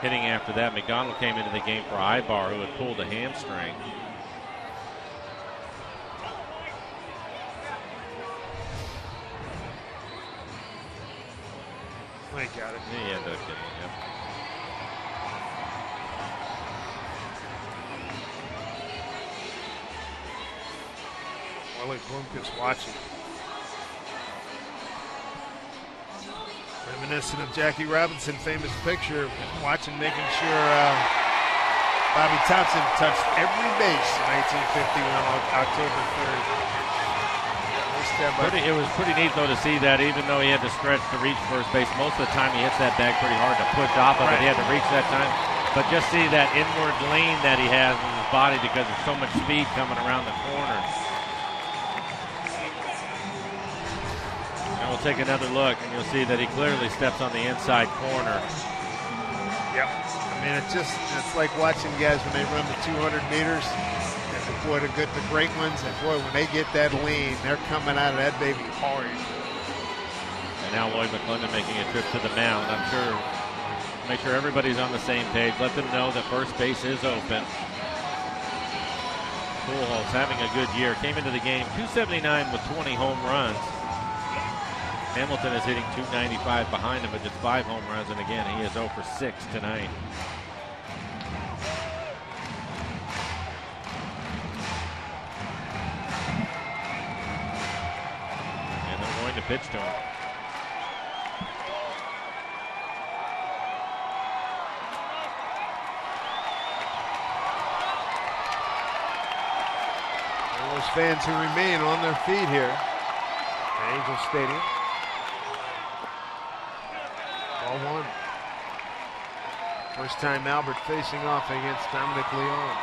hitting after that. McDonald came into the game for Ibar, who had pulled a hamstring. I got it. He ended up getting it. Yep. Willie Blomkam's watching. Reminiscent of Jackie Robinson, famous picture, watching, making sure Bobby Thompson touched every base in 1951 October 3rd. It was pretty neat, though, to see that even though he had to stretch to reach first base, most of the time he hits that bag pretty hard to push off of it. He had to reach that time. But just see that inward lean that he has in his body because there's so much speed coming around the corner. And we'll take another look, and you'll see that he clearly steps on the inside corner. Yep. I mean, it's like watching guys when they run the 200 meters. Boy, the great ones, and boy, when they get that lean, they're coming out of that baby hard. And now Lloyd McClendon making a trip to the mound. I'm sure, make sure everybody's on the same page. Let them know that first base is open. Pujols having a good year. Came into the game 279 with 20 home runs. Hamilton is hitting 295 behind him with just 5 home runs, and again, he is 0 for 6 tonight. To pitch to him. And those fans who remain on their feet here at Angel Stadium. Ball one. First time Albert facing off against Dominic Leone.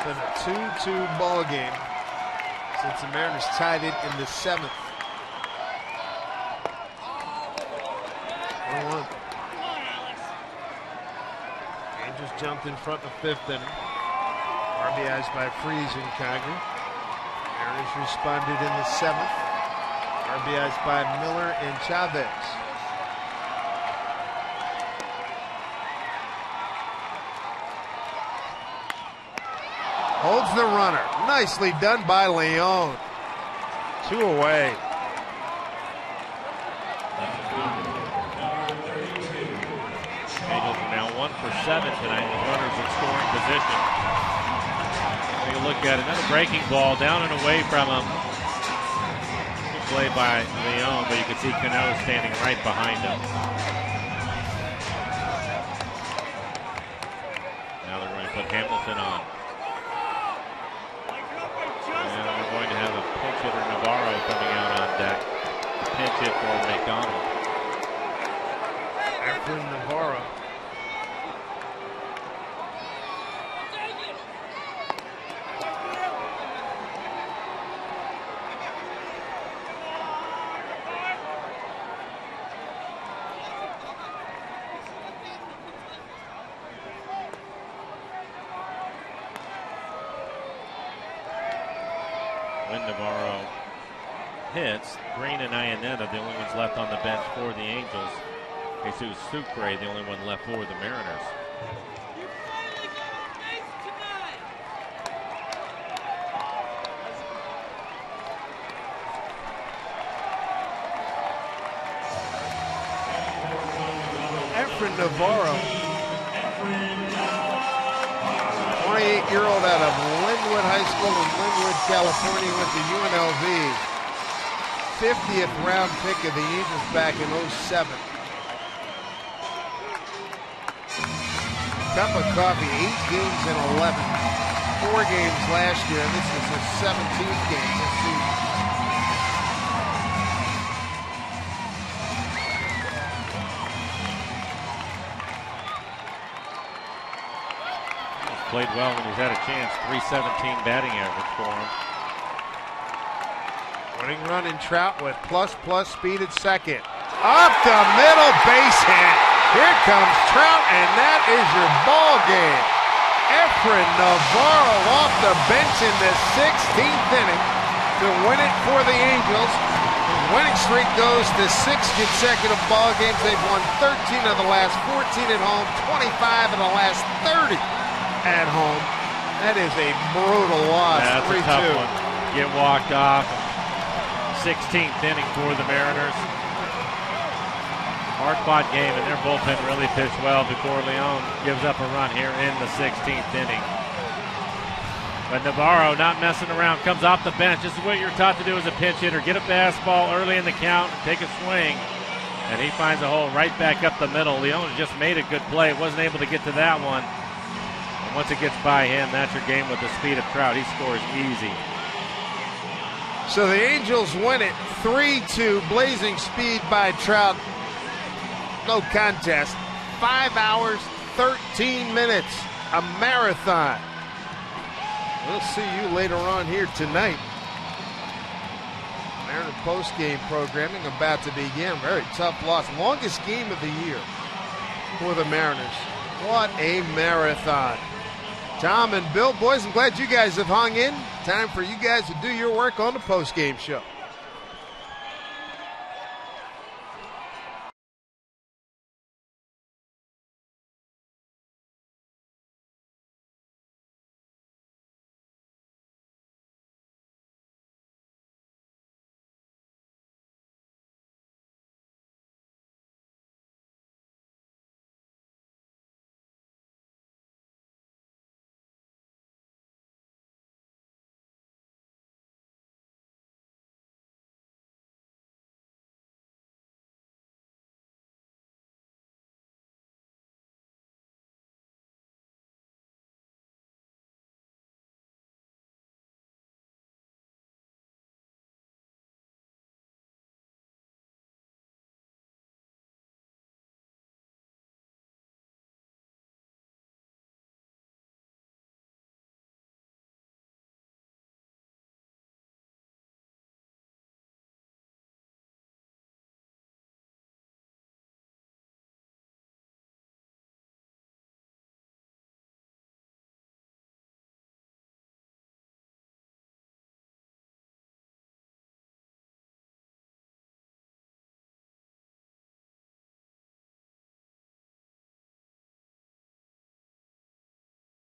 Been a 2-2 ball game since the Mariners tied it in the 7th. 1-1. Angels jumped in front in the 5th inning. RBIs by Freese and Conger. Mariners responded in the 7th. RBIs by Miller and Chavez. Holds the runner. Nicely done by Leone. 2 away. Angels are now 1 for 7 tonight with runners in scoring position. Take a look at another breaking ball down and away from him. Good play by Leone, but you can see Cano standing right behind him. Now they're going to put Hamilton on. And we're going to have a pinch hitter Navarro coming out on deck. hit for McDonald. Efren Navarro. When Navarro hits, Green and Iannetta are the only ones left on the bench for the Angels. Jesus Sucre, the only one left for the Mariners. Efren Navarro, 28-year-old out of Linwood High School in Linwood, California, went to UNLV. 50th round pick of the Angels back in 07. Cup of coffee, 8 games in 11. 4 games last year, and this is his 17th game this season. He's played well when he's had a chance. .317 batting average for him. Winning run in Trout with plus speed at second. Up the middle, base hit. Here comes Trout, and that is your ball game. Efren Navarro off the bench in the 16th inning to win it for the Angels. The winning streak goes to 6 consecutive ball games. They've won 13 of the last 14 at home, 25 of the last 30 at home. That is a brutal loss. Yeah, that's 3-2. a tough one. Get walked off. 16th inning for the Mariners. Hard-fought game, and their bullpen really pitched well before Leon gives up a run here in the 16th inning. But Navarro not messing around, comes off the bench. This is what you're taught to do as a pinch hitter. Get a fastball early in the count, take a swing, and he finds a hole right back up the middle. Leon just made a good play, wasn't able to get to that one. And once it gets by him, that's your game with the speed of Trout. He scores easy. So the Angels win it 3-2, blazing speed by Trout. No contest. 5 hours, 13 minutes, a marathon. We'll see you later on here tonight. Mariner post-game programming about to begin. Very tough loss. Longest game of the year for the Mariners. What a marathon. Tom and Bill, boys, I'm glad you guys have hung in. Time for you guys to do your work on the post-game show.